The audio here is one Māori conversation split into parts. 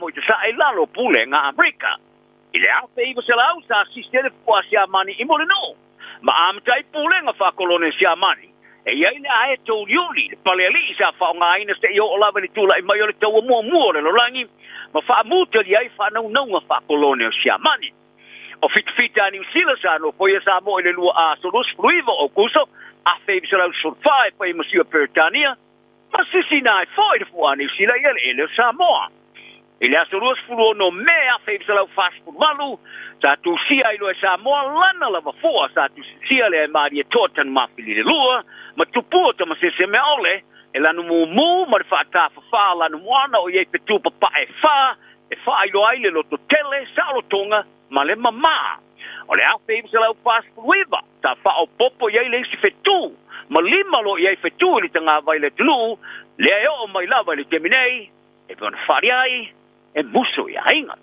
mo te sa e lalo pule nga Amerika. Ile a feiva se lau sa sistele fua sia mani imole no. Ma amtai pule nga fa kolone sia mani. E ia ina ae tau liuli, le pale ali sa whao ngā ina se i o lawa ni tula i mai o le tau mua mua le lorangi, ma wha muta li ai wha nau nau nga wha kolone o sia mani. O fitfita ni usila sa no, poia sa mo i le lua a soros fluiva o kuso, a feivi sa lau surfai pa i masio Peritania, ma sisi na e fo i le fua ni usila i ele sa moa. Ile a soros fluo no mea feivi sa lau fast food malu, sa tu sia i loe sa moa lana lava fua, sa tu sia le maari e totan mawhili le lua, ma tupua ta ma se mea ole, e lanu mu ma le whaata whawha lanu moana o iei petu papa e wha i loa i le loto tele, sa alo tonga, ma le mama. O le au feivi sa lau fast food wiva, sa wha o popo iei le isi fetu, ma lima lo iei fetu ili tanga vai le tulu, le ai o mai lava le teminei, e pona whari ai, e muso i ainga.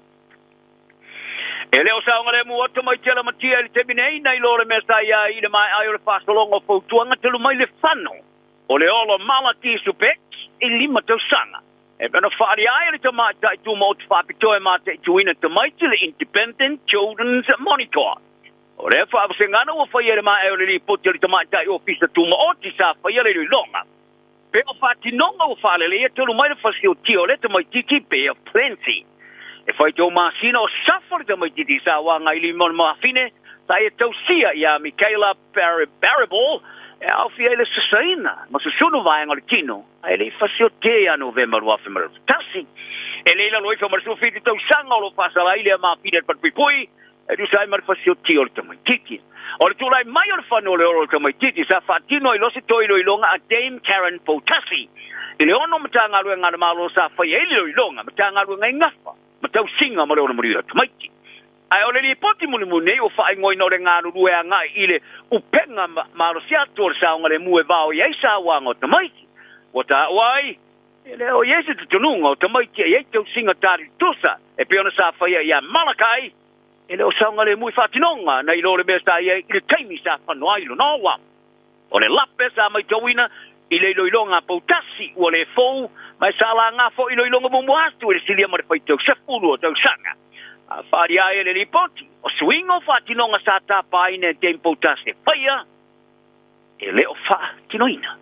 E leo saunga le mua ta mai tela matia li te binei nei lore me sa ia i le mai ai o le whastalonga fautuanga te lu mai le whano. O le olo malaki supek i lima tau sanga. E pena whaari ai li te mai ta i tu mo te whapitoe ma te i tuina te mai te le Independent Children's Monitor. O le whaapase ngana ua whai ele mai ai o le li poti li te mai ta i ofisa tu mo oti sa whai ele li longa. Pe o whatinonga o whalele e te lu mai le whasio tio le te mai tiki pe of plenty. E fai tau masina o safari ta mai titi sa wanga ili mon mafine, ta e tau sia ia Michaela Barrable, e au fia ele sasaina, ma su sunu vai ngale kino, a ele fasio te a november wa femar tasi. E leila loi femar su fiti tau sanga o lo fasala ile ma fine pat pui, e du sai mar fasio te o ta mai titi. O le tulai mai o le whano le oro ta mai titi, sa fatino i losi toi lo ilonga a Dame Karen Potasi. Ile ono matanga lue ngana malo sa fai ele lo ilonga, matanga lue ngai ngafa. Ma tau singa ma leona marira tamaiti. Ai ole li poti muni muni o whae ngoi no re ngāru rue a ngai ile upenga maro siator sa o ngare mue vao i eisa wanga o tamaiti. O ta wai, ele o iese te tununga o tamaiti e tau singa tari tusa e peona sa whaia ia Malakai, ele o sa ngare mue whatinonga na i lore mesta i le taimi sa whanua ilo noa. O le lape sa mai tauina i le iloilonga Potasi o le fou, mai sala nga fo ilo ilonga mo moastu e silia mare fai tau sefulu o tau sanga. A whari ai le ripoti, o swingo wha tinonga sa tapa ine Dame Potasi whaia, e leo wha tinoina.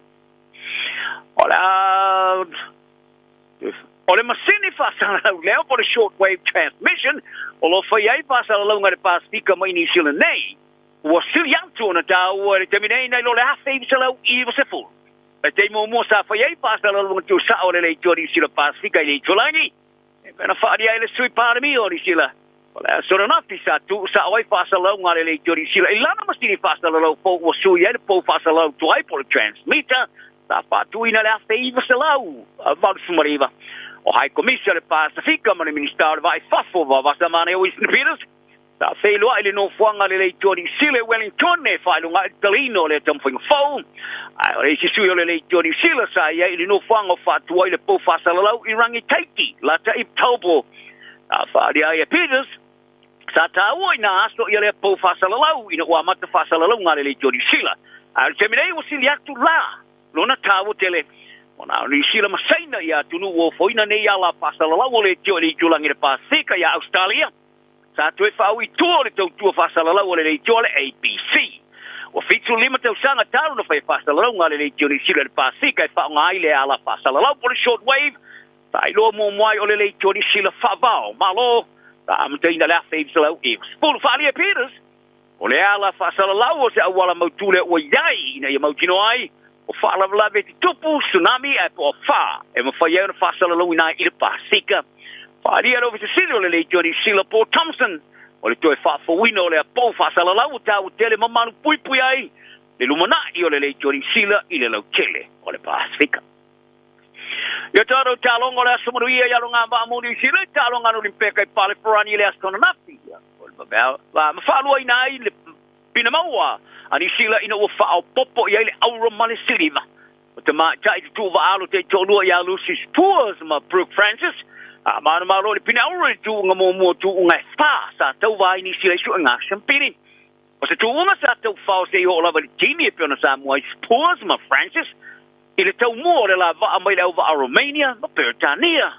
O le masini wha sala leo for the shortwave transmission, o lo whai ai wha sala launga le Pasifika mai ni sila nei, ua siliantu na tau le teminei nei lo le hawhi salau iwa sefulu. E te mo sa whai ei pasta la lunga tiu sa o le tori sila Pasifika i le tulangi. E pena whaari ai le sui pāra mi o ni sila. Wala sora nafi sa tu sa oi pasta la lunga le tori sila. I lana mastini pasta la lau po o sui e le po pasta lau tu ai po le transmitter. Sa whatu ina le afe iwa sa lau. Valu sumariva. O hai komisia le Pasifika ma le ministar vai fafo va vasa mane o Eastern Peters. Sa whailua ili no fuanga le tori sila Wellington e whailunga Italino le tamwhinga fau. Ai ore si sui o le tori sila sa ia ili no fuanga whatua ile po whasalalau I rangi taiki. Lata I taupo. A whaari ai e Peters. Sa tāua I nā aso I le po whasalalau ina ua mata whasalalau ngā le tori sila. Ai te minei o sili atu la. Lona tāua tele. Ona ni sila masaina I atunu o foina nei ala whasalalau o le tori tulangi le Pasifika I Australia. Sa tue whau I tua le tau tua whasalalau o le tole ABC. O fitu lima tau sanga taru na whai whasalalau ngā le tori sila le Pasifika I whao ngā ile ala whasalalau po le shortwave. Tai loa mo mwai o le tori sila whavao. Malo, ta amataina le awhai salau e spulu whaali e Peters. O le ala whasalalau o se awala mautule o iai ina I mautino ai. O whaalawalawe te tupu, tsunami e po wha. E mawhai au na whasalalau ina I le Pasifika. Whaari aro vise sili o le tori sila Port Thompson. O le toe whaafawina o le apou whasalalau o tau tele mamanu pui pui ai. Le lumanai o le tori sila I le lau tele o le Pasifika. Ia tātou tālonga o le asumanu ia iaro ngā maamuni sila, tālonga no limpeka I pale porani I le astronafi. Ma whaalua ina ai le pina maua, ani sila ina ua whaao popo I ai le aura male siliva. O te maa tai te tuwa alo te tolua I a Lucy's Tours ma Brooke Francis, mana malo le pina aura I tu unga mua tu unga wha, sa tau vai ni sila isu ngā shampini. O se tu unga sa tau whao se I ho lava le timi e piona sa mua Tours ma Francis, I le tau mua le la vaa mai le au vaa Romania, ma Peritania.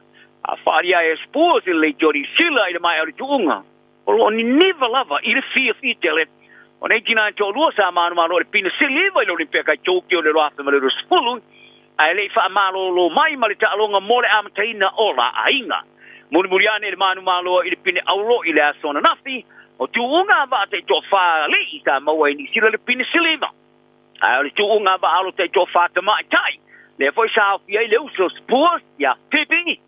Faria e spurs le jori sila ile mai tuunga. O ni never lava ile fia tele. O nei tina to lo sa manu le pina siliva ile peka Tokyo le rafa le spulu. Ai le fa malo lo mai malita alonga mole amtaina ola ainga. Muriane le manu malo ile pina auro ile asona nafi. O tuunga va te to fa le ita mawe ni sila le pina siliva. Ai le tuunga va alo te to fa te mai tai. Le foi sa fia ile uso spurs ya tipi.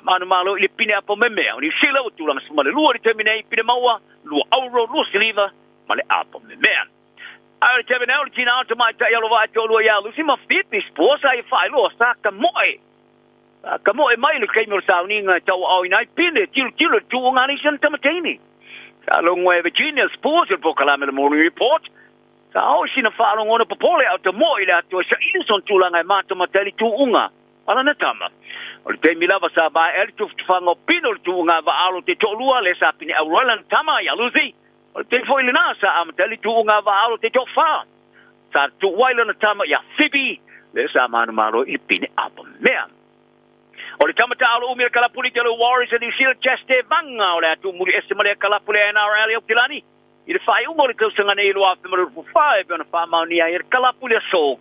Manu malo ile pine apo meme ni sila o tulang smale luo di terminate pine maua luo auro luo siliva male apo meme ai terminate o tina auto mai ta yalo va to luo ya lusi ma fit this posa ai fai luo sa ka moe mai le kai mo sa ni nga tau au nai pine til tu ngani sen tamatini sa lo ngwe Virginia sports po kala me morning report sa au sina fa lo ngona popole auto moe la to sa inson tulang ai mata matali tu unga ala na tama. O te milava sa ba el tu fango pino tu nga va alo te tolua le sa pini aurolan tama ya luzi. O te foi le nasa am teli tu nga va alo te tofa. Sa tu waila na tama ya fibi le sa manu malo il pini apa mea. O le tama ta alo umir kalapuli te lo Warriors and Seal Cheste vanga o le atu muri estimale kalapuli NRL o kilani. Il fai umo le kusanga nei lo afi maru fu fai pe ona fa mauni ai kalapuli so.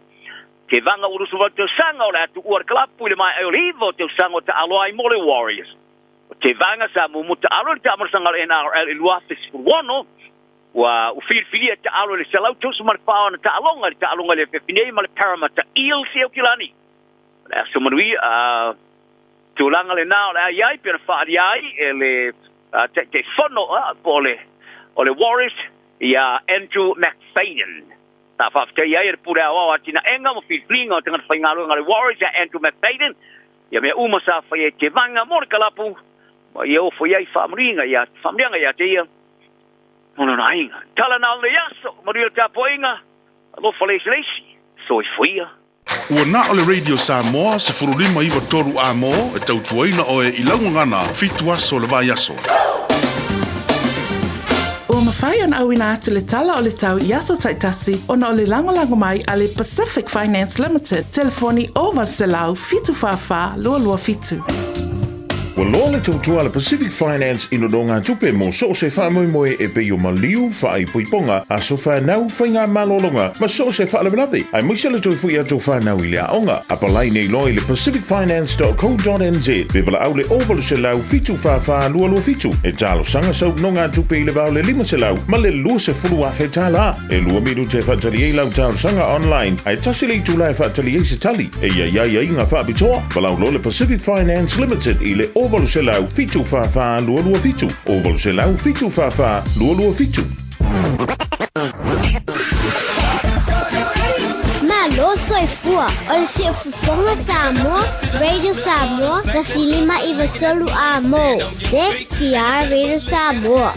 Ke vanga urusu wa te sanga o le atu uar klapu le mai e olivo te sanga te aloai mole Warriors. O te vanga sa mumuta alo le tamar sanga le NRL ilua fisfuano wa ufirfilia te alo le salau tusu marpao na te alonga le fefine ma le Parramatta Eels e o kilani. Le sumanui te ulanga le nao le ai pena whaari ai e le te whono o le Warriors ia Andrew McFadden. Ta fa ia e pura o atina enga mo filplinga o tanga whaingalo ngale Warriors ya Andrew McFadden ia mea uma sa whaia te vanga mo kalapu ma ia o whaia i whamringa ia te ia ono na inga tala na le yaso maria ka poinga lo falesi so i whaia ua na o le radio Samoa se furulima iwa toru a mo e tautuaina o e ilaungangana fitu aso le vai aso. Ua mawhai an awina atu le tala o le tau i aso taitasi ona o le langolango mai a le Pacific Finance Limited. Telefoni o Valselau fitu whawha lua fitu. Ua loa le tautua le Pacific Finance ino do ngā tupe mo so se whamoe e pe o maliu whaai puiponga a so whanau whainga malolonga ma so se whaalawenawe. Ai muisa le toi fui ato whanau i le aonga. A palai nei loi le pacificfinance.co.nz pe wala au le ovalu se lau fitu whawha lua fitu. E talo sanga sau no ngā tupe i le vau le 5 se lau ma le lua se furu a whetala. E lua miru te whatali e lau tau sanga online. Ai tasile i tūlai whatali e se tali. E ia inga whaapitoa. Walau lo le Pacific Finance Limited i le ovalu se lau fitu whawha lua fitu. Ovalu se lau fitu whawha lua fitu. Malo soy fua. Ol si fufonga Samoa, Radio Samoa, tasilima iwatolu amo. Se kia Radio Samoa.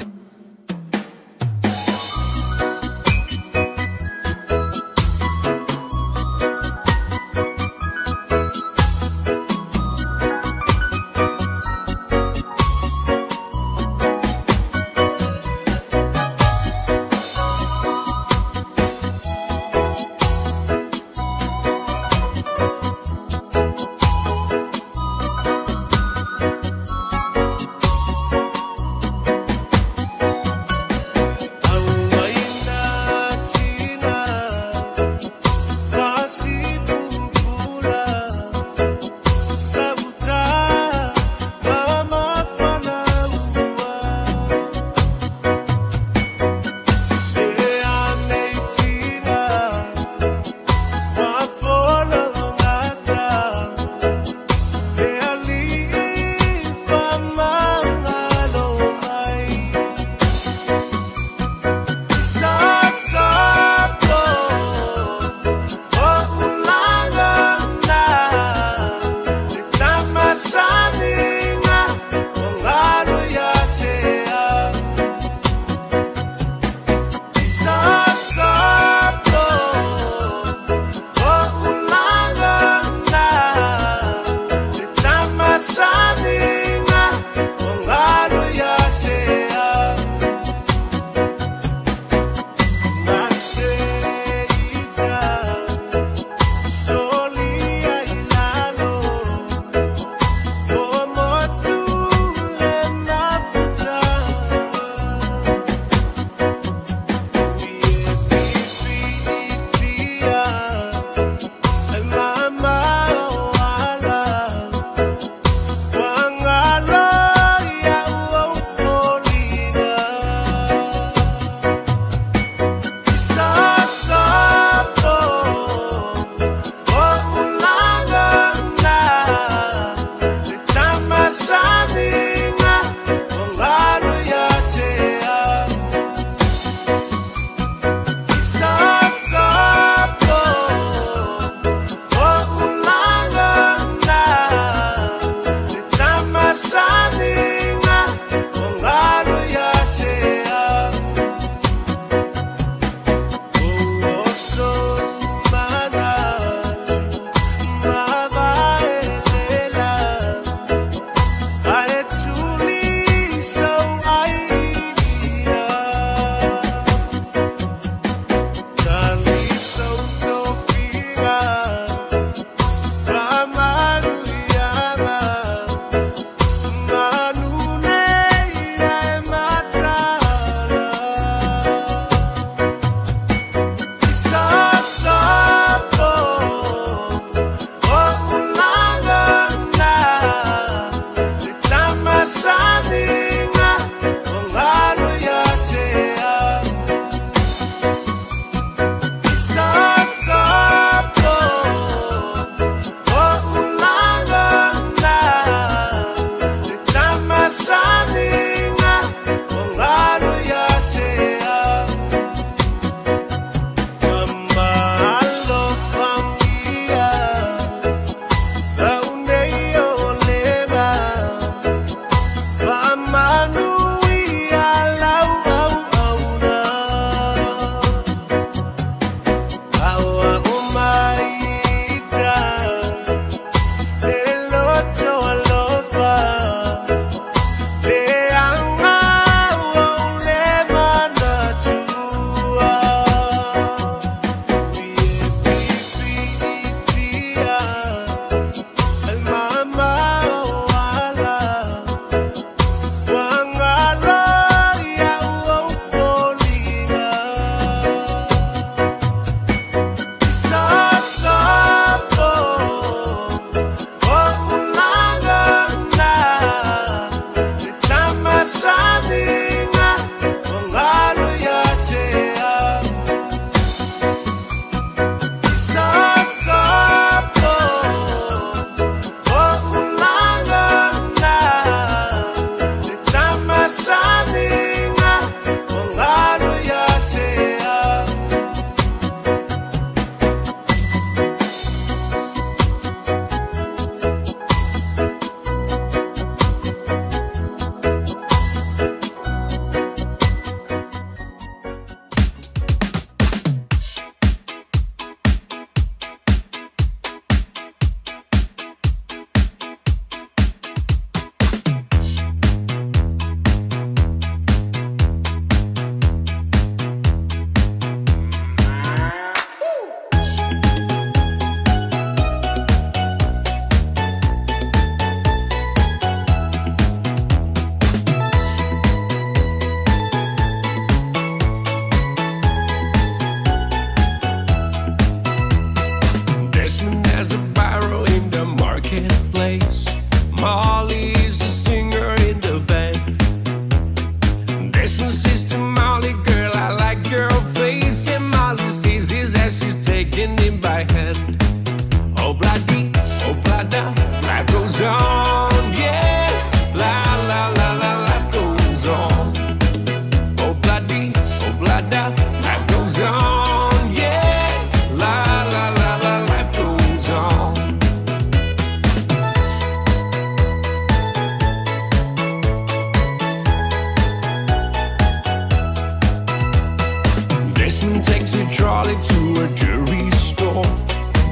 takes a trolley to a jewelry store,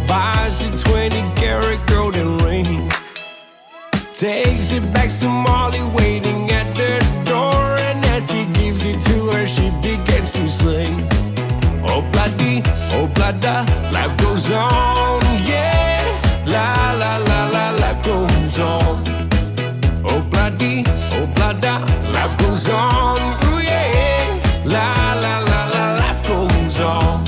buys a 20-karat golden ring, takes it back to Molly waiting at the door, and as he gives it to her, she begins to sing. Oh bloody, life goes on, yeah. La la la la, life goes on. Oh bloody, life goes on, ooh yeah. La la la la, life goes on.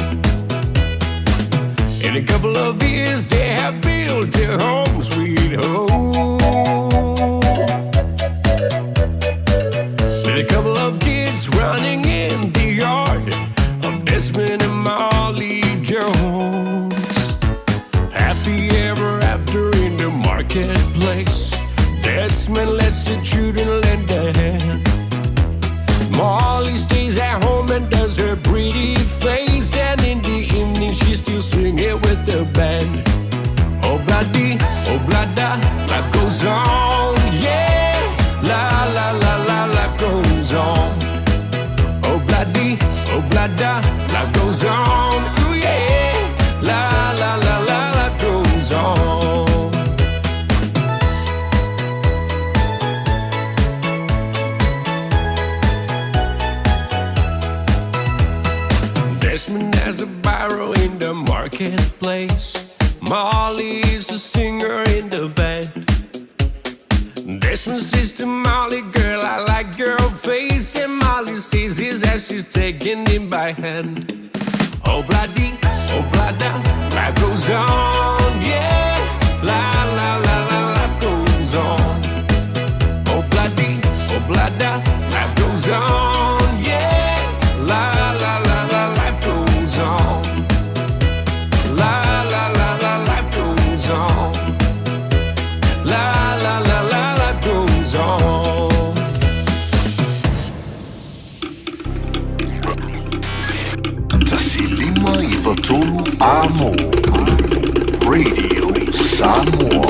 In a couple of years, they have built their home, sweet home, with a couple of kids running in the yard of Desmond and Molly Jones. Happy ever after in the marketplace, Desmond lets the children lend a hand. Molly stays at home and does her pretty face, and in the evening she's still singing with the band. Oh bloody, life goes on, yeah. La la la la, life goes on. Oh bloody, life goes on, ooh yeah. La la la la, life goes on. Desmond has a barrow in the marketplace, Molly's a singer in the band. Desmond says to Molly, girl, I like your face, and Molly sees his as she's taking him by hand. Oh bloody, life goes on, yeah. La la la la, life goes on. Oh bloody, life goes on, yeah. La la la la, life goes on. La la la la, life goes on. La la la la, life goes on. Tasilima Ivatolu Amo Radio Samoa.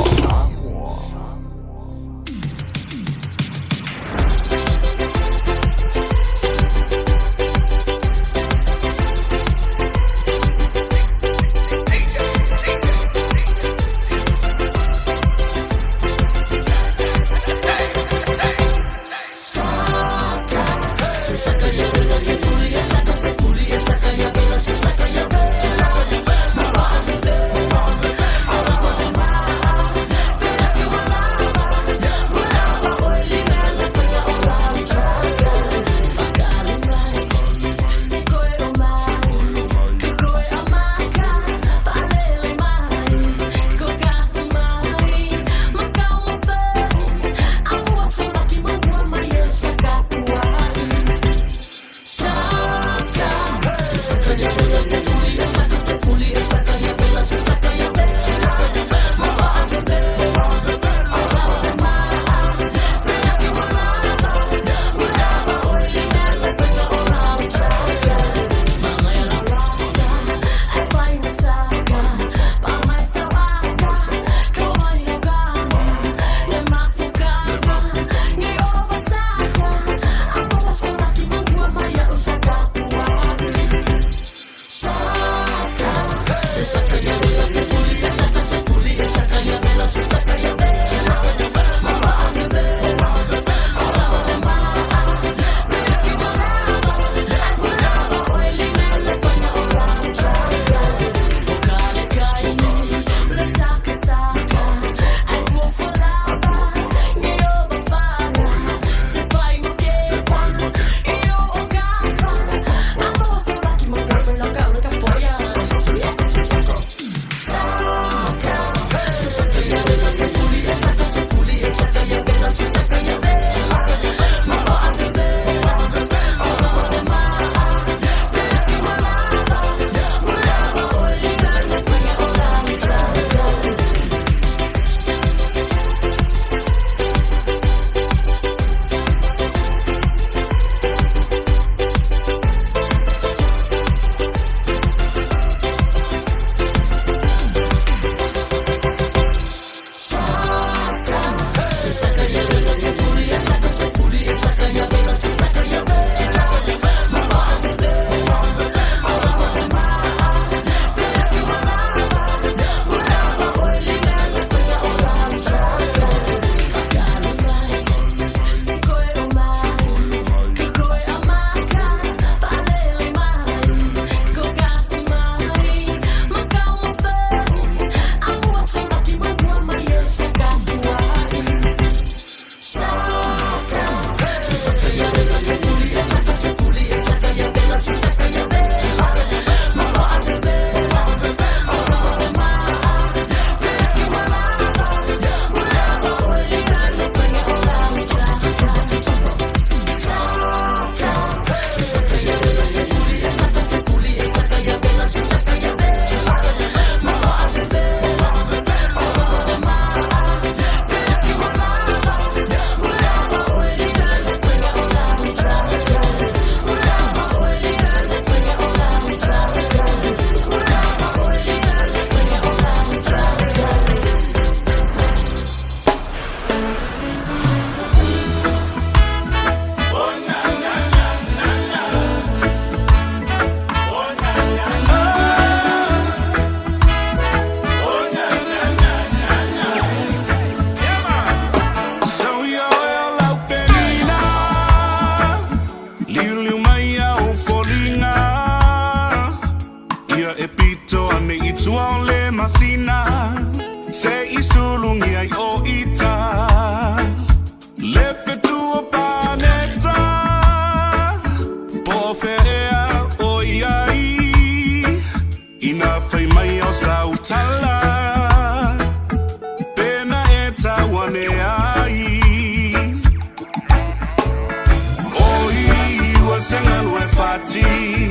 fati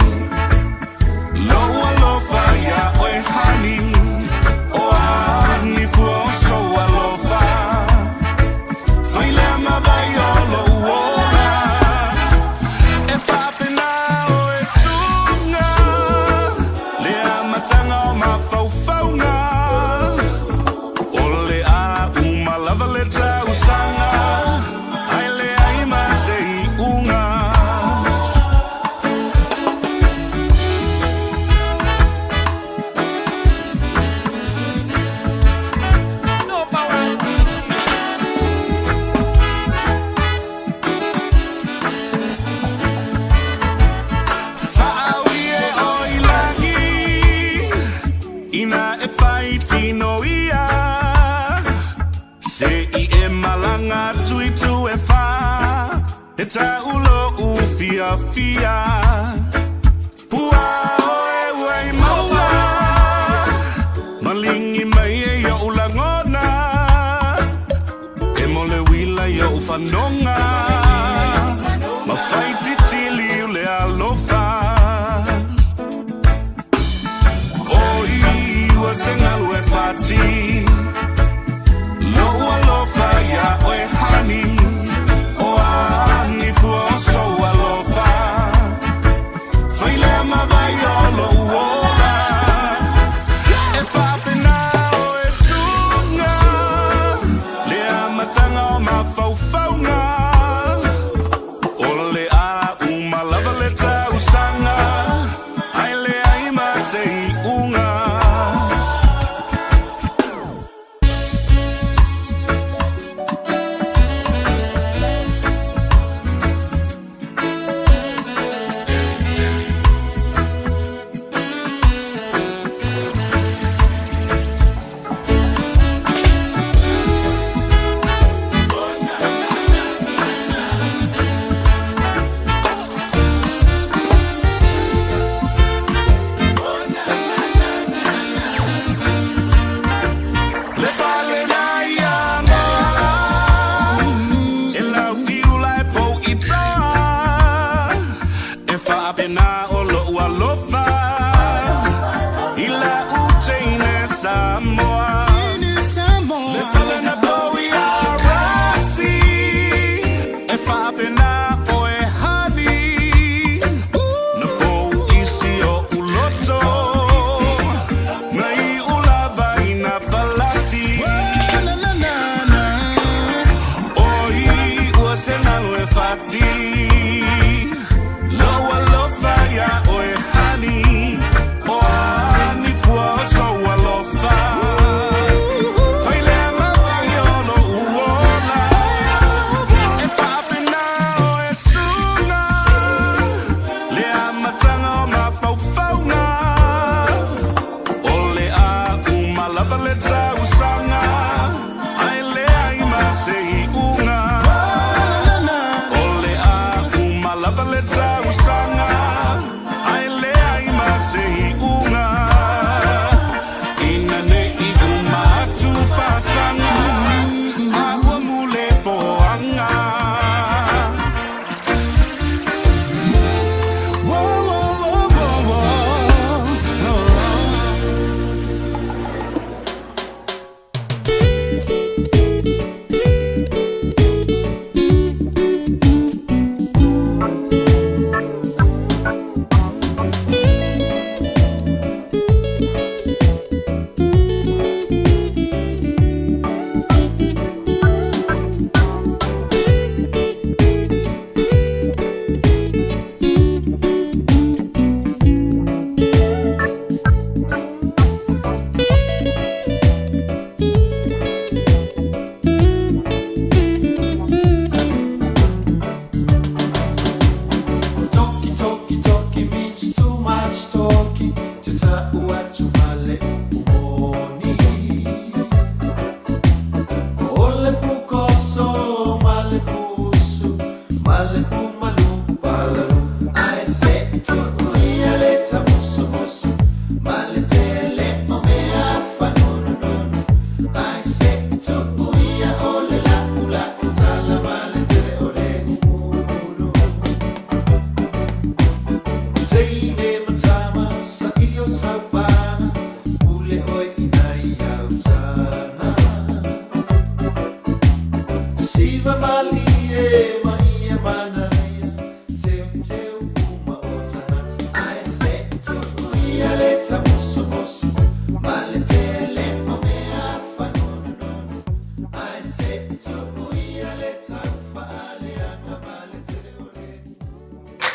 Loa lofa ya oe hani Oa ni fuo so alofa Faile mabai olo uora E fapena oe sunga Lea matanga o mafaufaunga Ole a umalava leta usanga Haile aima sei unga Fa'awie oilangi Ina e faiti no ia Se I e malanga tui tu e fa E ta ulo ufia fia Pua oe wei maua Malingi mai e yo ulangona E mole wila yo ufanonga Mafaiti chili ule alofa Oi wasengalu e fati Loa lofa ya oe hani Oa ni fuo so alofa Faile mabai olo uora E fapena oe sunga Lea matanga o mafaufaunga Ole a umalava leta usanga Aile aima sei unga Le vale na iama E lau iulai po ita E whaapena o lo ua lofa I la uteine Samoa Le vale na po I arasi E whaapena o e hani Na po isi o uloto Nai ulava ina palasi Oi ua senalo e fati Loa lofa ya oe hani Oa ni pua so alofa Faile mabai olo uola E fapena oe sunga Lea matanga o mapaufaunga Ole a umalava leta usanga Aile aima sei unga Ole a umalava leta usanga Aile aima sei unga Ina ne I umatu fasanga Agua mule foanga Whoa, whoa, whoa, whoa, whoa.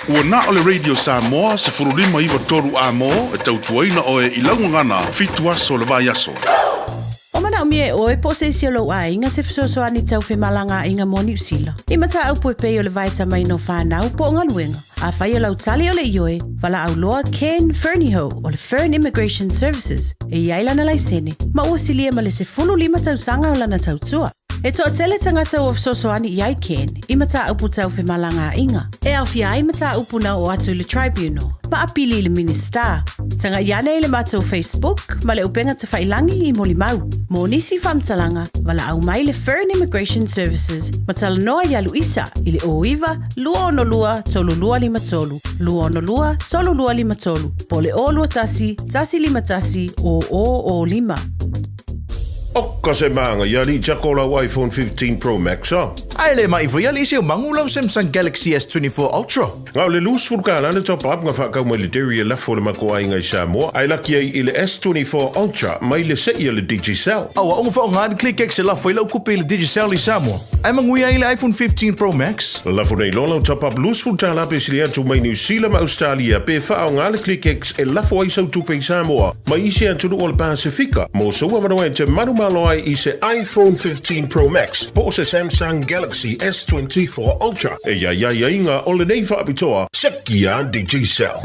Ua na o le Radio Samoa se furulima iwa toru a mo e tautuaina o e ilaungangana fitu aso le vai aso. O mana o mie o e po se isi o lau a inga se fisosoani tau whi malanga inga mo New Zealand. I mata au po e pei o le vai tamai no whanau po o ngaluenga. A whai o lau tali o le ioe, wala au loa Ken Fernieho o le Fern Immigration Services e iaila na laisene. Ma ua silia ma le se fulu lima tau sanga o lana tau tua. E toa tele tangata o fisosoani iai Ken, i mata upu tau whi malanga inga. E au fia ai mata upu na o atu le tribunal. Ma apili le minister. Tanga iane le matou Facebook, ma le upenga te whailangi i moli mau. Mo nisi whamtalanga, wala au mai le Fern Immigration Services, ma tala noa ia Luisa, i le oiva, lua ono lua, tolu lua lima tolu. Lua ono lua, tolu lua lima tolu. Po le o lua tasi, tasi lima tasi, o lima. Okka se maanga, ia li takola iPhone 15 Pro Max, Ai le mai foi ali se o mangulau Samsung Galaxy S24 Ultra. Ngau le lus furkala na top up nga whakau mai le deri e lafo le mako ai ngai Samoa. Ai laki ai i le S24 Ultra, mai le se i le Digicel. Awa, onga wha ngā ClickX e lafo i lau kupe le Digicel i Samoa. Ai mangui ai le iPhone 15 Pro Max. Lafo nei lola top up lus furkala pe sili atu mai New Zealand ma Australia pe wha ngā le ClickX e lafo ai sau tupe i Samoa. Mai isi antunu o le Pasifika. Mo saua manoa e te marumalo ai i se iPhone 15 Pro Max. Po se Samsung Galaxy S24 Ultra. E ia inga o le nei whaapitoa, sekia Digicel.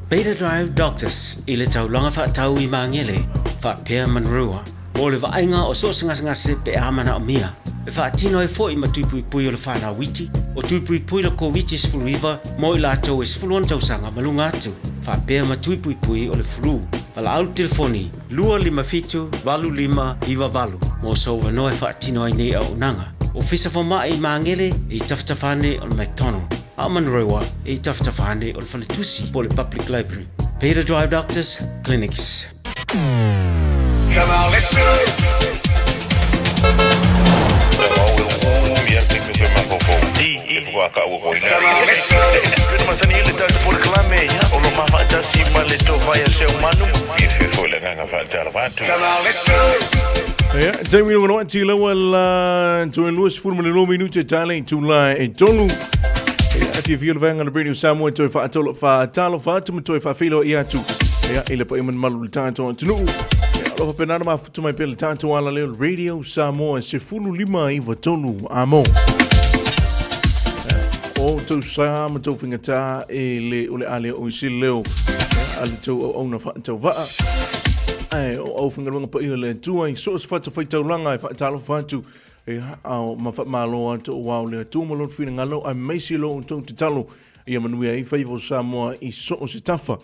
Beta Drive Doctors i le taulanga whaatau i mangele, whaapea manrua. Mo le vainga o so ngase pe amana o mia. E whaatino e fo i matupui pui o le whanau witi, o tupui pui le COVID is furiva, mo i lato is fuluan tausanga malunga atu. Whaapea matupui pui o le furu. Wala au telefoni, 255-25 mo so wanoe whaatino ai nei au nanga. O fisa fo mai mangele e taftafane o McDonald. Amanrewa e taftafane o Falitusi po le Public Library. Beta Drive Doctors Clinics. Come on, let's go. Jamie no ti la wala to Louis Formula 1 minute tale to la e tonu ati feel vanga na Radio Samoa to fa tolo fa talo fa to fa filo ia tu ia ile po iman malu tanto tunu lo fa penana ma to mai pel tanto ala le Radio Samoa se fulu lima i tonu amo o to sa ma to fingata e le ole ale o sileo ale to ona fa to va ai o finga pa i le tuai so se fata fai taulanga e fatalo fatu e au malo to wa le tu mo lo fina ngalo ai meisi lo to talo ia manu ai fai vo Samoa i so se tafa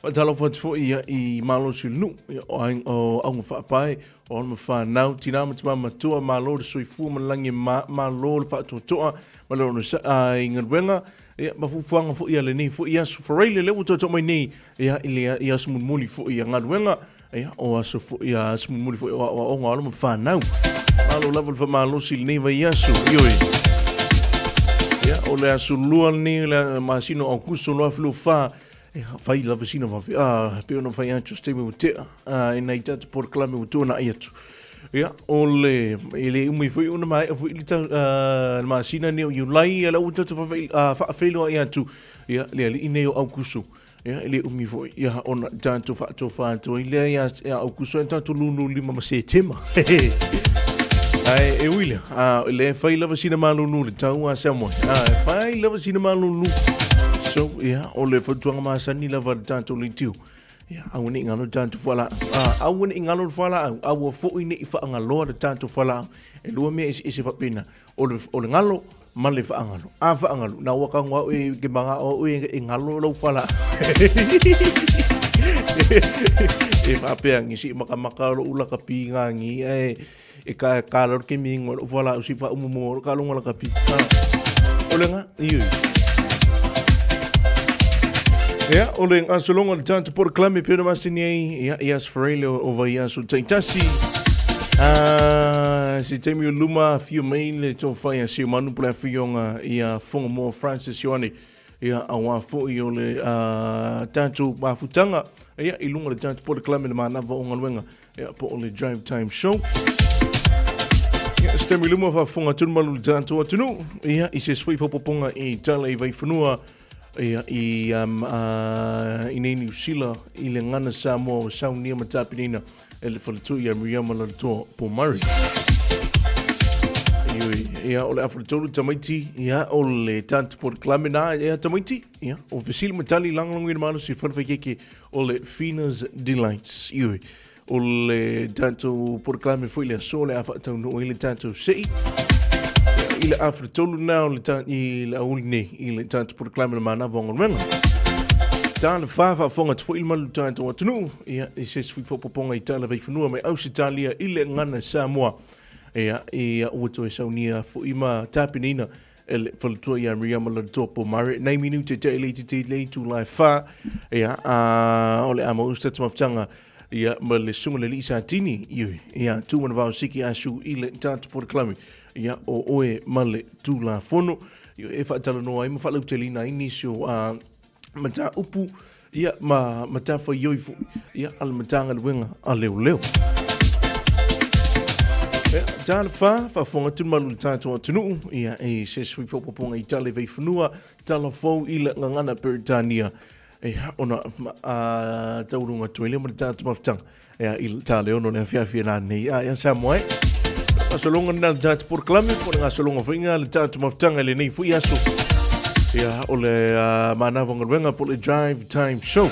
fatalo fatu fo i malo silu o au fa pai o ma fa nau tina ma tua malo de soifu malangi malo le fatu toa malo no ai ngerwenga ia mafuanga fo ia le ni fo ia su forele le to mai ni ia ia smu muli fo ia ngerwenga ia o aso ia smuli fo o ngalo fa nau malo level fa malo sil nei vai aso ioi ia o le aso lua ni le masino o kuso lo flu fa fai la vecina va pe no fai ancho steme o te ina ita por clame o tona ietu ia o le ele umi foi una mai fo ilita masina ni o lai ala uta fa felo ia tu ia le ine o kuso ia ele umi foi ia ona tanto fa to ile ia au kuso tanto lulu lima se tema ai e wile le fai lava sina malu nu le tau a samo fai lava sina malu nu so ia o le fotuanga masani lava tanto le tiu ia au ni ngalo tanto fala au ni ngalo fala au fo ini fa ngalo tanto fala e lua me isi fa pina o le ngalo male fa angalo fa angalo na waka ngwa e ke manga o e ngalo lo fala e fa pe ngi si maka lo ula ka pinga ngi e ka lo ke mingo lo fala o si fa umo ka lo ngala ka pi o le nga iyo ya o le nga so longo tanto por clame pero mas ni ya yes frele over ya so tasi si temi luma fio main le to fai si manu pla fionga ia fonga mo Francis Joane ia awa fo i ole tanto mafutanga ia ilunga le tanto por clame le mana va onga wenga ia po ole drive time show ia temi luma fa fonga tun malu tanto atunu ia i se swi poponga i tala i vai funua I nei New Zealand I le ngana Samoa o saunia matapinina e le whalatu I Miriama Lalatoa po Murray. Ia o le awharatolu tamaiti, ia o le tantu Port Clamina, ia tamaiti, ia o Vasili Matali langalongi na malo si whanawhakeke o le Fina's Delights. Ioi, o le tantu Port Clamina fwy le aso le awhatau no I le tantu sei. I le awharatolu na o le tantu I le auli nei, I le tantu Port Clamina mana vongon menga. Tāna whawhawhonga te fwy malu tantu atunu, ia I se swi whopoponga I tāla veifanua mai au se talia I le ngana Samoa. Ia uato e saunia fo ima tapinina ele falatua ia Miriama Lalatoa po Murray nei minute te le tu lai fa ia ole ama ustats mafutanga ia ma le sunga le lisa tini ia tu mana vau siki asu I le tatu Port Clamina ia o oe ma le tu la fono ia e whaatala noa ima whalau te lina inisio mata upu ia ma mata wha ioifu ia ala matanga luenga a leo leo. Tāna whafonga tunu malu tātua tunu ia e se sui whopoponga I tale vei whanua tala fau I le ngangana Peritania e ona taurunga tuele ma tātua mawhtanga ia I tale ono nea whiawhia nā nei ia Samoa asolonga nā tātua Port Clamina kona ngā solonga whainga le tātua mawhtanga le nei fui aso ia o le manawanga ruenga po le Drive Time Show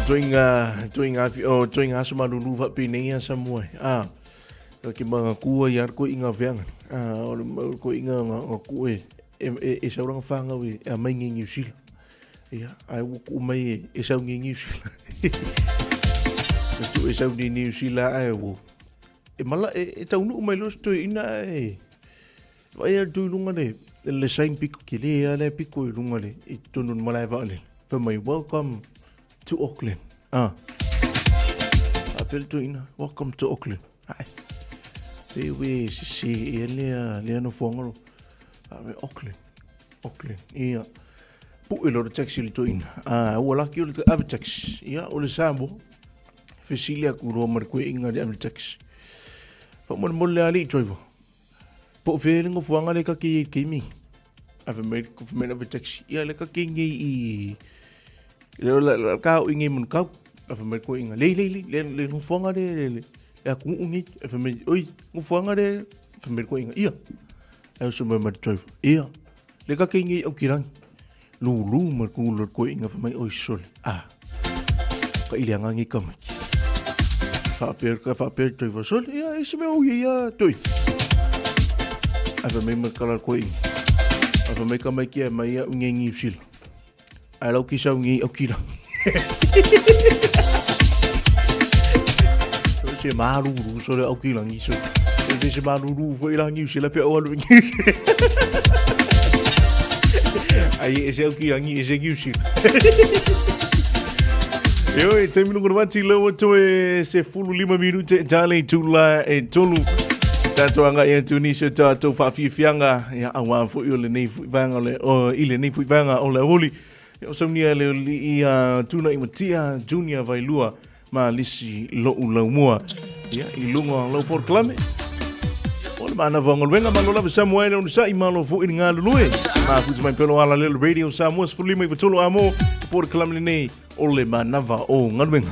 doing aso malulu va pinea Samoa ki mga kua yar ko inga veanga ko inga ko e sauranga whanga we a mai ngi New Zealand ia ai ku mai e sau ngi New Zealand tu e sau ni New Zealand ai wo e mala e taunu mai los to ina vai tu lunga le sign pico ki le pico lunga le I tonu malai va le for my welcome to Auckland. Apel to ina. Welcome to Auckland. Hi. We see ele no fongolo. Auckland. Ia. Pu elo de taxi le to ina. O la ki o le ave taxi. Ia o le sambo. Fesilia ku ro mar ko inga de ave taxi. Fa mo le ali driver. Po feeling of wanga le ka ki mi. Ave me ko me ave taxi. Ia le ka ki ngi le ka ingi mun ka afa me ko inga le no fonga de ya ku ungi afa me oi no fonga de afa me ko inga ia e so me drive ia le ka kingi o kirang lu mar ku lo ko inga afa me oi sol ka ilianga ngi kam fa per drive sol ia e so me o ia toi afa me mar kala ko inga afa me ka mai ki mai ia ungi usil ai lau ki sau ngi au kira. Se maruru so le au kira ngi so. Se maruru foi la ngi se la pe o alu ngi. Ai e se au kira ngi se ngi si. Yo e te minu ngurmati lo to e se fulu 5 minute dale tula e tolu. Tato anga e Tunisia tato fa fianga ya awa fo yo le nei vanga le o ile nei vanga o le holi. O somnia le I tuna I matia junior vailua ma lisi lo ulaumua ia I lunga lo Port Clamina o le mana vangol venga malola Samoa o sa I malo fu I ngā lulue ma futi mai pelo ala le radio Samoa sfuli mai vitolo amo Port Clamina nei o le manava o ngalwenga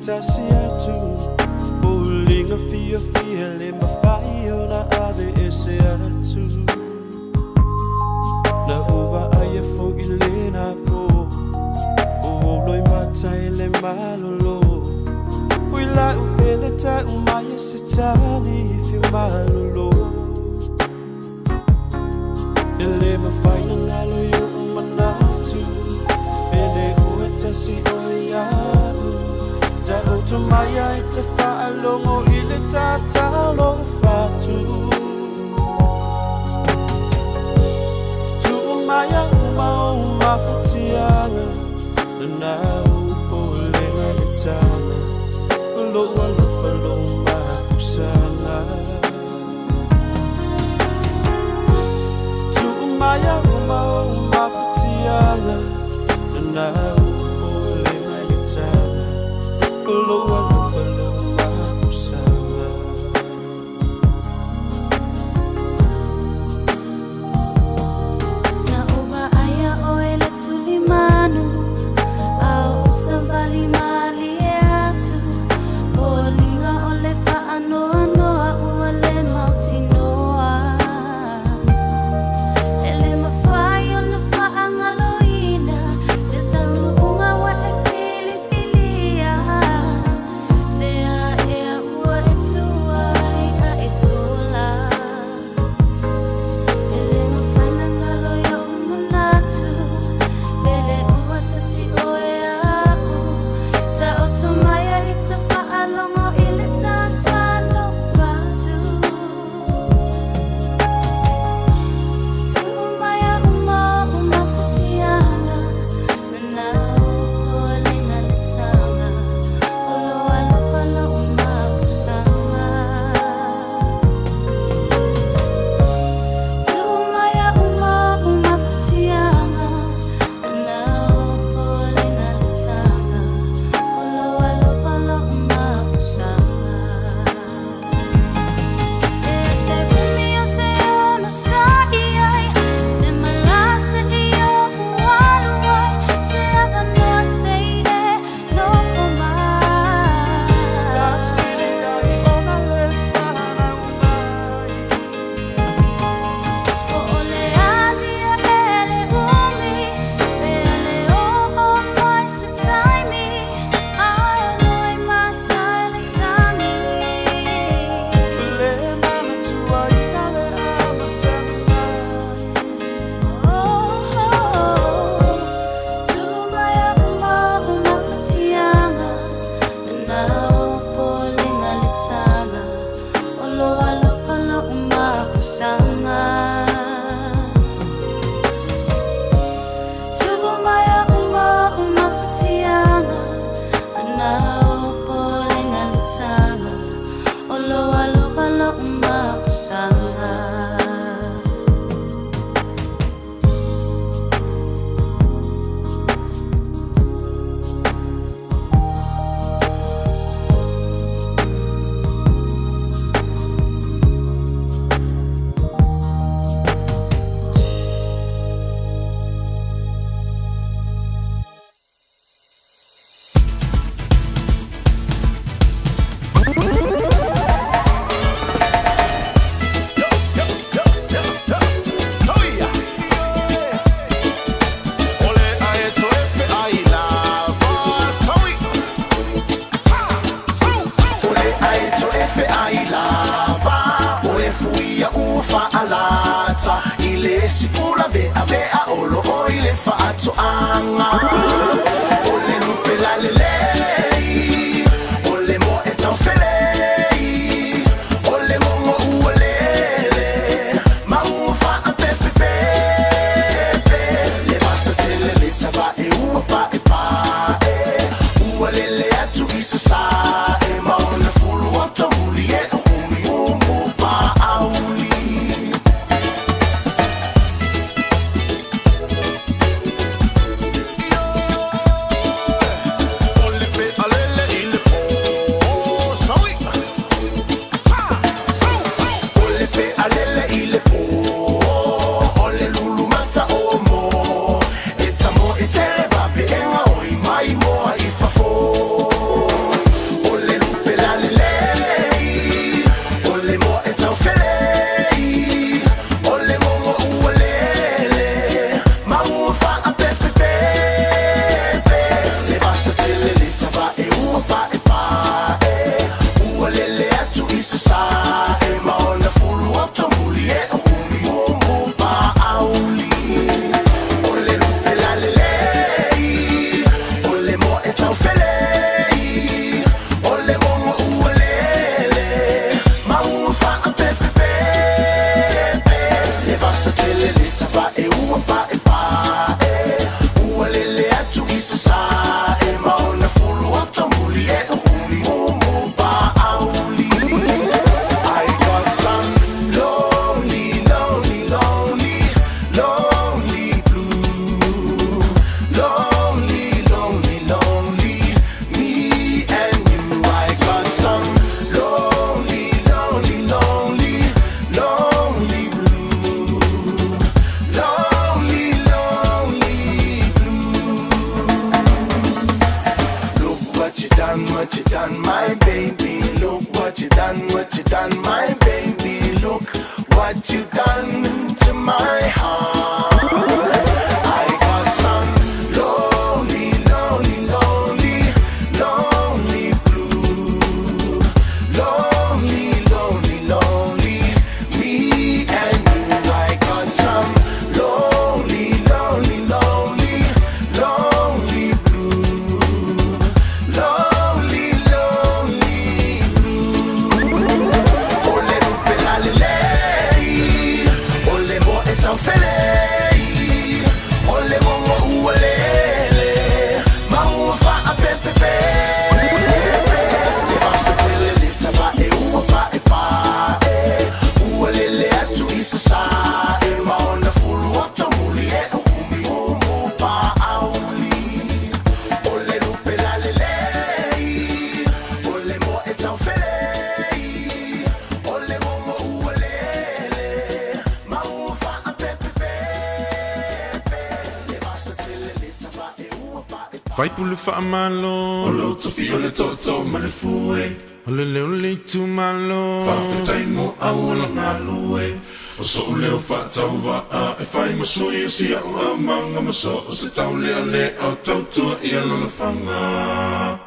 tasi atu Fulinga fia fia le mawhai o na ave ese atu Na uva aia fo i le na po O loi matai le malolo Ui la upele ta umaya se tani fio malolo Ele mawhai na ngalo yo umanatu Ele ue tasi o iau Ta oto maya e te whaalongo I le tātalo whatu Tu maya uma o mawhatianga Na upo lenga le tana Loa lofa loma kusanga Tu maya uma o mawhatianga Na upo lenga le tana Loa lofa loma kusanga Na uva aya o ele tulimanu Au usavali mali e atu O linga o le paanoa noa ua le mauti noa Ele mawhai o na whaangaloina Se taru unga wa e fili filia Se a ea ua e tua a e sola Ele mawhai na ngalo ia umanatu Ele ua tasi o e aku Ta oto maya I te whaalongo I le tātano whatu Tu maya uma whatianga Na upo lenga le tanga O loa loa lo uma pusanga Tu maya uma whatianga Na upo lenga le tanga O loa loa lo uma pusanga E se rumi o te ono sa iai Se malase I o ualu ai Te ava noa seire no pomai Sa sire ai ona le whana umai O ole adia ele umi Pea le oho mai se taimi Ai o loi matai le tami Le mana tua I na le amatanga Tu maya uma whatianga Na upo lenga le tanga O loa loa lo uma pusanga Tu maya uma whatianga Na upo lenga le tanga O loa loa lo uma pusanga Yo Fai pule wha malo O lo tofi o le toto ma le fue O le leo le tu malo Whawhetai mo au ala ngā lue O so leo whatau waa e whai masui o si au a manga maso o se tau lea le au tau tua I alona whanga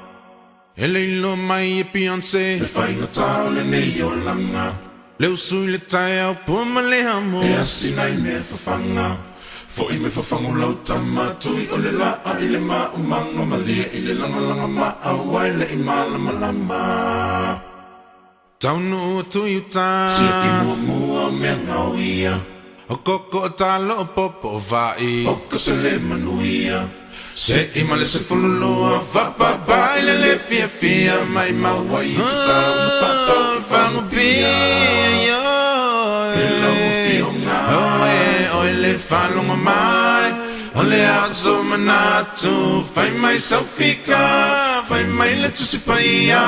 E leilo mai e Beyoncé Le whai ngata o le nei o langa Leo sui le tai au puma le hamo E asi nai me whawhanga Fo I me whawhango lau tamatui o le laa I le maa o manga malia I le langa langa maa au wai le I malama lama Taunu o tui uta Sia ki mua mua mea ngau ia O koko o talo o popo o vai O kasele manuia Se I male se fululua Whapa bai le fia fia Mai mawai I tutau na whatau I whangu pia E lau o fionga Oe le whalonga mai O le aso manatu Whai mai saufika Whai mai le tusipaia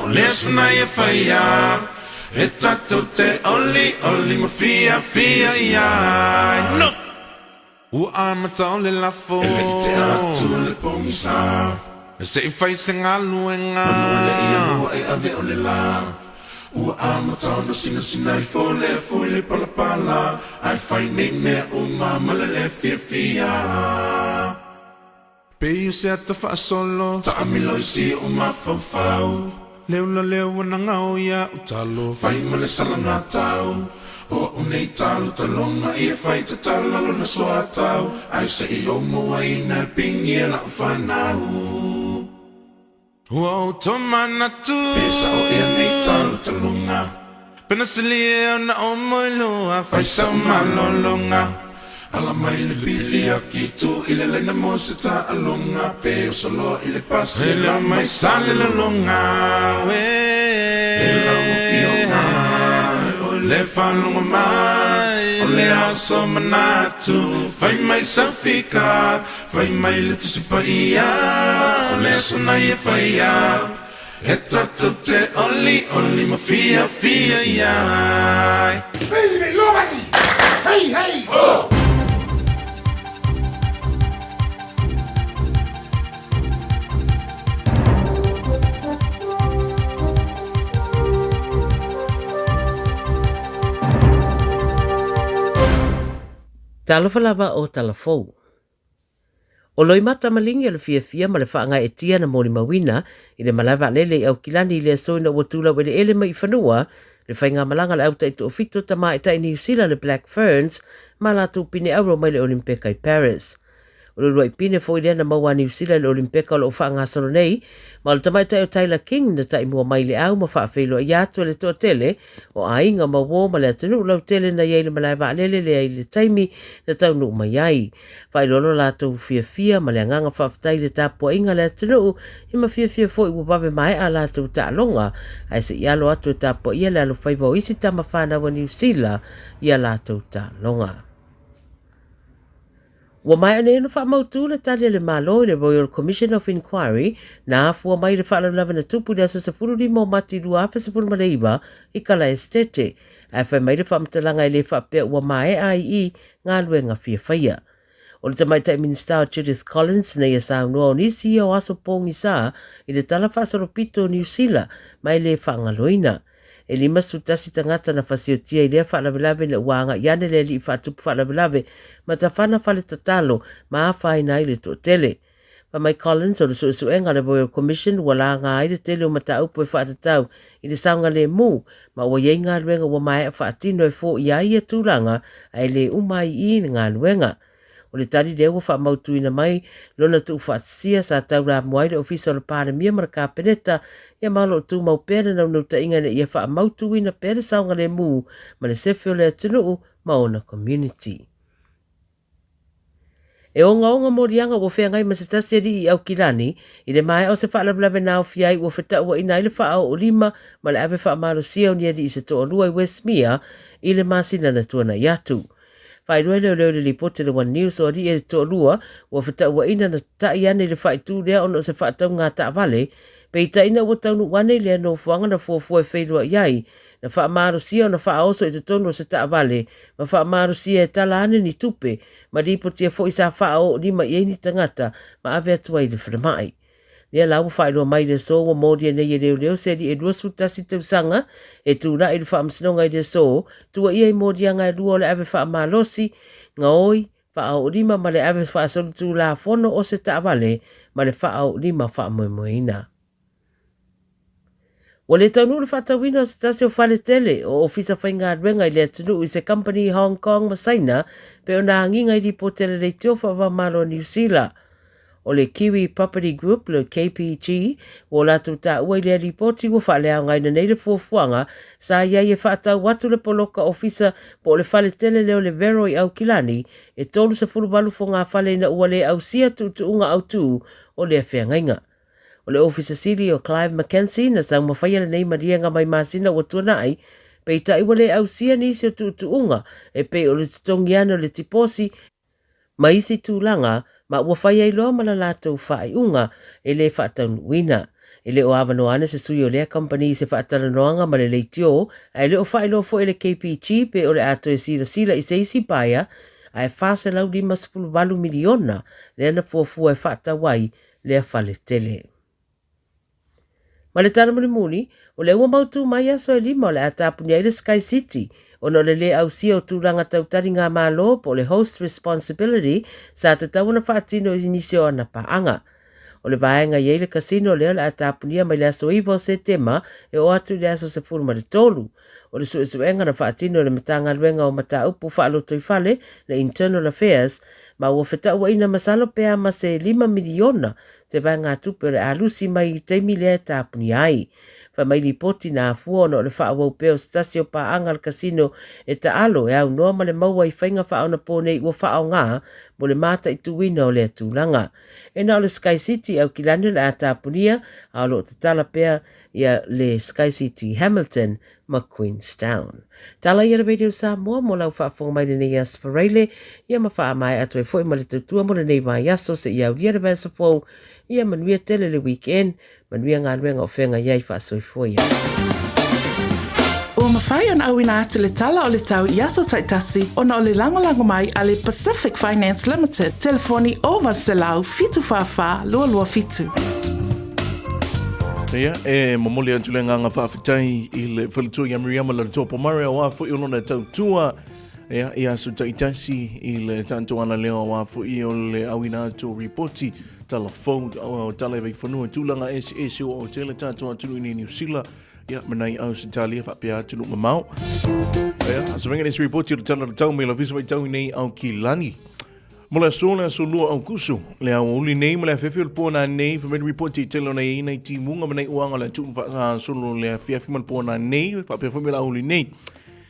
O le asunai e whaia E tatou te oli oli ma fia fia iai No! Ua amata o le lafo E le te atu le pongisa E se I whai se ngā luenga Manu le ia mua e ave o le la Ua amata o na sina sina I fole a fui le pala pala Ai whai nei mea o mama le le fia fia Pei o se ata wha solo Ta amilo I si o ma fau fau Leo la leo wana ngau ia utalo Whai ma le sala ngā tau O unei talo talonga I e whai te talalo na soa tau Ai se I o mua I na pingi e na whanau Ua o tomana tu Pesa o ia nei talo talonga Pena silia o na o moilua Whai sau malolonga Ala mai le pili a ki tu I le leina mo se ta alonga Pe o solo I le pasi Hela mai sale la longa we Hela o fionga O le whalonga mai O le au so manatu Whai mai saufika Whai mai le tusipa ia O le asunai e whaia E tatou te oli oli ma fia fia iai Baby, lomai! Hey, hey! Oh! Talofa lava o talafou. O loi mata malingi le fia ma le whaanga e tia na moni mawina I le malawa lele au kilani le soina ua tula wele ele mai whanua le whainga malanga le au taito o fito tama e tai New Zealand le Black Ferns ma la tupine auro mai le Olimpeka I Paris. O le roi pine fo idea na maua New Zealand le Olimpeka o le whaanga solo nei ma le tamai tai o Tyler King na tai mua mai le au ma whaafeilo i atu le toa tele o ainga ma wo ma le atunu lau tele na iei le malawa lele le ai le taimi na tau nu mai ai. Whailolo la tau fia ma le anganga whaftai le tapua inga le atunu I ma fia fo I wawe mai a la tau ta longa ai se ialo atu tapua ia le alo whaiva o isi tama whana wa New Zealand ia la tau ta longa. Wa mai ane ino whaamautu le tali le malo le Royal Commission of Inquiry na afua mai le whaalalawa na tupu le aso sa fururi mo mati lua ape sa furu maleiva I kala estete. Ai whai mai le whaamatalanga I le whaapea ua mai ai ngā luenga fia whaia. O le tamaitai Minister Judith Collins na ia sa unua o nisi o aso pongi sa I le tala whaasoropito New Zealand mai le whaangaloina. E lima sutasi tangata na fasiotia I lea whaalavelave na uanga iane le li whaatupu whaalavelave ma ta whana whale tatalo ma awhai na ile to tele. Pa mai Collins o le suesuenga le Royal Commission wala ngā ile tele o mata upo e whaatatau I le saunga le mu ma ua iei ngā luenga ua mai a whaatino e fo ia ia tūranga ai le umai I ngā luenga. O le tari leo wa whaamautu ina mai lona tu whaatsia sa taura muai le ofisa o le pāremia mara kāpeneta ia malo tu mau pere na unauta inga le ia whaamautu ina pere saunga le mu ma le sefio le atunuu maona community. E onga morianga wo whea ngai masatasi ri I au kirani I le mai o se whaalablawe nao fiai wo wheta ua ina I le whaao o lima ma le awe whaamaro sia o nia di I se toa lua I Westmere I le masina na tuana I atu. Whairua leo le lipote le One News o ri e to lua wa wheta ua ina na tai ane le whaitu lea ono se whaatau ngā ta vale pe I taina ua taunu wane lea no fuanga na fuafua e whairua iai na whaamarusia o na whaoso i te tonu o se taawale, ma whaamarusia e tala ane ni tupe, ma ripo tia fo i sa whao ni ma ieni tangata, ma ave atua i le whanamai. Lea lau whaeroa mai le so wa mōdia nei e reo se di e rua sutasi tausanga e tūra i le whaamsinonga i le so, tua ia i mōdia ngai rua le ave whaamalosi, ngā oi, whaao rima ma le ave whaasolu tū la fono o se taawale, ma le whaao rima whaamoemoina. Wa le taunu le whatawina o se tasi o whale tele o ofisa whainga ruenga i le atunu i se company Hong Kong Masaina pe o nā nginga i di po tele le teo whaamalo New Zealand. O le Kiwi Property Group, le KPG, o la tuta ua i le ripoti ua whalea ngai na nei le fuafuanga sa iai e whaatau watu le poloka ofisa po le whale tele leo le vero i au kilani e tolu sa fulubalu fo ngā whale na ua le au sia tuunga au tū o le awhiangainga. O le ofisa siri o Clive Mackenzie na sang mawhaia le nei marienga mai masina ua tuanai pe ta iwa le au sia nisi o tuunga e pe o le tutongiano le tiposi ma isi tūlanga ma ua whai ai loa mala lātou whai unga e le whaataunuina. E le o awanoane se sui o lea company se whaatalanoanga ma le leitio, e le o whai loa fo e le KPG pe o le ato e sila i se isi paia, a e whase lau 5.8 miliona le ana fuafua e whaatawai lea whale tele. Ma le tana muni, o le ua mautu mai aso e lima o le atapuni ai le Sky City, ono le au sia o tūranga tautari ngā mālo po le host responsibility sa te tauna whaatino i nisio ana paanga. O le vaenga iei le kasino leo le atapunia mai le aso iwo se tema e o atu le aso se furuma le tolu. O le suenga na whaatino le matanga luenga o mata upu whaaloto i whale le Internal Affairs ma ua whetau ina masalo pea ma se 5 miliona te vaenga tupe le alusi mai i teimi le atapunia ai. Mai ripoti na afua ono le whaawau peo stasio pa anga le kasino e ta alo e au noa ma le maua i whainga whaona pōnei ua whaao ngā mo le mata i tuwina o le atūlanga. E na o le Sky City au kilani le atapunia a lo te tala pea ia le Sky City Hamilton ma Queenstown. Tala ia le Radio Samoa mo lau whaafonga mai le nei asfareile ia ma whaa mai atu e fwoi ma le tautua mo le nei mai aso se iau lia le vasa fwou ia manuia tele le weekend manuia ngā ruenga o whenga iai whaasoi O mawhai an awina atu le tala o le tau i aso taitasi o na o le langolango mai a le Pacific Finance Limited. Telefoni o Varselau fitu whawha lua fitu. Ia, e mamoli atu le nganga whawhitai i le whalitua i Amiriama la topo mare o wafu i olona tautua. Ia, i aso taitasi i le tantoana leo o wafu i o le awina atu ripoti tala phone o tala e whanua tūlanga SS o tele tātua tunu i New Zealand. Ia, manai au si talia whapea tunu ngamau. Ia, asa venga nesi report i tala tau me la visa vai tau nei au ki lani. Mola sola so lua au kusu. Le au uli nei mo le fefe o pōna nei for me report i tele nei nei ti munga manai uanga le tunu solo le fiafi man pōna nei whapea fumi la uli nei.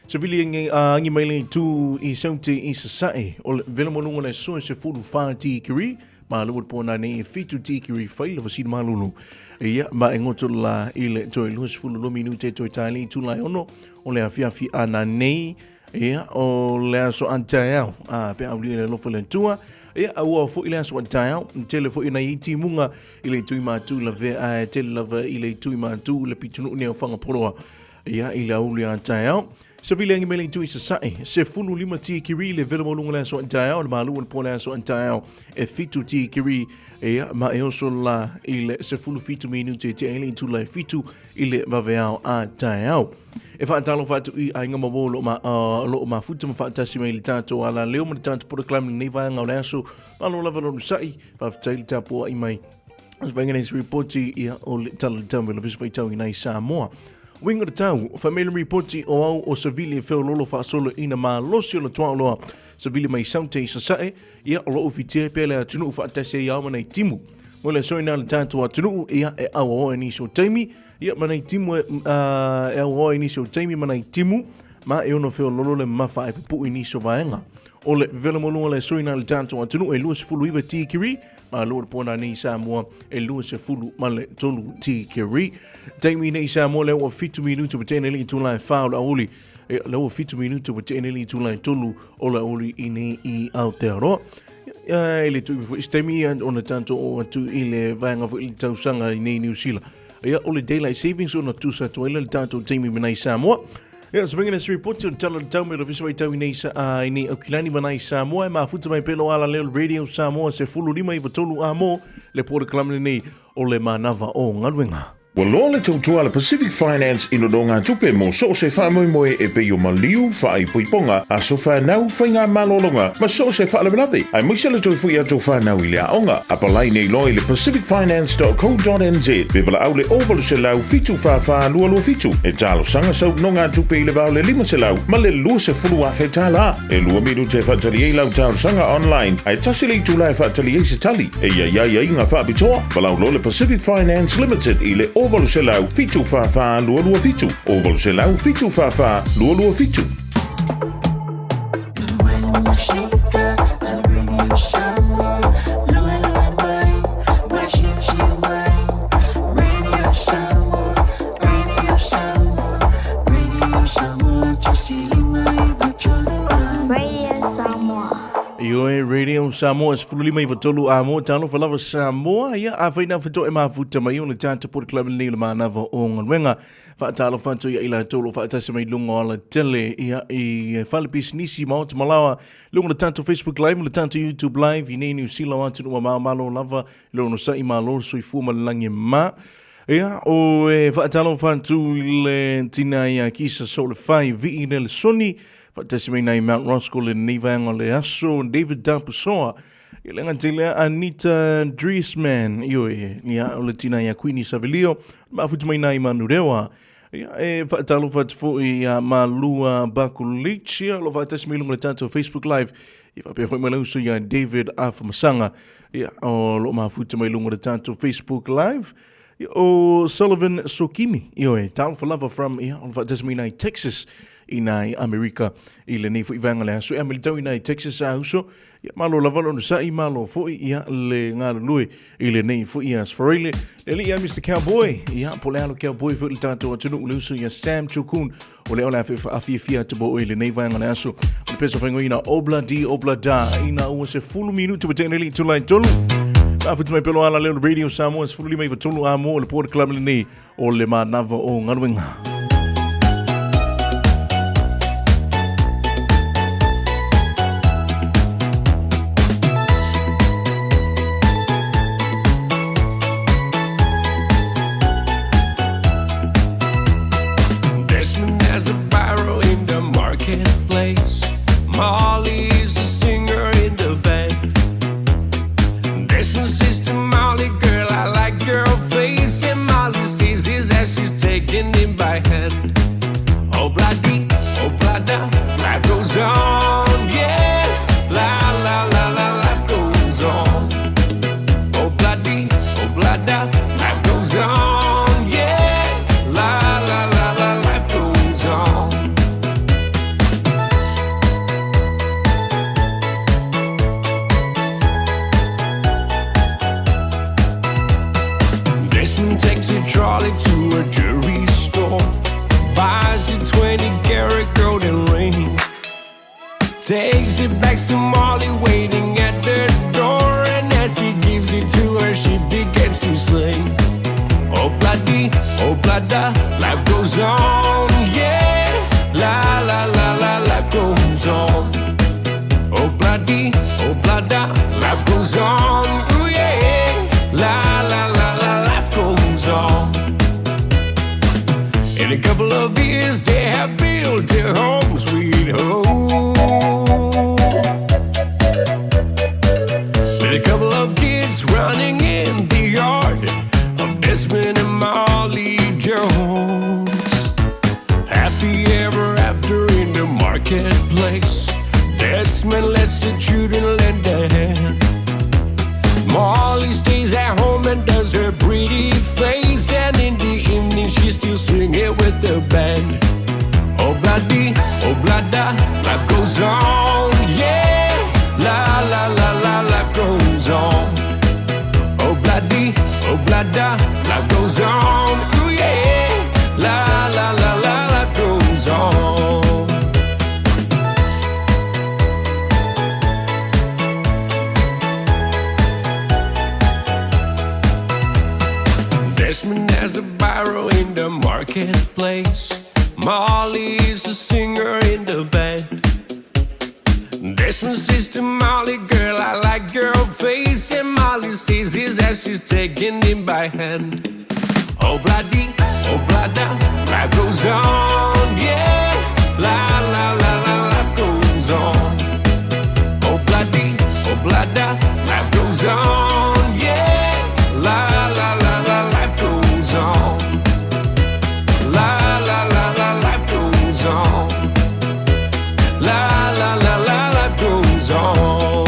So vili ngi mai le tu i saute i sasae o vela monunga le so se fulu wha ti kiri. Ma lua pōna nei fitu ti kiri whai la vasina malulu. Ia, ma e ngoto la i le toi luas fulu lo minute toi tali tu lai ono o le afiafi ana nei. Ia, o le aso antaiao pe au li le lofa le tua. Ia, au au fo i le aso antaiao tele fo i na iti munga i le tui matu la vea tele lava i le tui matu le pitunu neo whanga poroa. Ia, i le au li antaiao. Sa vile angi mele tui sa sae, se fulu lima ti kiri le vela molunga le aso antaiao, le malu po le aso antaiao e fitu ti kiri e ma e oso la i le se fulu fitu minute te ele tu la fitu i le vaveao antaiao. E whaatalo whatu i a inga mawo lo ma futa ma whaatasi mai le tātou ala leo ma le tātou pora klami nei vai ngau le aso, alo lava lo sai, whaafitai le tāpua i mai. As vanganese reporti i o le tala le tamu la visu vaitau i nei Samoa. Winga de tau, family reporti o au o savili e wheo lolo whaasolo ina maa losi o la tua loa savili mai saute i sasae, ia o loo fitia pele a tunu whaatase i au manai timu. Mo le soina le tātua tunu ia e au o e nisi o taimi, ia manai timu e au o e nisi o taimi manai timu, ma e ono wheo lolo le mawha e pupu i nisi o vaenga. O le vela molunga le soina le tātua tunu e lua se fulu iwa tikiri, ma lua le pōna nei Samoa e lua se fulu ma le tolu tikiri. Taimi nei Samoa leo o fitu minutu batene li tula e whao la uli. Leo o fitu minutu batene li tula e tolu o la uli i nei i Aotearoa. E le tui bifo istemi o na tanto o atu i le vaenga fo i le tausanga i nei New Zealand. Ia o le daylight savings ona tusa toila le tātou teimi mana i Samoa. Ia sabinga na report on tala le tau me le visawai tau i nei sa i nei Aukilani mana i Samoa e mafuta mai pelo ala leo radio Samoa se fulu lima i vatolu a mo le pore kalamani nei o le manava o ngaluenga. Wa lo le tautua le Pacific Finance ino do ngā tupe mo so se wha moe e pe o maliu wha i puiponga a so wha nau whainga malolonga ma so se wha lewelawe. Ai muisa le toi fui ato wha nau i lea onga. A palai nei loi le pacificfinance.co.nz bevala au le ovalu se lau fitu wha lua fitu. E talo sanga sau no ngā tupe i le vau le 5 se lau ma le lua se fulu a whai tala. E lua miru te whatali e lau talo sanga online. Ai tasili tu lai whatali e se tali. E ia inga wha bitoa. Walau lo le Pacific Finance Limited i le ovalu se lau fitu wha lua fitu. Ovalu se lau fitu wha lua fitu. Radio Samoa is fully mai vatolu a mo tano falava Samoa ia a faina fato e mafuta mai ona tanta por club ni le manava o ngwenga fa talo fanto ia ila tolo fa tasi mai lunga ala tele ia i falipis nisi maot malawa lunga tanto Facebook live le tanto YouTube live i nei New Zealand atu no malo lava lo no sai malo so i fuma langi ma ia o fa talo fanto le tina ia kisa so le 5 vi le soni Fatasime nai Mount Roskill in Nivang le aso David Dampusoa. Ilenga tele Anita Driesman ioi ia o le tina ia Queenie Savilio mafutumai nai manurewa. Ia e fatalo fatfo ia malua bakulichia lo fatasime lunga tanto Facebook live. Ifa pe foi malau so ia David Afamasanga. Ia o lo mafutumai lunga tanto Facebook live. O Sullivan Sokimi ioi talo for lover from ia o fatasime nai Texas. Inai America i le nei fu i vanga le aso e militau inai Texas a uso ia malo lavalo no sa i malo fu ia le ngalo lui i le nei fu ia sfarele le li ia Mr. Cowboy ia pole alo Cowboy fu le tato atunu le uso ia Sam Chukun o le ola afia tabo i le nei vanga le aso le peso fengo ina obla da ina ua se fulu minuto betene li tulai tolu afutu mai pelo ala le radio Samoa se fulu lima i vatolu amo le port club le nei o le manava o ngaluenga. Molly's a singer in the band. This one sister Molly, girl, I like your face. And Molly sees his as she's taking him by hand. Oh, bloody, oh, blada, life goes on, yeah. La, la, la, la, life goes on. Oh, bloody, oh, blada, life goes on, yeah. La, la, la, la, life goes on. Takes a trolley to a jewelry store, buys a 20-karat golden ring, takes it back to Molly waiting at the door, and as he gives it to her she begins to sing, oh blada, life goes on, yeah, la la la la, life goes on, oh blada, life goes on, ooh yeah, la la la la, life goes on. In a couple of years they have built their home, sweet home, with a couple of kids running in the yard of Desmond and Molly Jones. Happy ever after in the marketplace, Desmond lets the children lend a hand. Molly stays at home and does her pretty face, and in the evening she's still singing with the band. Oh blada, life goes on, yeah. La la la la, life goes on. Oh blada, life goes on, ooh yeah. La la la la, life goes on. Desmond has a is a singer in the band. Desmond says to Molly, girl, I like your face. And Molly says his as she's taking him by hand. Oh, bloody, oh, blada, life goes on, yeah. La, la, la, la, life goes on. Oh, bloody, oh, blada, life goes on, yeah. La, la, la, la, life goes on. La, la, la, la, life goes on. La, la, la, la, life goes on.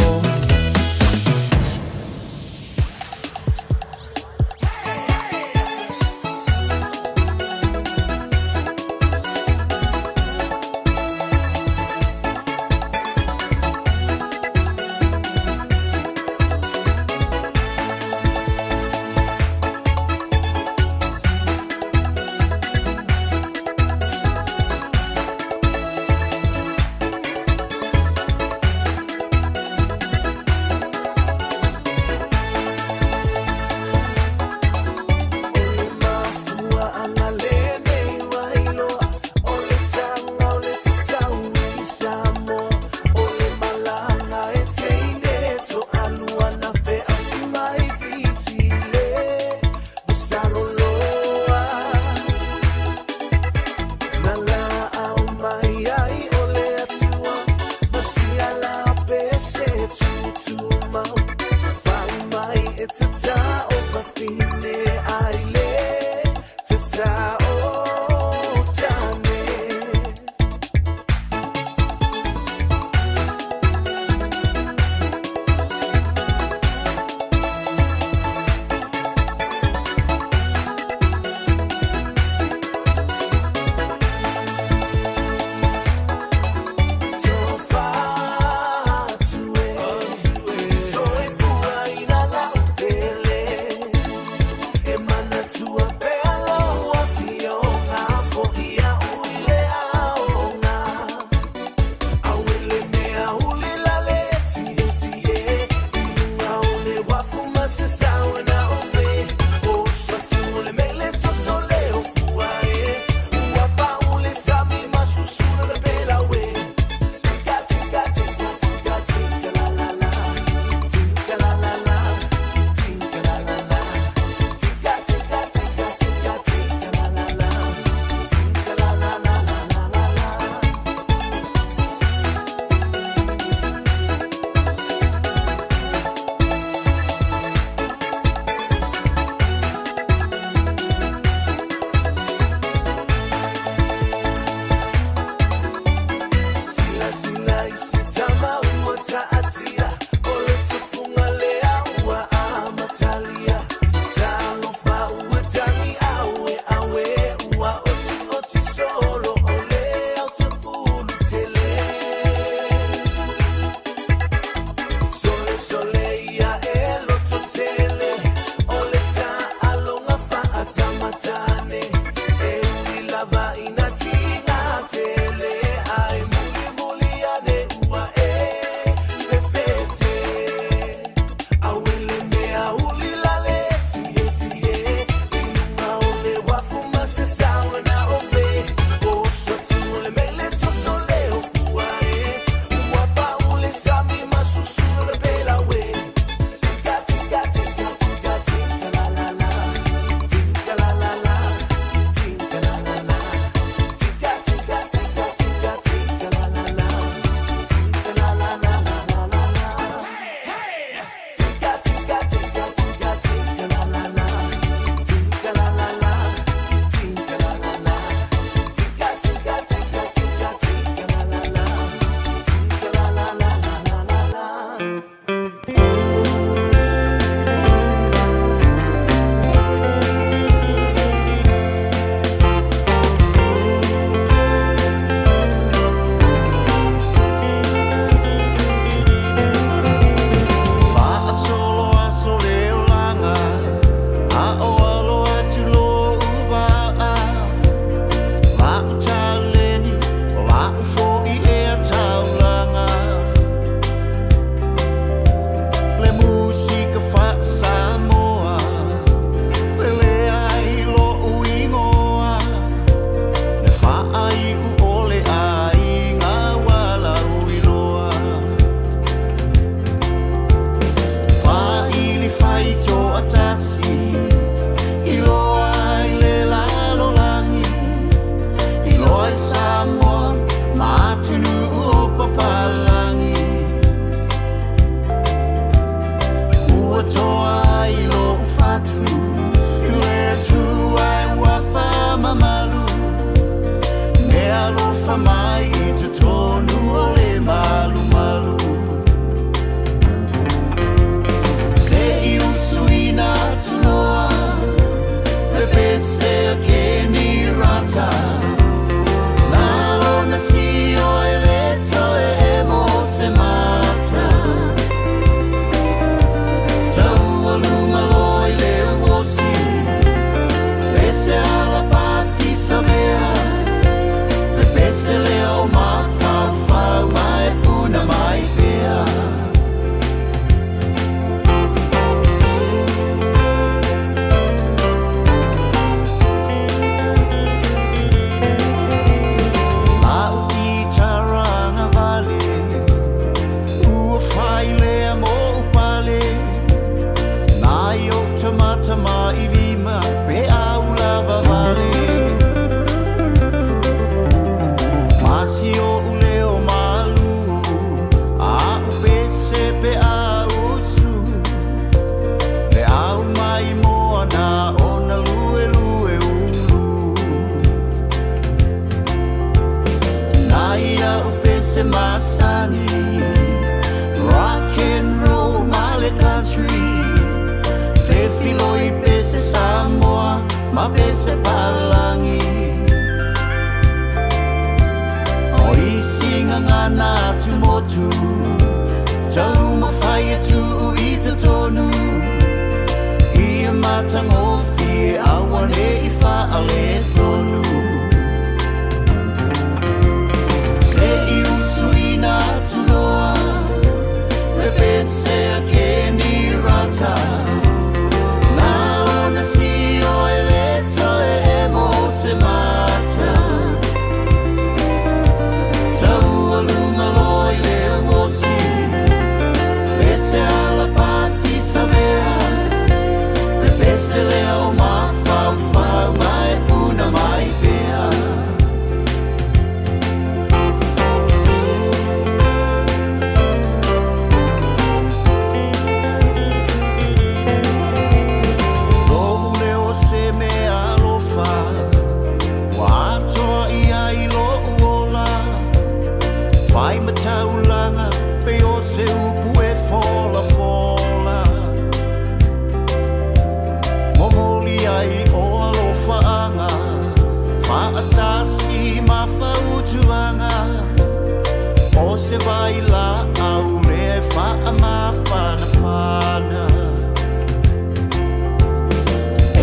I te tonu o le malu malu Se I usuina tunoa Le pese a ke ni rata Na ona si o e le toe e mo se mata Tau o luma loi le uosi Pese ala pati sa mea Le pese le o mafau fau mai puna mai pea Mau I taranga vale Ua fai lea mo upale Nai o tamata mai lima pe au lava vale Masi o uleo malu A upese pe au su Le au mai moa na ona lue lue ulu Nai a upese masani Rock and roll male country Te filo I pese Samoa Ma pese Palangi O I singa ngana tu motu Tau ma whai tu I te tonu I a matango fie awane I whaale tonu Se I usuina tunoa Le pese a ke ni rata Na ona si o e le toe e mo se mata Tau a luma loi le uosi Pese ala pati sa mea Le pese le o mafau fau mai puna mai pea Lohu leo se me alofa Wa atoa ia I lo uola Whai mataulanga pe o se upu e fola fola Momoli ai o alofa anga Wha atasi ma whautuanga O se vai la au le wha ma whana whana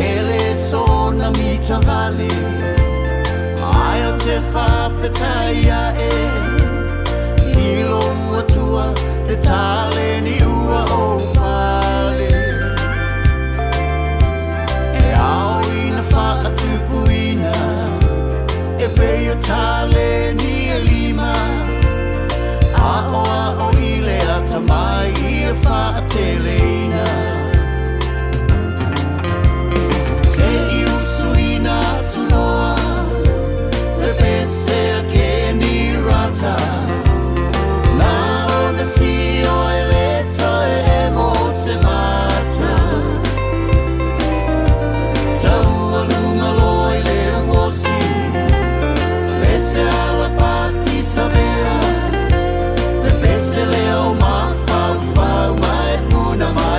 Ele sona mita vale Ai o te whawhetai e Ilo ua tua le tale ni ua o pale E ao ina whaatupuina E peo tale ni e lima A o I le ata mai I e whaateleina Se I usuina tunoa Le pese a ke ni rata Na ona si o e le toe e mo se mata Tau a luma loi le uosi Pese ala pati sa mea Le pese le o mafau fau mai puna mai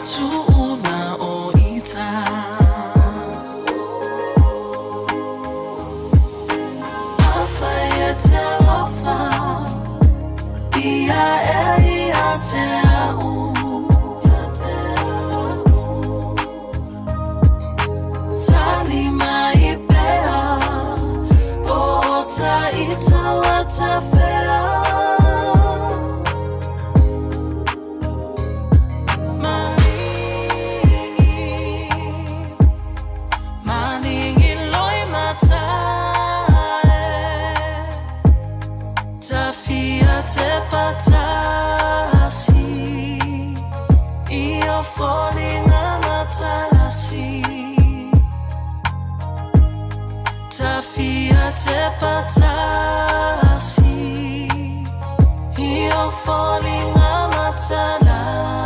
tuuna o ita Afaya te alofa Ia e ia te au Tali mai pea Po ta ita wa ta fea Maningi loi matae Tafia te patasi Io fallinga matalasi Tafia te patasi Io fallinga matalasi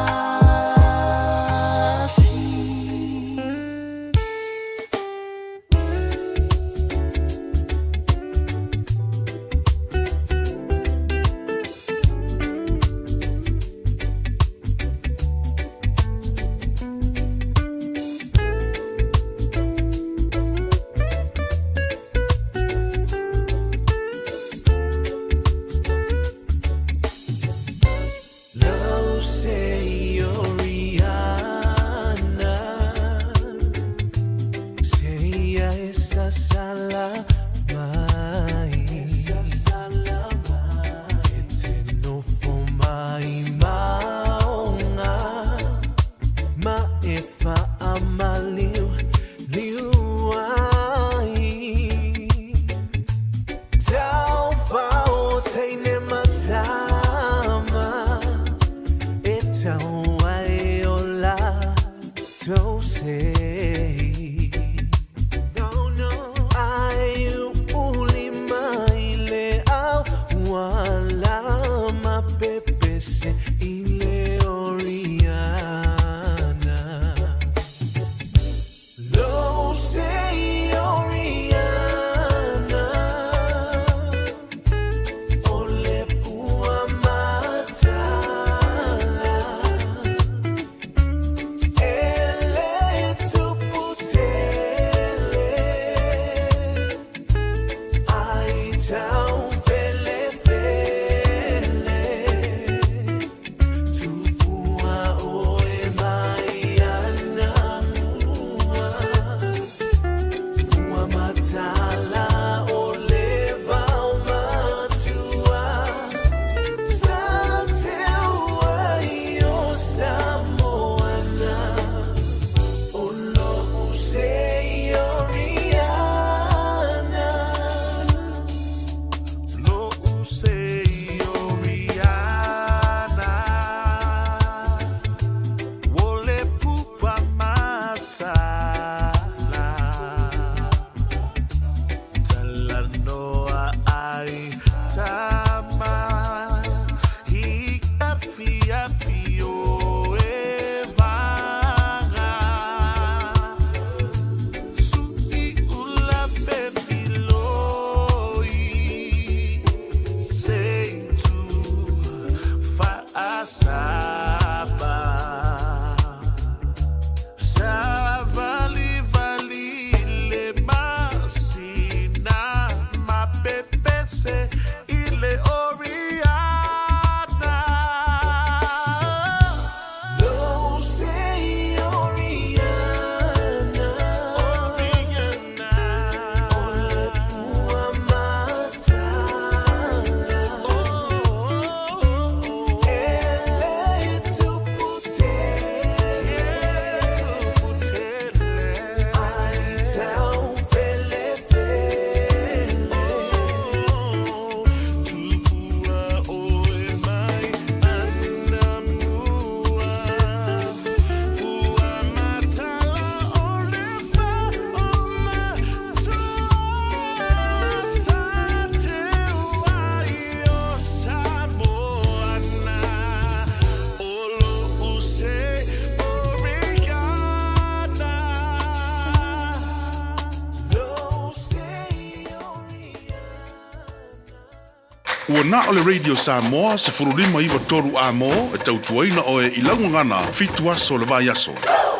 na o le Radio Samoa se furulima iwa toru a mo e tautuaina o e ilaungangana fitua so le vai aso.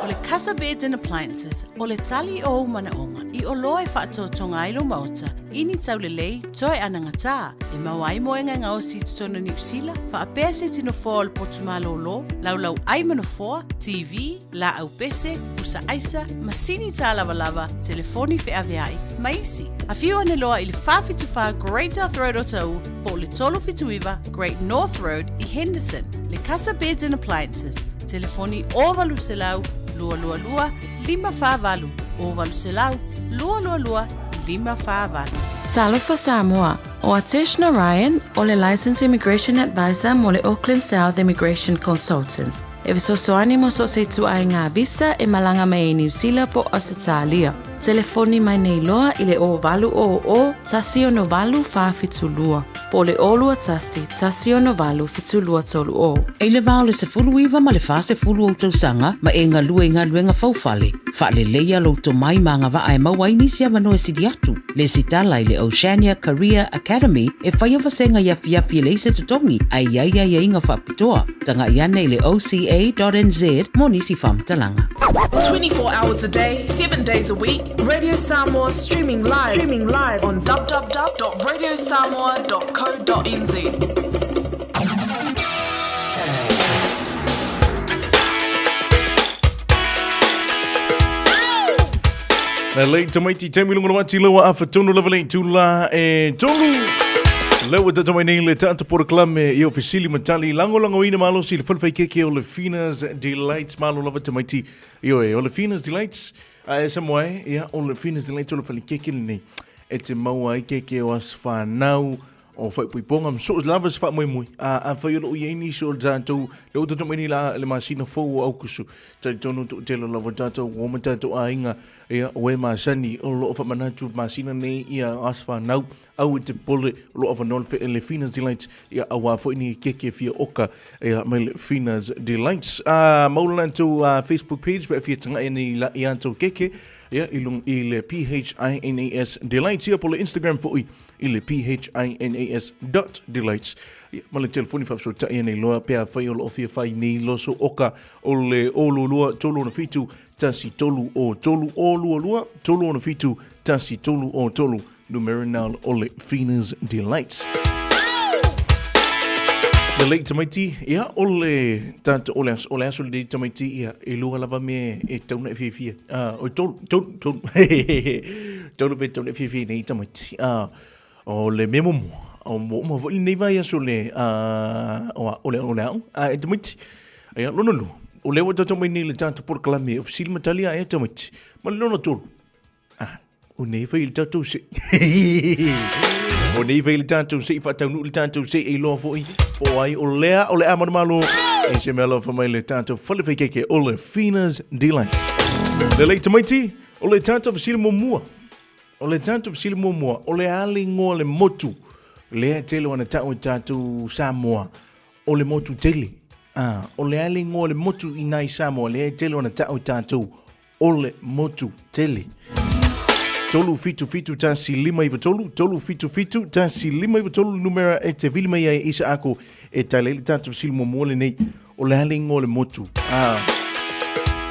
O le Casa Beds and Appliances, o le tali o umanaonga, i o loa e whaatotonga ilo maota, ini tau le lei, toi anangata, e mawai moenga ngao si tutona New Zealand, whaapea se tino fōa le potumalo lo, lau ai manofoa, TV, la au pese, usa aisa, masini tā lava, telefoni fe aveai, maisi. A fiu ane loa i le whawhituwha Great North Road o tau, po le tolo fituiva Great North Road i Henderson, le Casa Beds and Appliances, telefoni ovalu selau, lua, 5 ovalu selau, lua, 5 Talofa Samoa, o Atishna Ryan, o le Licensed Immigration Advisor mo le Auckland South Immigration Consultants. E visosoani mo so se tu ai ngā visa e malanga mai e New Zealand po Australia. Telefoni mai nei loa i le ovalu o tasi o novalu whawhitulua. Po le olua tasi o novalu fitulua tolu o. E le vau le sefulu iwa ma le whasefulu o tausanga ma e ngā luenga faufale. Wha le leia lo to mai manga wa ai mawaini sia mano e sidi atu. Le sitala i le Oceania Career Academy e whaiawa senga yafi le se tutongi ai inga whapitoa. Tanga iane i le OCA.nz mo nisi whamtalanga. 24 hours a day, 7 days a week, Radio Samoa streaming live on www.radiosamoa.co.nz. Na lei tamaiti taimilunga na wati lewa afa tonu level 8 tula e tolu. Lewa tatamai nei le tanta por klame e ofisili matali lango ina malo si le falfai keke o le Finas Delights malo lava tamaiti. Io e o le Finas Delights a samoe ia o le Finas Delights o le fali keke nei. E te maua i keke o asfa nau o fai puiponga so lavas fa moi a fai lo yeni so tanto lo to meni la le masina fo au kusu tonu to telo lava tanto o matato ainga e o e masani o lo fa manatu masina nei ia asfa nau au te pole lo of non fe le Finas Delights ia awa fo ni keke fia oka ia mai le Finas Delights maulanto Facebook page but fia tanga ni la ianto keke ia ilung ile PHINAS Delights ia pole Instagram fo ile PHINAS.delights. Male telefoni fa so ta ene loa pe fa yo lo fia fa ni lo so oka o le olu lua tolu na fitu tasi tolu o tolu olu lua tolu na fitu tasi tolu o tolu numeral o le Finas Delights. Le late tamaiti ia o le tanto o le aso le tamaiti ia e lua lava me e tauna e fia o tolu be tauna e fia nei tamaiti o le memo o mo vo nei vai aso le o le e tamaiti ia lono o le wata tomai nei le tanto por klame o sil matalia e tamaiti ma lono tolu o nei vai le tanto se o nei vai le tanto se fa taunu le tanto se e lo foi po ai o le amor malo e se melo fa mai le tanto fale fai keke o le Finas Delights le late tamaiti o le tanto sil momua o le tanto fisili momoa, o le alingo le motu, le tele wana tatu Samoa, o le motu tele. O le alingo le motu inai Samoa, le tele wana tatu, o le motu tele. Tolu fitu tasi lima iwa tolu fitu tasi lima iwa tolu numera e te vilima ia isa ako e taile tanto fisili momoa le nei, o le alingo le motu.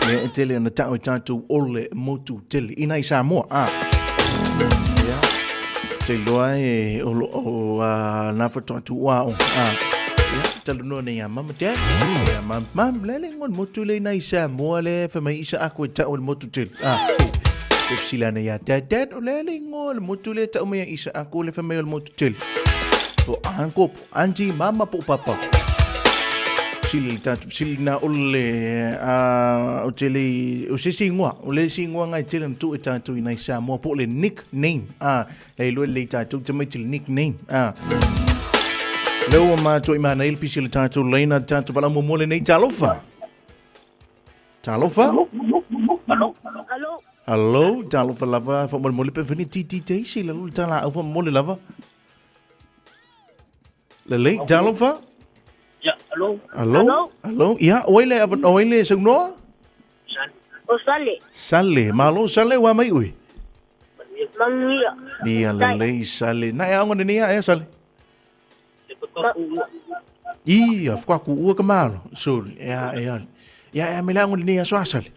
Le tele wana tatu, o le motu tele, inai Samoa. Te loa e o na foto atu wao talo no ne mama te mam lele ngon motu le na isa mo le fa mai isa ako ta o motu tel e sila ne ya dad o lele ngol motu le ta o mai isa ako le fa mai o motu tel o anko anji mama po papa sili na ole o tele o se singwa o le singwa ngai tele tu tatu ina sa mo po le nickname e lo le tatu te mai tele nickname lo ma to ima na ilpi sili tatu leina tatu bala mo le nei talofa allo talofa lava fa mo le pe veni ti sila lo tala fa mo le lava le le talofa. Ya, Hello? Ya, oile sa no? O sale. Sale, malo sale wa mai ui. Mangia. Ni ala le sale. Na ya ngon ni ya sale. Ia, whakaku ua ka malo. So, ea me lango ni aso asale.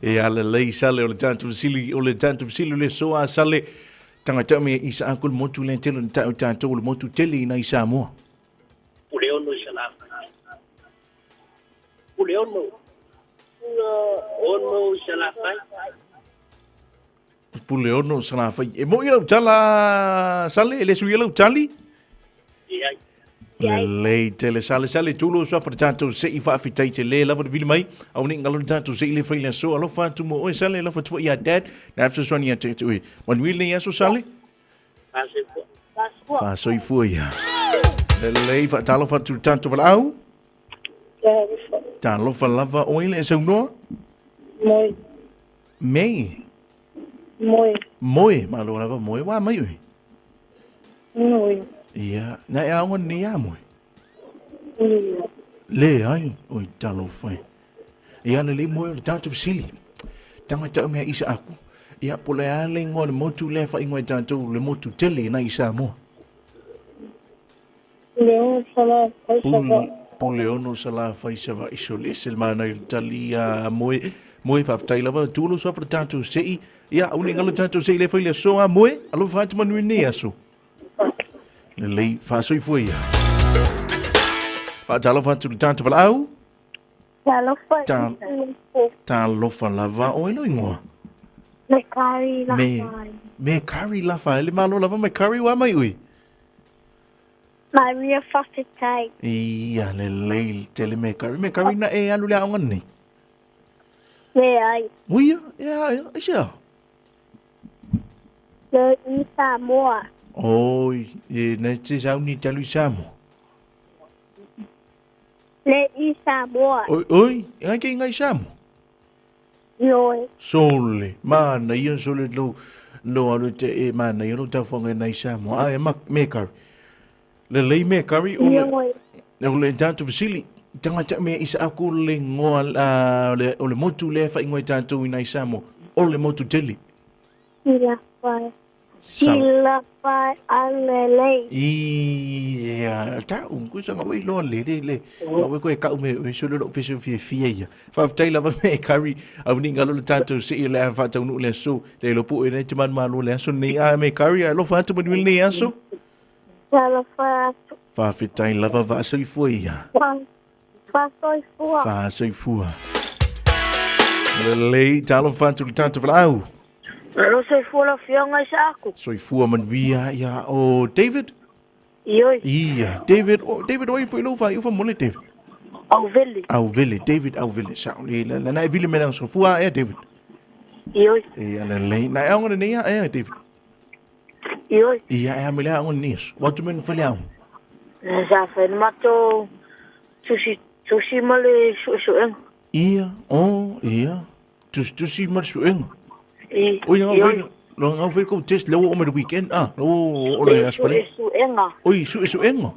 Ea le lei sale o le tantu visili le soa sale tangata me isa aku le motu le tele na tantu le motu tele na isa moa. Puleono salafa. Puleono. Ono salafa. Puleono salafa. E mo ia tala sale le su ia tali. Le tele sale tulo so fa tanto se I fa fitai te le lava de mai au ni ngalo tanto se le freile so alo fa tu mo o sale lava tu ia dad na after so ni te tu man will ni so sale fa so I fu ia le fa talo fa tu tanto va au talo fa lava oile so no moi ma lo lava moi wa mai ia na e awa ni amoi le ai oi talo fai ia le moi le tanto visili tanga tau mea isa aku ia pole ale ngo le motu le fa ingoi tanto le motu tele na isa mo Leono sala fai sava isole selmana il talia moi fa tai lava tulo so fa tanto sei ia uni ngalo tanto sei le fai le so a moi alo fa tu manu ni aso le fa so I fu ia fa talo fa tu tanto vala au talo fa lava o ilo ingoa me kari la fa le malo lava me kari wa mai ui Maria Fafitai. ia le tele me kari na e alu le au ngani ai. Uia ia ia Le Isa Moa. Oi, ne te sau ni talu samo. Le Isa Moa. Oi, ai ke ngai samo. Yoi. Sole, mana ia sole lo alu te e mana ia lo ta fonga nai samo. Ai me kari. Le me kari o le tanto visili. Tangata me isa aku le ngoa o le motu le fa ingoi tanto nai samo. O le motu teli. Ia fai. Sila fai alele. Ia, ta ungu sanga wei lo le. Ma we ko ka me so lo peso fie ia. Fa tai lava me kari au ni ngalo le tanto se le fa tau no le so. Te lo pu e te man malo le so ni a me kari a lo fa tu mo ni aso. Sala fai. Fa fitai lava va so I fu ia. Fa so I fu. Le talo fa tu tanto vlau. Lo se fu la fianga isa aku. So I fu man via ia o David. Ioi. Ia, David oi foi lo fa eu fa mole David. Au vele, David au vele. Sa le na vile me na so fu a David. Ioi. Ia le na e ngone ne ia David. Ioi. Ia e me la ngone nis. What do you mean for le au? Sa fa mato sushi male so en. Ia, ia. Tu mal so en. Oi, não foi com o teste lá o weekend. Olha as falei. Oi, isso enga.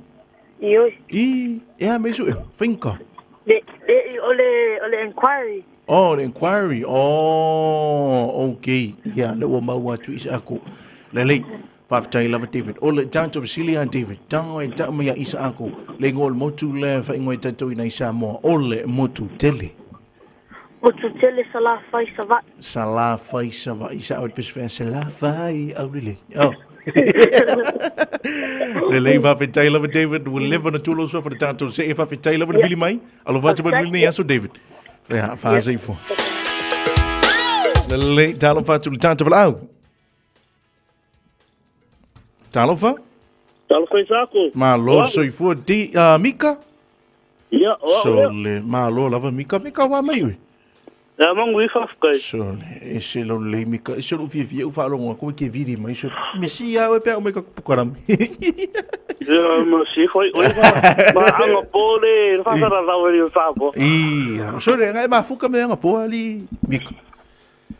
É mesmo, finca. Ole inquiry. The inquiry. Okay. Yeah, le o mau tu isa aku. Lele, Paftai lava David. Ole tanto Vasilia David. Tango e ta mai isa aku. Le ngol motu le fa ingoi tato ina isa mo. Ole motu tele. Motu tele sala fai sava. Sala fai sava. Isa o pesfe sala fai au lele. Oh. Lele Paftai lava David will live on a tulo so for the tanto se if Paftai lava Billy mai. Alo vatu ba Billy yaso David. Fa sei fo. Lele talo fatu tanto vlau. Talofa? Talofa Isako. Malo soifua di Mika? Ia, so le malo lava Mika wa mai ui. Ya mangu I fafkai. So le ese lo le Mika, ese lo fie u whaalonga ko ke viri mai so. Mesi a o pe o me ka pukaram. Ya masi foi oi ma anga pole, fasara rawe o sapo. Ia, so le ngai mafuka me anga po ali Mika.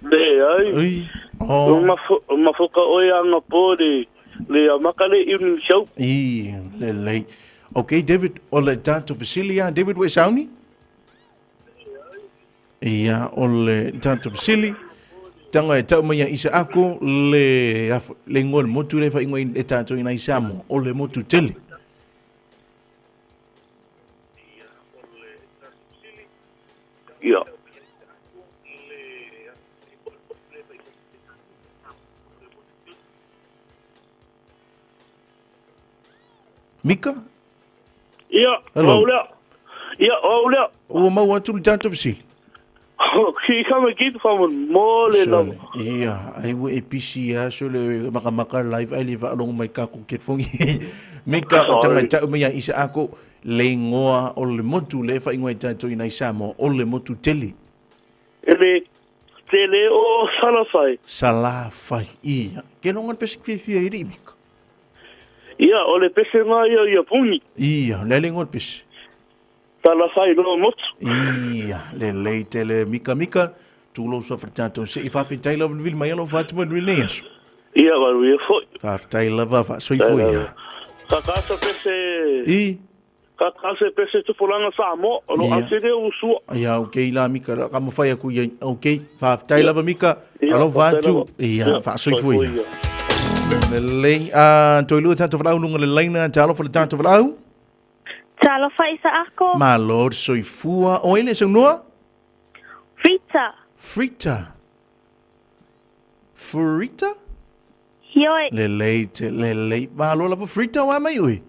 Le ai. Oh. Mafuka oi anga pole. Le makale in show. Le. Okay, David, ole tanto Vasilia, David we sauni? Ia, ole tanto Vasili. tanga e tau mai isa ako le ngol motu le fa ingoi e tātou ina isamo o le motu tele. Ia. Mika? Ia, Hello. Olea. Ia, Olea. O mau atu le tātou fasili. Ki kama kitu kama mole la. Ia, ai wo e pisi ya so le maka live ai le va long mai ka ko ket fongi. Mika o tanga tau mai isa ako le ngoa o le motu le fa ingoi tātou ina isamo o le motu tele. Ele tele o salafai. Salafai, ia. Ke longa pesik fia iri Mika. Ia, o le pese nga ia pungi. Ia, le ngol pesi. Salafai no motu. Ia, le tele Mika, tulo so fatato se ifa fi taila vil mai lo fatma vil neas. Ia, wa ia foi. Fa taila va so foi. Ka kasa pese. I ka kasa pese tu polanga sa mo, no asede usu. Ia, okay la Mika, ka mo fai ku ia, okay. Fa taila va Mika, alo vatu. Ia, fa so foi. Le toi lu tanto vlau nunga le leina talo fa tanto vlau. Talo fa isa ako. Ma lord soi fua o ele so noa. Frita. Frita? Yoi. Le ma lo la frita wa mai ui.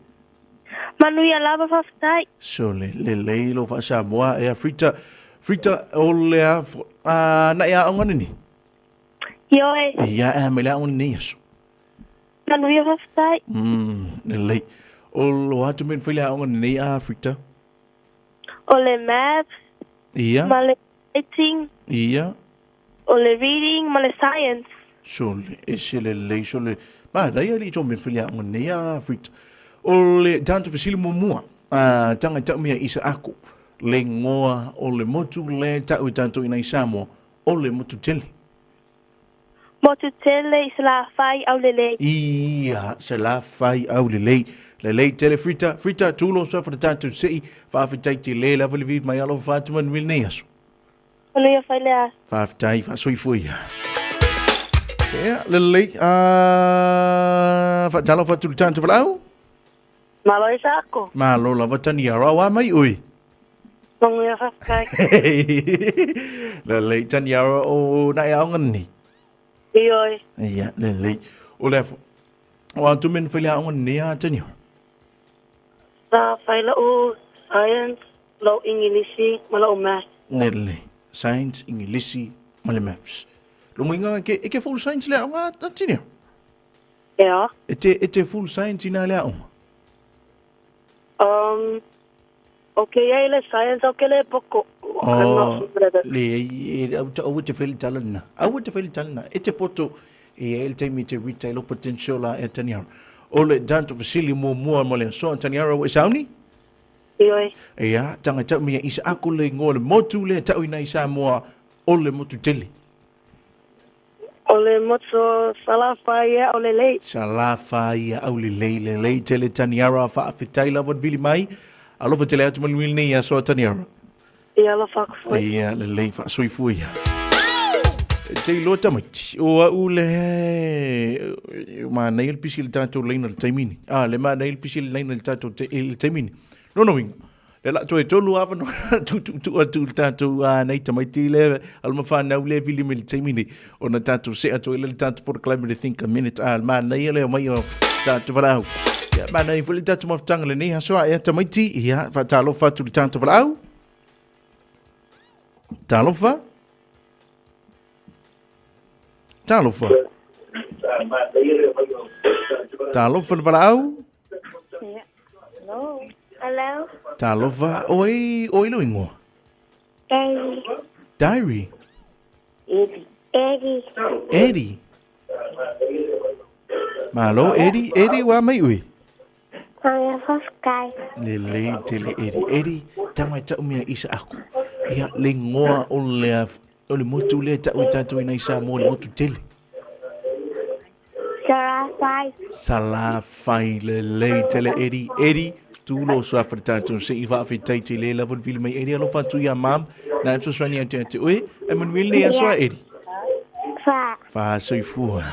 Manu ia lava fa ftai. So le lo fa sa moa e frita o le na ia ngani ni. Yoi. Ia me la un ni so. Manu ia fa ftai. Le o lo atu men file a ngani ni a frita. O le maths. Ia. Ma le writing. Ia. O le reading, ma le science. So le so le ma dai ali to men file a ngani a frita. O le tanto fasili mo mua. Tanga tau mea isa ako. Le ngoa o le motu le tau tanto ina isamo o le motu tele. Motu tele is la fai au le lei. Ia, se la fai au le lei. Le lei tele frita tulo so fa tanto sei fa fa tai te le la voli mai alo Fatima mil neas. Ono ia fai lea. Fa tai fa soi foi. Le lei fa talo fa tu tanto vlau. Malo isa ako. Malo la vatani ara wa mai ui. Mongo ia fa kai. Le lei tani ara o na ia ngani. Ioi. Ia, le lei. O le o tu men fili a ngani a tani. Sa fai la o science, lo English, malo math. Nele, science, English, male maths. Lo mwinga ke full science le a tani. Ja. Ete full science ina le a. Okay, ele science okay le poco. Le au te feli talana. Au te feli talana. Ete poto ele te mi te retail potential la etania. Ole tanto fasili mo le so etania wa sauni. Ioi. Ia, tanga tau mi isa ako le ngole motu le tau ina isa mo ole motu tele. Ole moto salafaya ole lei. Salafaya ole lei tele taniara fa fitaila vot vili mai. Alo fa tele atu malwil ni ya so taniara. Ia la fa foi. Ia le lei fa soi foi. Te lo tamati o ule ma nail pisil tanto leina taimini. Le ma nail pisil leina tanto el taimini. No winga. Le la to tolu ava no tu tanto nei tamaiti le alma fa na ule vili mil taimini. Ona tanto se ato ele tanto por climate think a minute ma nei le mai tanto valau. Ya ma nei fuli tanto mo tanga le ni ha so e tamaiti ia fa talo fa tu tanto valau. Talofa? Talofa? Talofa valau? No. Hello. Talofa? Oi lo ingo. Diary. Eddie. Malo Eddie wa mai ui. Le tele Eddie tama ta umia isa aku. Ia le ngoa o le motu le ta utatu ina isa mo le motu tele. Salafai le tele Eddie tu lo so aftertatu se iva afitaiti le level vil mai Eddie lo fatu ya mam na so swani ante ui e mun wil ni so Eddie. Fa Fa soifua.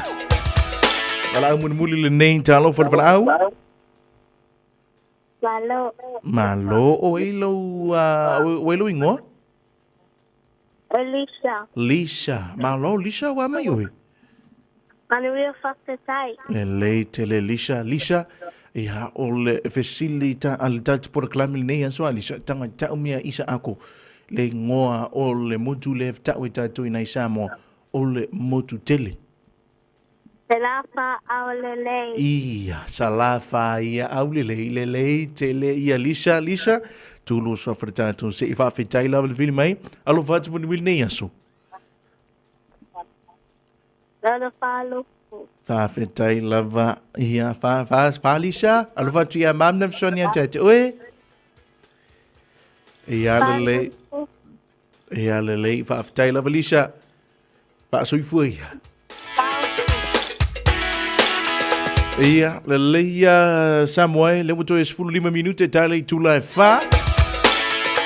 Wala muli le nei talo fa au. Malo o ilo o ilo ingo. Lisha. Malo Lisha wa mai oi. Manuia whakatai. Le tele Lisha. Lisha. Ia o le facilita al tatu por klami nei anso Lisha. Tanga tau mia isa ako. Le ngoa o le motu le tau tatu ina isa mo. O le motu tele. Salafa aulelei. Ia, salafa ia aulelei, lelei, tele, ia Lisha. Tulu so fratato se ifa fitai la vil mai. Alo fatu pun wil nei aso. Lalo falo. Fa fitai lava ia fa Lisha. Alo fatu ia mam na sonia tete. Oe. Ia lelei fa fitai lava Lisha. Fa soifu ia. Ia, lelei Samuel, le moto 15 minute tale tula fa.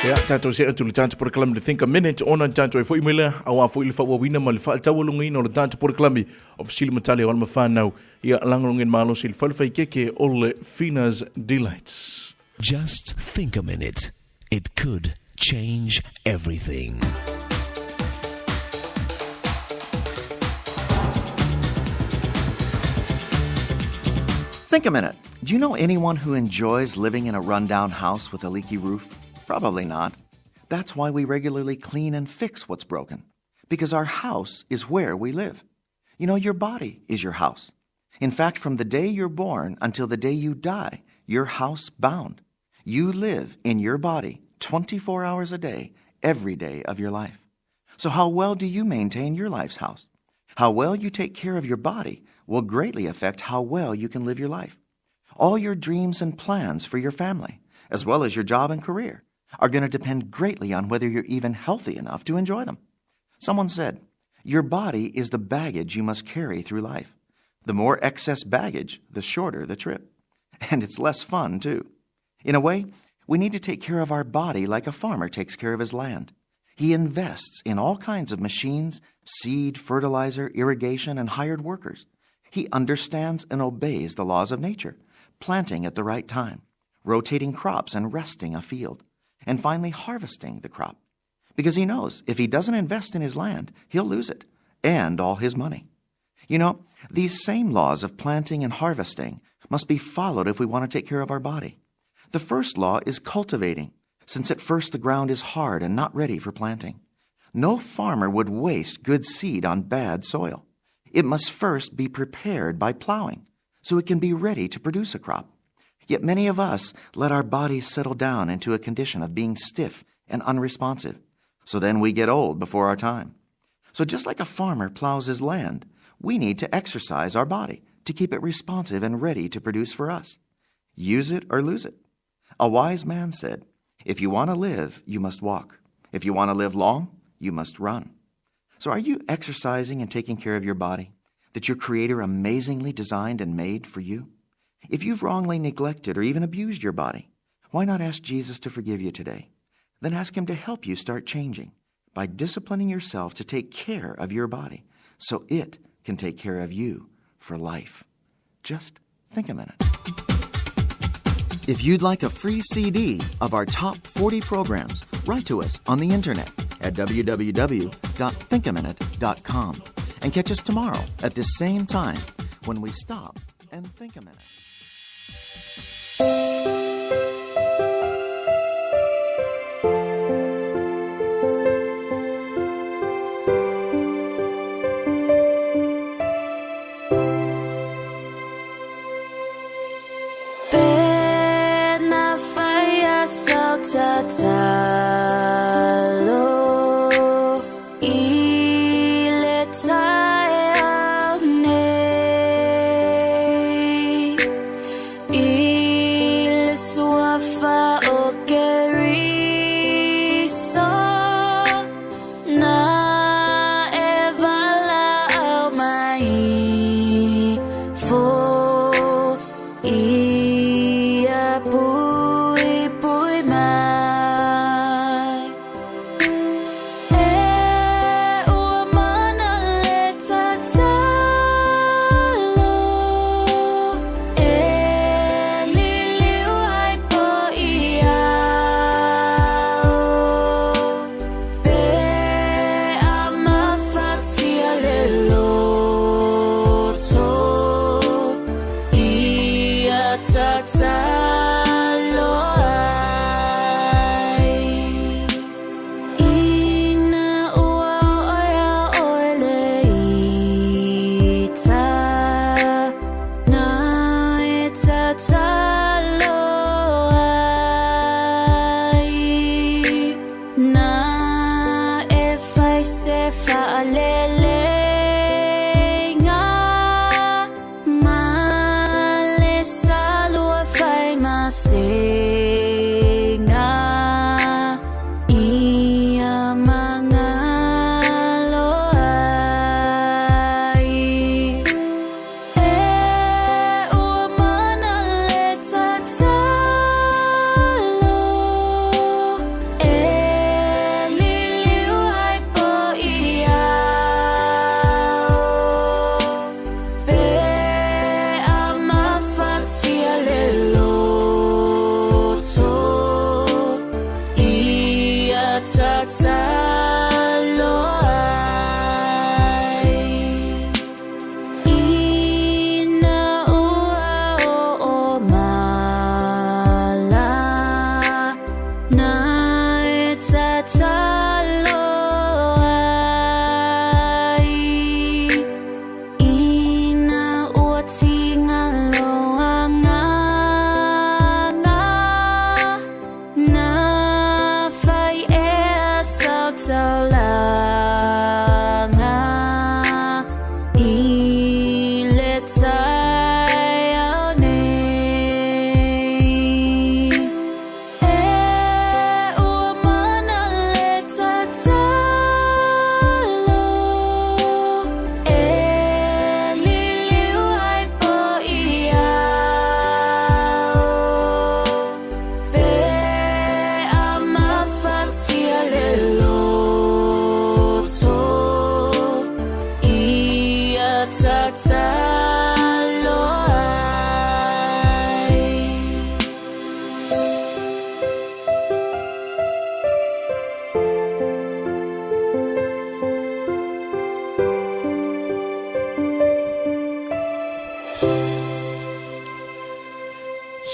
Ya, tato se atu le tanto por klami think a minute ona tanto e foi mele awa foi le fa wina ma le fa tawalunga ino le tanto por klami of sil matale wal mafa now. Ia langlongin malo sil fa fa keke all Fina's delights. Just think a minute. It could change everything. Think a minute. Do you know anyone who enjoys living in a rundown house with a leaky roof? Probably not. That's why we regularly clean and fix what's broken. Because our house is where we live. You know, your body is your house. In fact, from the day you're born until the day you die, you're housebound. You live in your body 24 hours a day, every day of your life. So how well do you maintain your life's house? How well you take care of your body will greatly affect how well you can live your life. All your dreams and plans for your family, as well as your job and career, are going to depend greatly on whether you're even healthy enough to enjoy them. Someone said, your body is the baggage you must carry through life. The more excess baggage, the shorter the trip. And it's less fun, too. In a way, we need to take care of our body like a farmer takes care of his land. He invests in all kinds of machines, seed, fertilizer, irrigation, and hired workers. He understands and obeys the laws of nature, planting at the right time, rotating crops and resting a field, and finally harvesting the crop. Because he knows if he doesn't invest in his land, he'll lose it, and all his money. You know, these same laws of planting and harvesting must be followed if we want to take care of our body. The first law is cultivating, since at first the ground is hard and not ready for planting. No farmer would waste good seed on bad soil. It must first be prepared by plowing, so it can be ready to produce a crop. Yet many of us let our bodies settle down into a condition of being stiff and unresponsive. So then we get old before our time. So just like a farmer plows his land, we need to exercise our body to keep it responsive and ready to produce for us. Use it or lose it. A wise man said, if you want to live, you must walk. If you want to live long, you must run. So are you exercising and taking care of your body that your Creator amazingly designed and made for you? If you've wrongly neglected or even abused your body, why not ask Jesus to forgive you today? Then ask Him to help you start changing by disciplining yourself to take care of your body so it can take care of you for life. Just think a minute. If you'd like a free CD of our top 40 programs, write to us on the internet at www.thinkaminute.com and catch us tomorrow at this same time when we stop and think a minute. Ta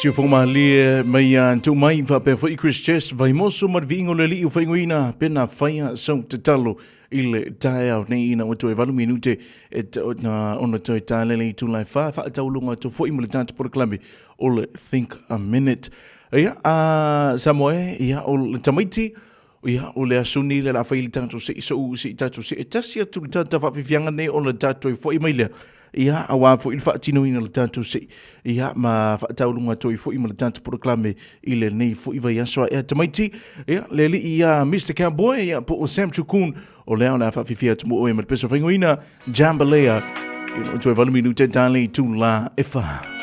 Sio fomalia mai tu mai va pe foi Chris Chess vai moso mar vingo le liu foi nguina pena faia so te talo ile tae nei ina o to evalu minute et na ona to tale le tu lai fa taulunga to foi militant por klambi all think a minute ya samoe ya ol tamaiti ya o le asuni le la faili tanto se so si tatu se tasia tu tanta fa fianga nei ona tatu foi mai ia awa fo il fatino ina le tanto se ia ma fa taulunga toi fo ima le tanto proclame ile nei fo iva yaso e tamaiti ia le li ia Mr Cowboy ia po o Sam Chukun o le ona fa fifia tu mo e ma peso fingoina jambalea ino toi valu minute tale tu la efa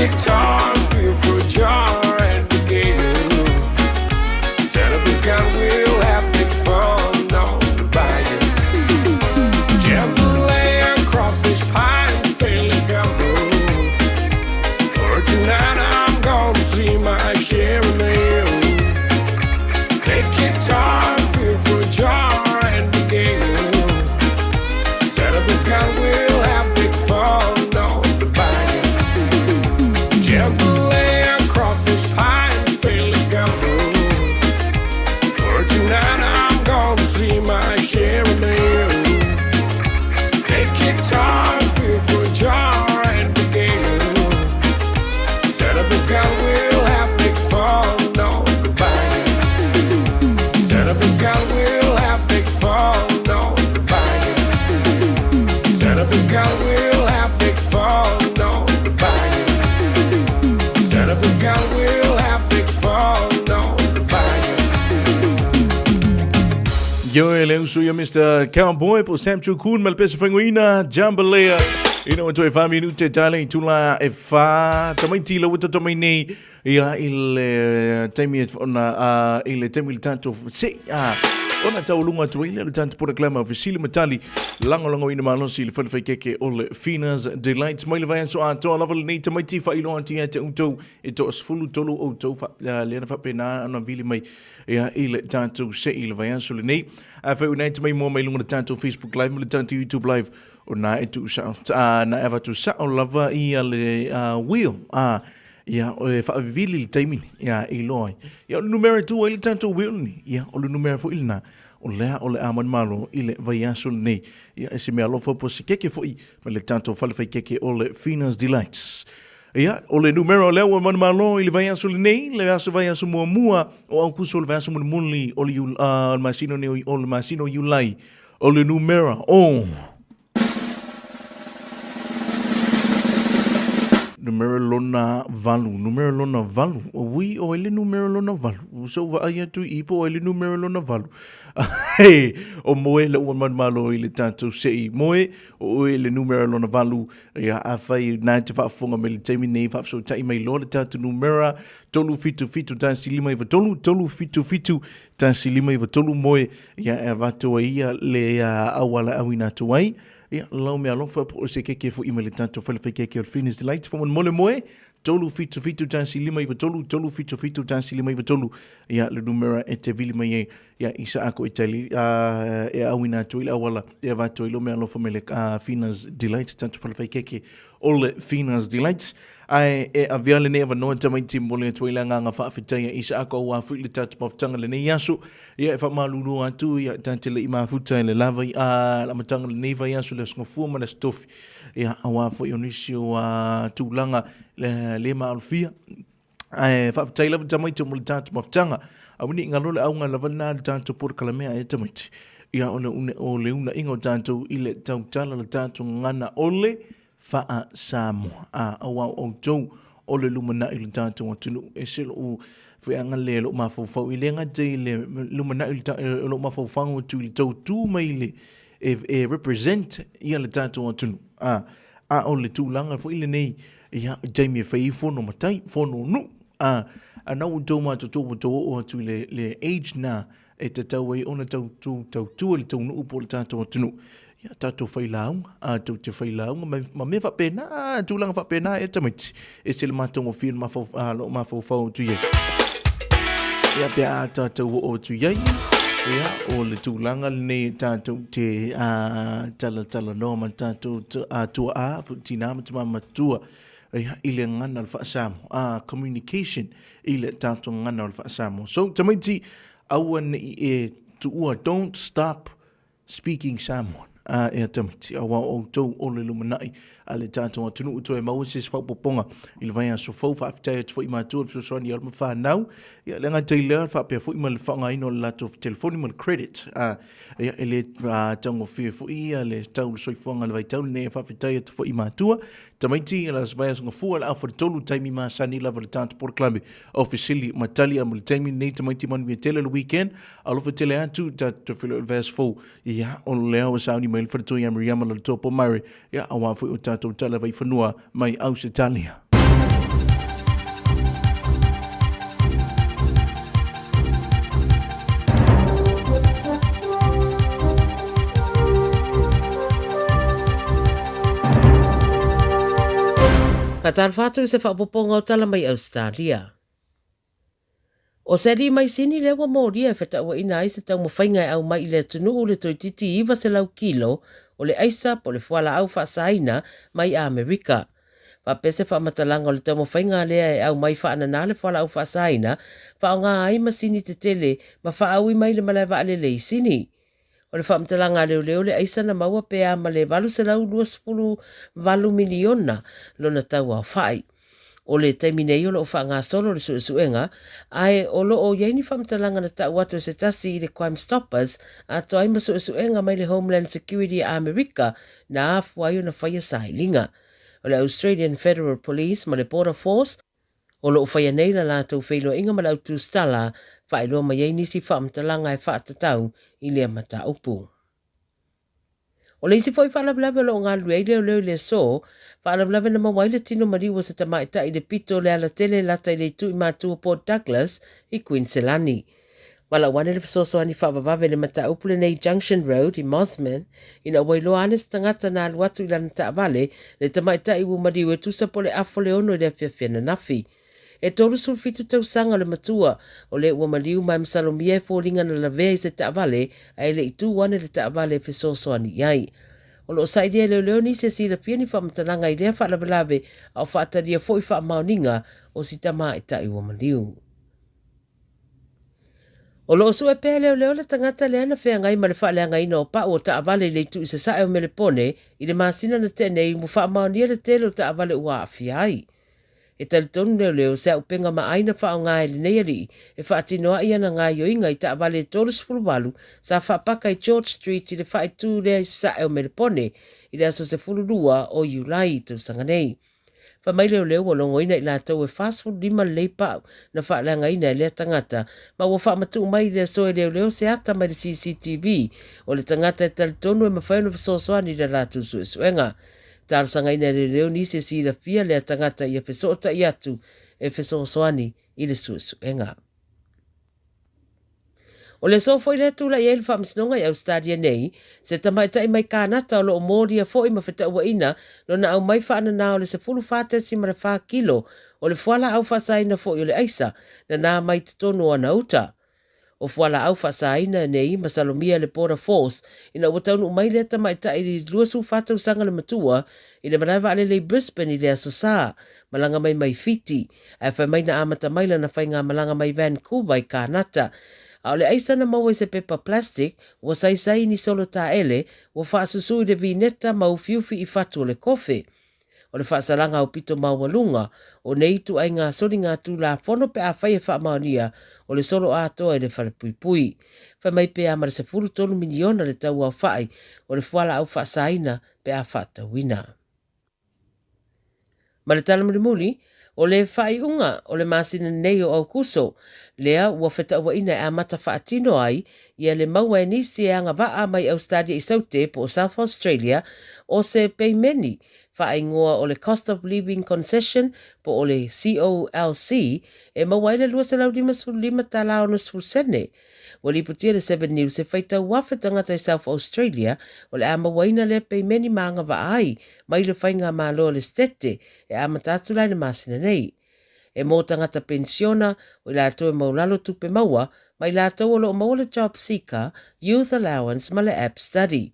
guitar, feel for a jar and the gale. Set up a gun, we'll have big fun on the bayou. Jambalaya, crawfish pie, and fairly gumbo. For tonight I'm gonna see my share of mail. Take guitar, feel for a jar and the gale. Set up a gun, we'll have big fun on the bayou. Jambalaya, crawfish pie, and fairly gumbo. For tonight I'm gonna see my share of mail. Take guitar, feel for a jar and the gale. Set up a gun, we'll have big fun on the bayou. Set up a gun, we'll have big fun on the bayou. Set up a gun, we'll have big fun on the bayou. Set up a gun, we'll have big fun on the bayou. Yo leo suyo Mr. Cowboy på Sam Chukun malpesa fanguina Jambalaya. Ino to 5 minute darling tula e fa tamaiti lo wito tomaini ya il time ona il time tanto se ona taulunga tu ile tanto por reclama official metali lango ina malon sil fa keke all Finas Delights mail vai so to level ni tamaiti fa ilo anti ate unto ito sfulu tolu o to fa lena fa pena ana vili mai ya ile tanto se ile vai so ni fa unite mai mo mai lunga tanto Facebook live mai tanto YouTube live ona etu sa na eva tu sa o lava ia le wheel ya o fa vili timing ya iloi ya o numero 2 ile tanto wheel ni ya o numero 4 ilna o le aman malo ile vai sul ni ya ese me alofa po se keke foi le tanto fa le keke o le Finas Delights ya o le numero le o man malo ile vai sul ni le vai sul mua o au kusul vai sul munli o le masino ni o le masino yulai o le numero numero lona valu oui o ele numero lona valu so va ia tu ipo ele numero lona valu o moe le o man malo ile tanto sei moe o ele numero lona valu ia afai na te fa fonga me le temi nei fa so tai mai lo le tanto numero tolu fitu tan silima iva tolu fitu tan silima iva tolu moe ia avato ia le awala awina tuai. Ja, lau me alofa po se keke fo email tanto fa le keke o Finas Delights fo mole moe tolu fitu tan silima iva tolu fitu tan silima iva tolu ya le numero e te vili mai ya isa ako itali e awina to ila wala e va to ilo me alofa me le Finas Delights tanto fa le keke o le Finas Delights ai e aviale ne ava no tamai timbole to ila nga fa fitaya isa ako wa fu le tat of tanga le ne yasu ya fa malulu atu ya tantele ima futa le lava la matanga le neva yasu le snofu ma le stof ya awa fo yonisio tulanga le ma alfia ai fa fitaya le tamai timbole tat of tanga awini ngalo le au ngala vana tanto por kalamea e tamai ya ole una ingo tanto ile tala le tanto ngana ole fa Samoa awa o tau o le lumana i le tātou atunu e selo o whianga le lo mawhawhau i lenga te le lumana i le lo mawhawhau tu i le tau tū mai le e represent i le tātou atunu o le tūlanga fo i le nei ia Jamie whai whono matai whono nu nau tau mātou tōpo tō o atu le age na e te tau e ona tau le tau nu upo le tātou atunu ya tato fai launga tau te fai launga ma me whapena tūlanga whapena e tamiti e sele mātongo whia ma whau tu iei ia pia tātou o tu iei ia o le tūlanga ne tātou te tala no ma tātou tua tina matama matua ia ile ngana le whaasamo communication ile tātou ngana le whaasamo so tamiti awan e tuua don't stop speaking Samoan e tamiti awa o tau o le lumanai a le tātou atunu uto e mausis whaupoponga i le vaia so fau whaafitai atu fo i mātua so soani i alma whanau ia lenga teilea whaapea fo i ma le whanga ino le lato telefoni ma le credit ia e le tango whia fo i a le tau le soifuanga le vaitau ne whaafitai atu fo i mātua tamaiti i la vaia songa fua le awha le tolu taimi ma sani lava le tātou Port Clambe officially matali a mo le taimi nei tamaiti manu via tele le weekend alofa tele atu tātou whilo le vaia sfo ia o leo sauni mai le whanatu i amiriama le topo mare ia awa fo i o tātou tala vai whanua mai au se talia. Ka tarwhatu se whapoponga o tala mai Australia. O se ri mai sini lewa mōria e wheta ua ina aisa tau mawhainga e au mai le tunu u le toi titi iwa se lau kilo o le aisa po le fuala au whaasaina mai a Amerika. Whapese whaamatalanga o le tau mawhainga lea e au mai whaanana le fuala au whaasaina wha o ngā ai masini te tele ma whaaui mai le malai wa le sini. O le whaamatalanga leo le aisa na maua pea ma le walu se lau 2.8 miliona lona tau au whai. O le taiminei o lo whaanga solo le suenga, ai o lo o yeini whamtalanga na tau atu se tasi i le Crime Stoppers a to ai ma suenga mai le Homeland Security a Amerika na afuayo na whaia sailinga. O le Australian Federal Police ma le Border Force, o lo whaia nei la lātou whailo inga ma lau tūstala whailo ma yeini si whamtalanga e whaatatau i le mata upu. O le isi foi whaalablave lo ngā lue leo le so, whaalablave na mawaile tino mariwa sa tamaita i le pito le ala tele lata i le tu i mātua Port Douglas i Queenselani. Wala wane le fisosoani whaabavave le mata upule nei Junction Road i Mosman, ina wailo anes tangata na aluatu i lana taavale le tamaita i umariwa tusa po le afo le ono i le awhiawhiana nafi. E tolu sulfitu tausanga le matua o le uamaliu mai msalomia e fōringa na lavea i se taavale ai le itu wane le taavale fisosoani iai. O lo saidia leo ni se sila piani whamatananga i lea whaalavelave au whaataria fo i whaamauninga o si tama i tai uamaliu. O lo osu e pēr leo le tangata lea na whea ngai ma le whaaleanga ina o pa o taavale le itu i se sae o melepone i le masina na tenei mu whaamaunia le telo taavale ua awhiai. E talitonu leo se upenga ma aina wha o ngā ele neari e whaatinoa ia na ngā yoinga i taavale toros fuluwalu sa whapaka i George Street i le whaetu lea i sae o melepone i le aso se fulurua o Iulai tau sanganei. Whamai leo o longoina i lātou e fast food lima leipau na whaaleanga ina e lea tangata ma ua whaamatu mai lea so e leo se ata mai le CCTV o le tangata e talitonu e mawhaino fisosoani le lātou suenga. Tarusanga ina leo ni se sira fia lea tangata ia fesota i atu e fesosoani i le suenga. O le sofo i le tula i ele whaamsinonga i Australia nei, se tamaita i mai kānata o lo o mōria fo i mawheta ua ina no na au mai whaanana o le se fulu whātesi ma le 4 kilo o le fuala au whasaina fo i o le aisa na nā mai te tonu ana uta. O fuala au whasaina nei masalomia le Border Force ina ua taunu mai le tamaita i li luasu whātau sanga le matua i le maraiwa ale le Brisbane i le asosa, malanga mai fiti, a whai mai na amata maila na whainga malanga mai Vancouver i kānata. A le aisa na maua i se pepa plastic, ua saisai ni solo ta ele, ua whaasusu i le vineta mau fiufi i whatu o le kofe. O le whaasalanga o pito maualunga, o nei tu ai ngā sori ngā tū la whono pe a whai e whaamaunia, o le solo atoa i le whalepuipui. Whai mai pe a mara se 3 miliona le tau au whai, o le fuala au whaasaina pe a whaatawina. Ma le talamuri o le whaiunga o le masina nei o au kuso, lea ua wheta ua ina e amata whaatino ai, ia le maua e nisi e anga waa mai Australia i saute po South Australia o se peimeni, whaingoa o le Cost of Living Concession po o le COLC e mawaile lua se lau 5 talao na sfulsene. Wali putia le 7 News e whaita wafe tangata i South Australia o le ama waina le peimeni maanga vaai mai le whainga malo le stete e ama tātulai le masina nei. E mō tangata pensiona o i lātou e maulalo tupe maua mai lātou o lo maua le job seeker, youth allowance ma le app study.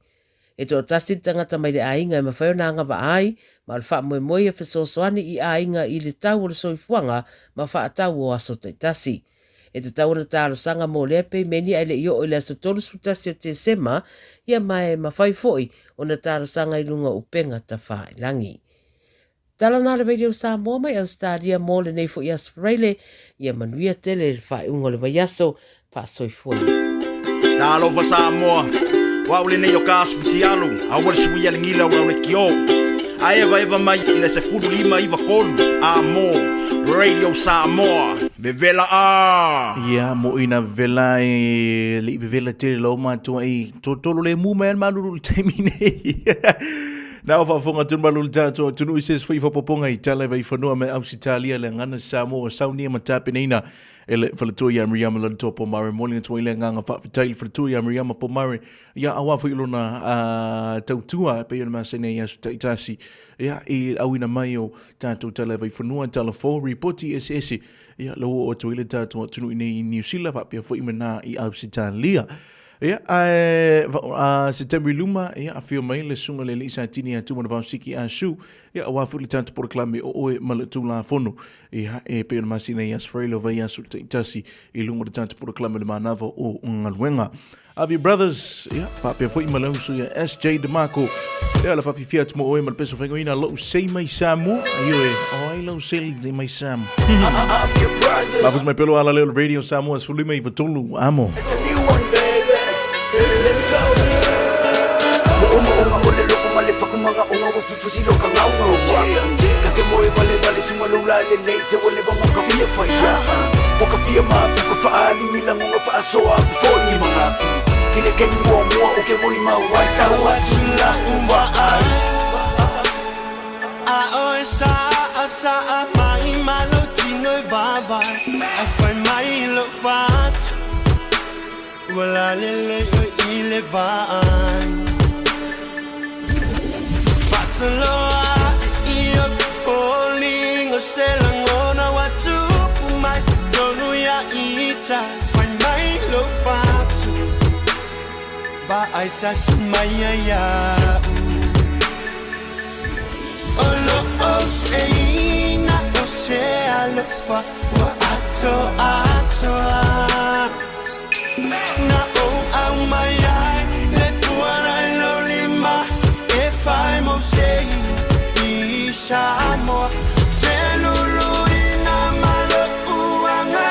E tō tasi tangata mai le ainga e mawhaio nanga vaai ma le wha moe e whasosoani i ainga i le tau o le soifuanga ma wha tau o aso te tasi. E te tau na tālo sanga mō lea pei meni ai le io o le aso tolu sutasi o te sema ia mai ma whai foi o na tālo sanga i lunga upenga ta wha langi. Tala nā le radio Samoa mai Australia mō le nei fo i Australia ia manuia tele le whai ungo le vaiaso wha soifua. Tālo wa Samoa, wa ule nei o kāsu ti alu, a wale sui ale ngila o le ki o. A eva mai ina se furu lima iwa kolu, a mō, Radio Samoa, vevela a. Ia, mo ina vela e, li vevela tele lau mātua e, tolo le mū mai maluru le taimi nei. Na fa fonga tun balul tato tunu ises fa ifa poponga I tala vai fanua me Ausitalia le ngana Samoa Sauni matape nina ele falatu ya Miriam la topo mare morning to ile nganga fa fitail falatu ya Miriam po mare ya awa fa ilona tautua pe yon masene ya taitasi ya I awina mayo tato tala vai fanua tala fo reporti SS ya lo o to ile tato tunu ine New Zealand fa pe fo imena I Ausitalia. September luma a fio mai le sunga le lisa tini a tuma na siki a su wa fu le tanto por klame o malatu la fono e pe na masina ya sfrelo va ya su tasi I lunga de tanto por klame le manava o ngalwenga Avi brothers pa pe foi malau su ya SJ de Marco la fa fiat mo o mal peso fengo ina lo sei mai samu ai lo sei de mai sam la fus mai pelo ala le radio samu as fuli mai vatulu amo Let's go. Uma mole loko male pakumaga onga wo fufusi loka ngau Kake moe vale suma lula le leise wole ba moka pia faya Moka pia ma ko faali milango nga fa soa before ni mga Kile ken mo o ke moli ma waita watula umba asa mai malo tino baba I find my love fat Wala lele ile vai Pasaloa iyo falling o selangona watu Pumai tonu ya ita Find my love fatu Ba I just maya ya Olo os eina o se alofa Wa ato Na o au mai ai le tuana lo lima if I'm say isha mo telulu ina malo uanga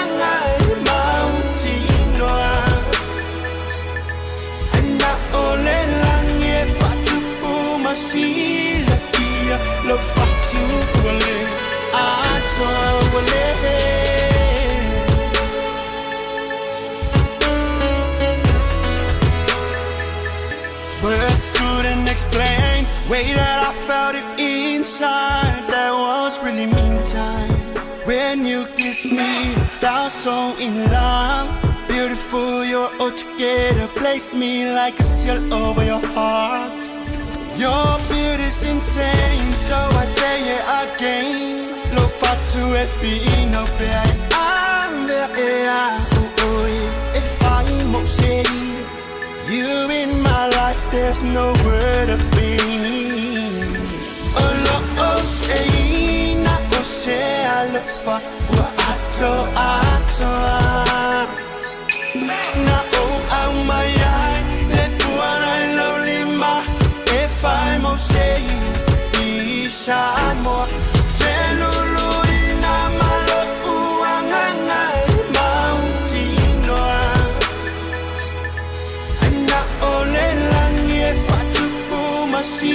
mountaino na ole langie fatu umasi la fia lo fatu wale ato wale Words couldn't explain way that I felt it inside. That was really meantime. When you kissed me, felt so in love. Beautiful, you're all together. Placed me like a seal over your heart. Your beauty's insane, so I say it again. Lo fatu e fino pe I'm there. If I'm say you in my life, there's no word of pain. Olo eina o se alofa wa ato Na o au mai ai le tuana lo lima if I'm o se isha mo telulu ina malo uanga mountaino Ole langie fatu umasi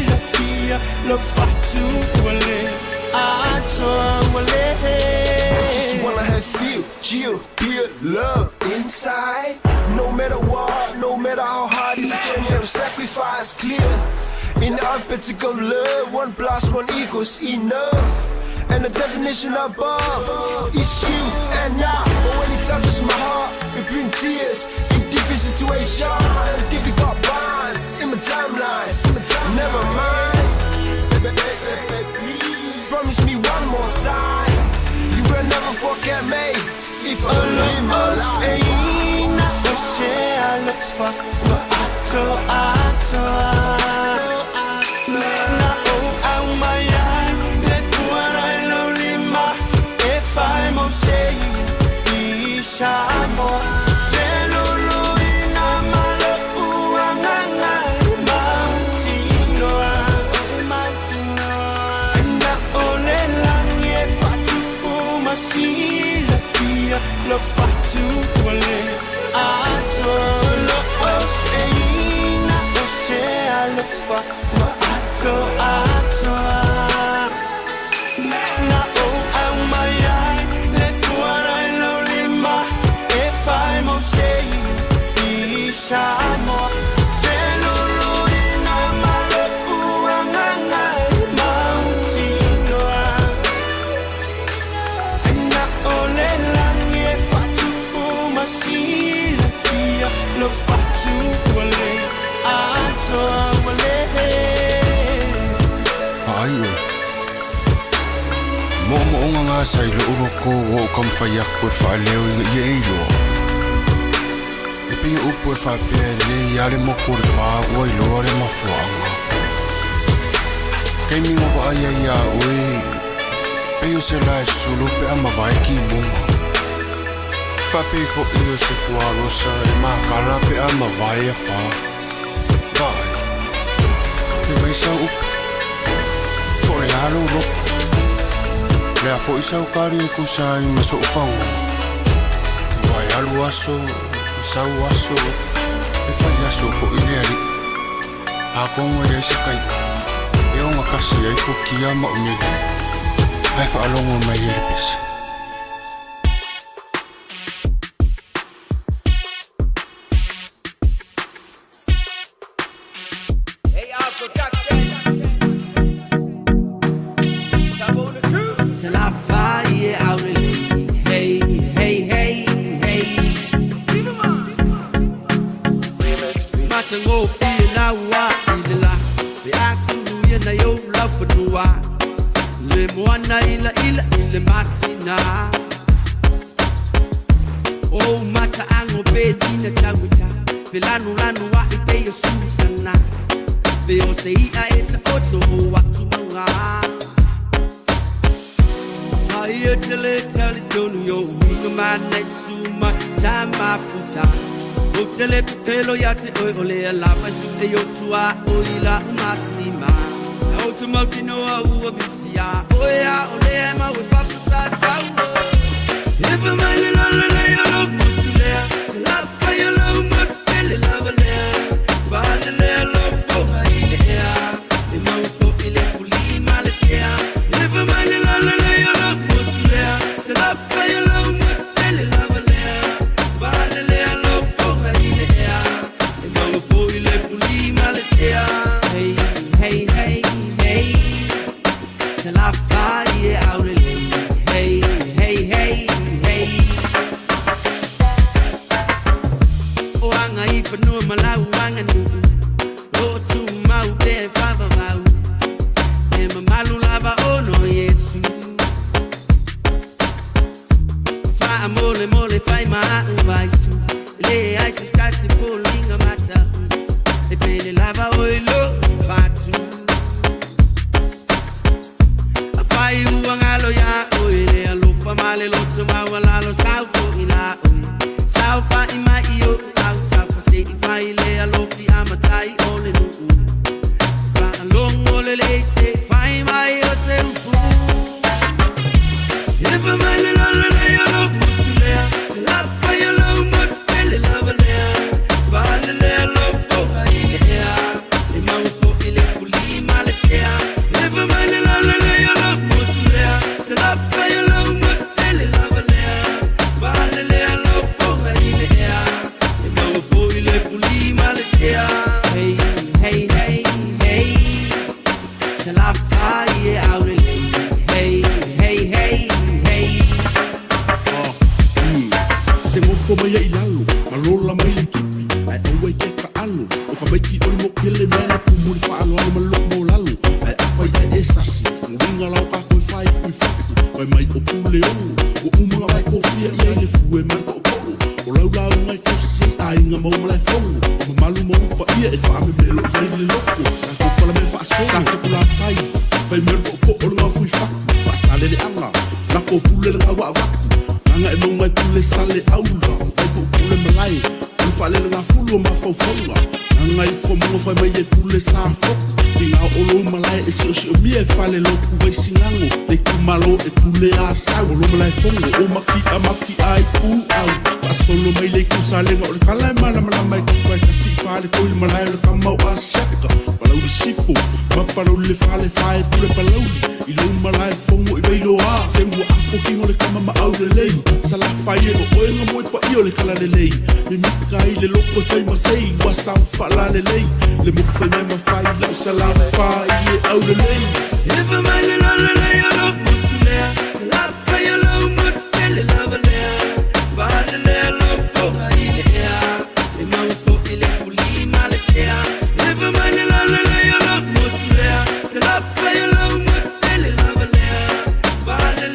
la fia lo fatu wale ato wale Just wanna have feel, chill, pure love inside No matter what, no matter how hard it's a journey of sacrifice clear In the arithmetic of love, 1 + 1 = enough And the definition above is you and I But when it touches my heart, it brings tears Different situation, difficult bonds in my timeline. Never mind. Please promise me one more time. You will never forget me. If I live my life. If I'm say Look far to live. I don't look say na say I look far. I na oh my eye. Let one I lonely ma. If I'm say Isha mo. Tell you na malo Mo nga sa ilo uroko o kam fayak ko fa leo nga yelo. Ipi upo fa pele yale mo kurba o ilo re ma fluanga. Kay mi mo ba ya oi. Peyo se la sulu pe ama vai ki mo. Fa pe fo io se fua rosa e ma kara pe ama vai fa. Vai. Ke mai sa up. Fo e alo ro. Lea fo isau kari e kusai maso ufau. Wai alu aso, isau aso, e fai aso fo ileari. A kongo e se kai. E o makasi ai fo kia ma umege. Ai fa alongo mai e pisi. Vale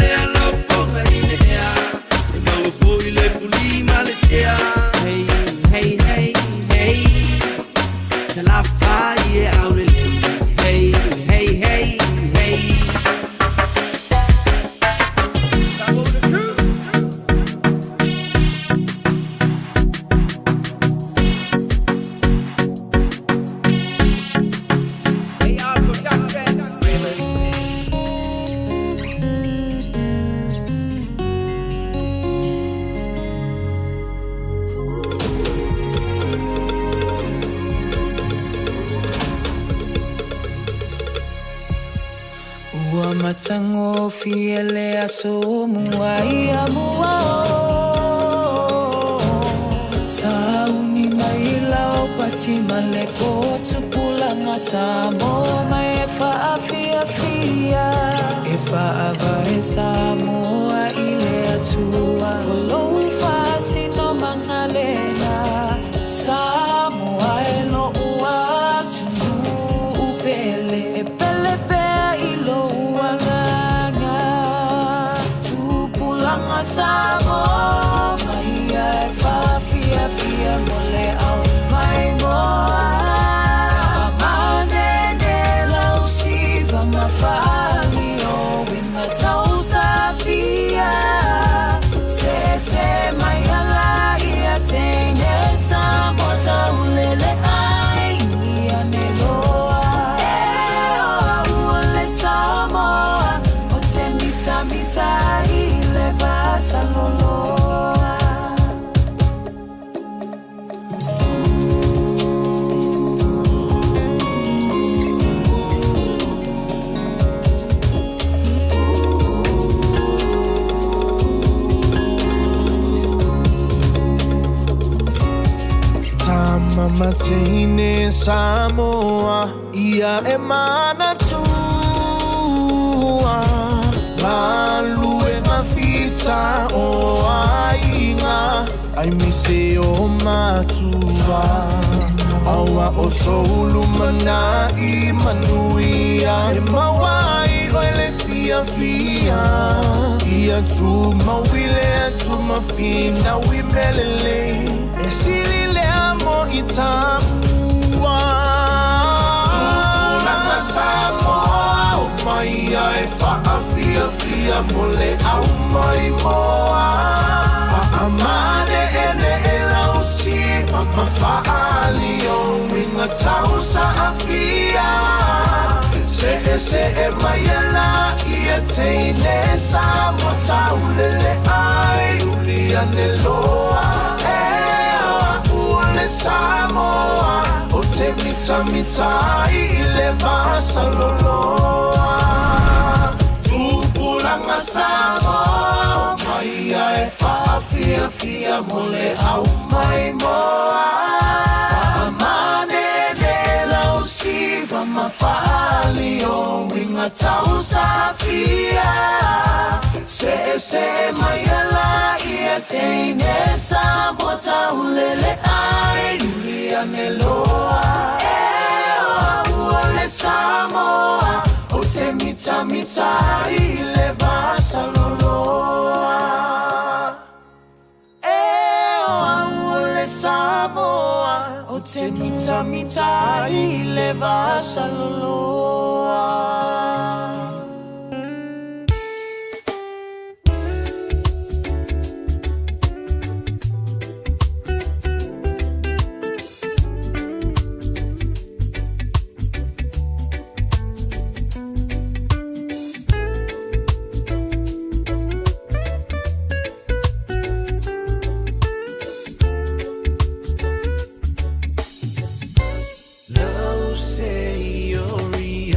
matango fiele aso muai amua sauni mai lau pati malepo tupulanga samo mai fa afia fia fa ava samoa ile atua lo fa sino mangalena samoa elo ua tu upele pele pe ilo uanganga tu pulanga samo mai fa fia fia mole au mai moa amane de la usiva mafali Tausa fia se mai ala ia tene samota ulele ai ia neloa ule samo o te mita ile vasa loloa Matine Samoa ia e mana tua malu e mafita o ainga ai mise o matua awa o soulu mana I manuia e mawai o ele fia ia tu mawile tu mafina wi melele e silile amo itamua tupulanga Samoa o mai ai fia mole au mai moa amane ene elausi mafaali o winga tausa afia se mayela ia teine Samoa taulele ai ulia neloa Samoa o te mita ile vasa loloa tupulanga Samoa mai ai fia mole au mai moa amane de la usiva mafali o winga tausa fia se mayala ia teine Samoa taulele ai ulia neloa ule Samoa o te mita ile vasa loloa ule Samoa o te mita ile vasa loloa Lo sei ori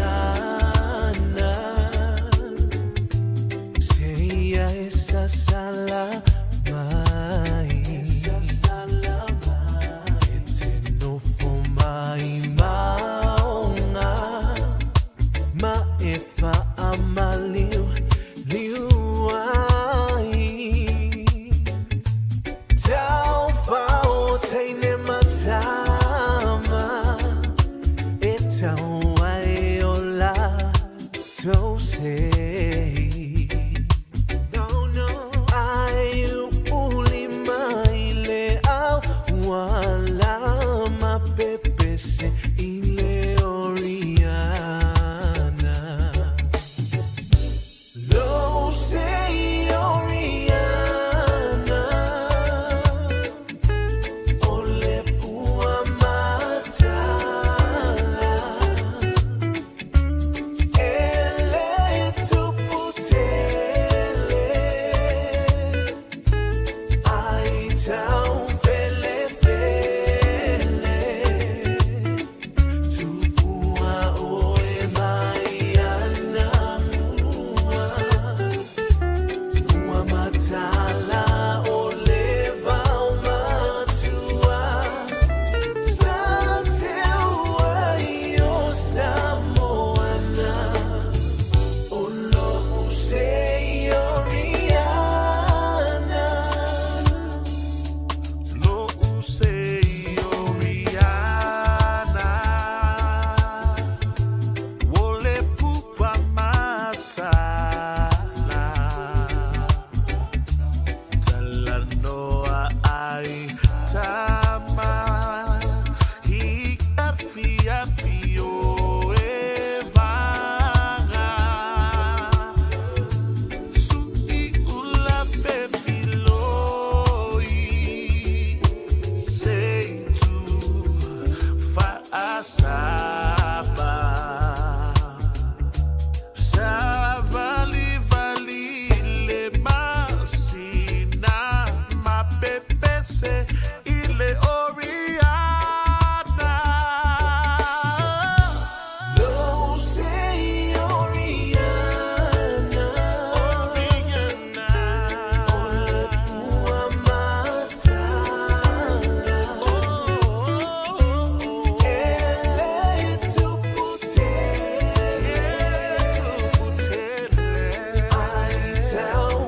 sala talanoa ai tama hika fia fio e vaga sui ula fe filoi sei tu fa asaba ile Oriana no sei Oriana Oriana ole tua mata ele tu putele ai tão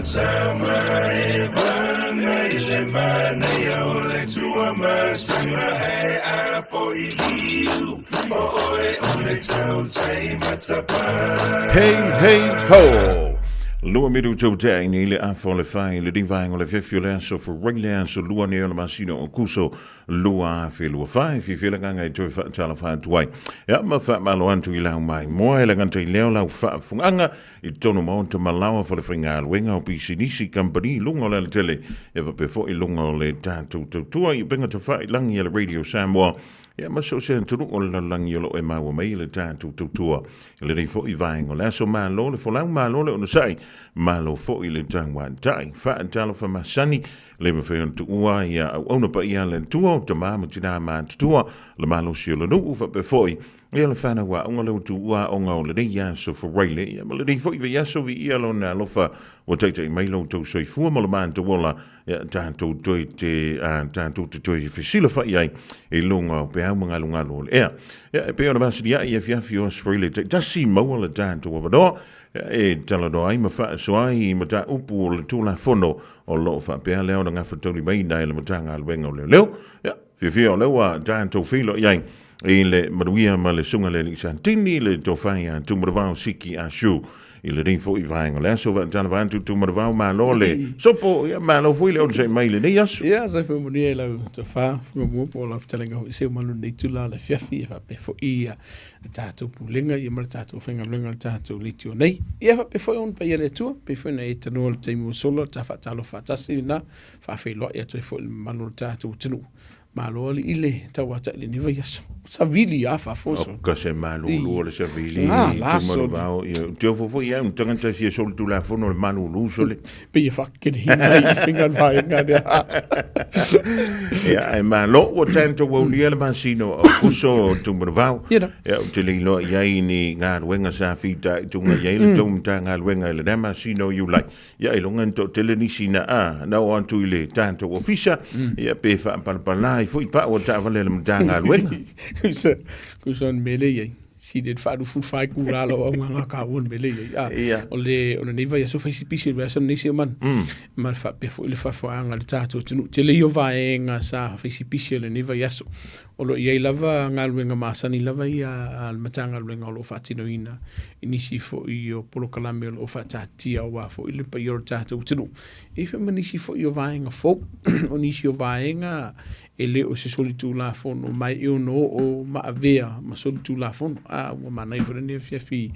Matama evanga ile mana ya ole tua masanga e a po iu oe ole tau tai matapa. Hey, hey, ho! Lua midu tau te ni le afole fai le divang ole fefule so for regular so lua ne ole masino o kuso lua fe lua fai fi fele nga e toi fa tala fa tuai. Ya ma fa malo antu ila mai mo ele nga te leo la fa funganga I tono mo te malawa for le fringa wenga o pisinisi company lunga le tele e va pe fo I lunga le tatu tua I benga te fa langi le radio Samoa. Ja, maar zo zijn toen ook al lang jullie en maar we mailen daar toe. Jullie voor je wijn, al zo maar lole voor lang maar lole en zij maar lo voor jullie tang wan tai. Vaat talen van maar sunny leven voor een toe ja ook op je aan toe te maar moet je daar maar toe. Le maar lo zullen nu of before. Jullie fana wa ongelo toe ongelo de ja zo voor really. Ja, maar die voor je ja zo wie jullie na lofa wat ik mailo toe zo voor maar man te wolla. Ja, daar toe te facile van jij longa op jou mga longa lol. Ja, pe ona bas dia ia fia Australia. Dat zie mo le daar toe over daar. Tell do ai ma fa so ai ma ta upu le tu la fono o lo fa pe leo nga fa toli mai dai le matanga al wengo leo. Ja, fia le wa daar toe filo jij. Le maduia ma le sunga le santini le tofaya tu mrava siki ashu. Il ring voor Ivan Lesso van Jan toe maar wou maar lole. Sopo ja maar lo voor le mail ne jas. Ja, ze voor meneer lo te fa voor mo por aftelling of se maar net toe la le fiafi va pe for ia. Tato pulinga je maar tato finga linga tato litio nei. Ja va pe for on pe le toe pe for ne tenol te mo solo ta fa talo fa tasina fa fe lo ya to for manul tato tenu. Malo ile tawata ile niva yaso savili afa foso kasi malo lo savili tu malo tu fo ya un tanga si sol tu la fono malo lo sole pe je fucking hina finger vai ngade ja malo o tanto wo le mansino uso tu bravo ja utililo ya ni ngar wenga sa fita tu ya ile tu ngar wenga le mansino you like ya ilongan to telenisina na on tu ile tanto ofisa ya pe fa para foi pa o ta vale le mtanga lwen kuson mele ye si dit fa du fu fa kura lo nga ka won mele ye ole neva ya so fa si pisi version ni se man mal fa pe fo le fa fa nga le tato tele yo va nga sa fa si pisi le neva ya so olo ye lava nga lwenga masani lava ya al matanga lwenga lo fa tino ina inisi fo io polo kalambe lo fa tatia wa fo ile pa yo tato tino if manisi fo yo va nga fo onisi yo va nga ele o se solitu la fono mai eu no o ma avea ma solitu la fono o ma nai fo ne fi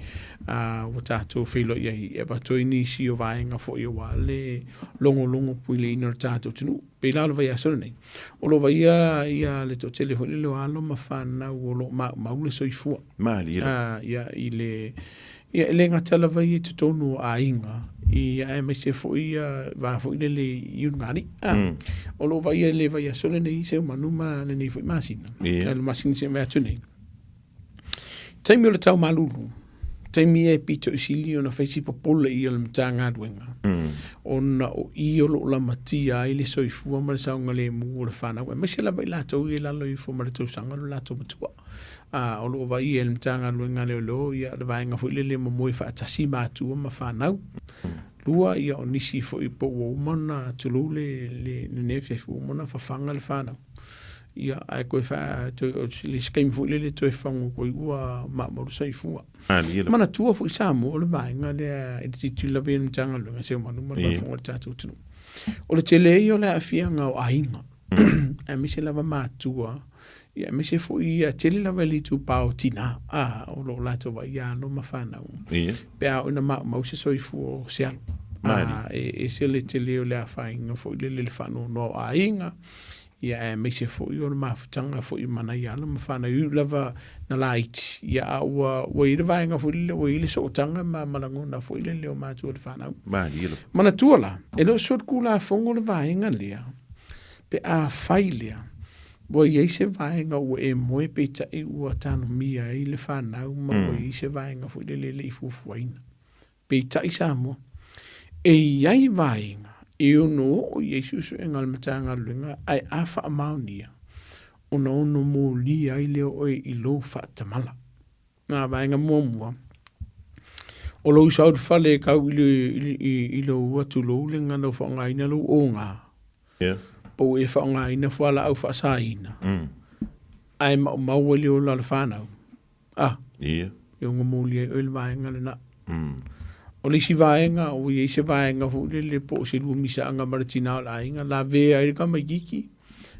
o tato filo ye e ba to inisi yo va nga fo yo wale longo puile ino tato tino pe la lo va ya solo nei o lo va ia le to telefono lo alo ma fana o lo ma ule soifua mali ia ile ia le ngatala va i tonu a inga i ai me se fo ia va fo ile le yungani o lo va ia le va ia solo nei se manuma le nei fo masina le masina se me tuni taimi le tau malulu taimi e pito isili ona faisi popole i le mtanga adwenga ona o i o lo la matia ile soifua ma sa ngale mu le fana me se la baila to i la lo i fo ma to sanga la to matua o lo va i el mtanga luenga le lo ia le vainga fo le mo fa tasi ma tu ma fa nau lua ia o nisi fo i po o mana tulu le nefe fo mana fa fanga le fa nau ia ai ko fa to le scheme fo le to fa ko ua ma mo sai fu mana tu fo sa mo le vainga le e ti la ven mtanga luenga se ma ma fo ta tu tu o le tele io le afia nga o ainga a mi se lava matua ia me se foi ia tele la veli tu pao tina o lo lato va ia no mafana pe a una ma se soi fu se e se le tele o le afainga foi le fano no ainga ia me se foi o mafutanga foi mana ia no mafana u lava na light ia o i va nga foi le o ile so tanga ma malango na foi le o ma tu le fana mana tuola e lo so kula fongo le va nga le pe a failea bo ye se vai nga o e moe pe ta e o tano mia i le fana ma o i se vai nga fo le fu fuina pe ta i samo e yai vai nga e o no o Jesus e ngal matanga lunga ai afa amaunia o no mo li ai le o i lo fa tamala na vai nga mo O lo sau fale kau i lo atu lo le ngana whaongaina lo o ngā. Yeah. Po e whaongaina whala au whaasaina. Ai mau le o lala whanau. Yeah. I unga mōli e oil vaenga le na. O le si vaenga, o i se vaenga hu le po se lua misa anga maratina o la inga. La vea i ka mai giki.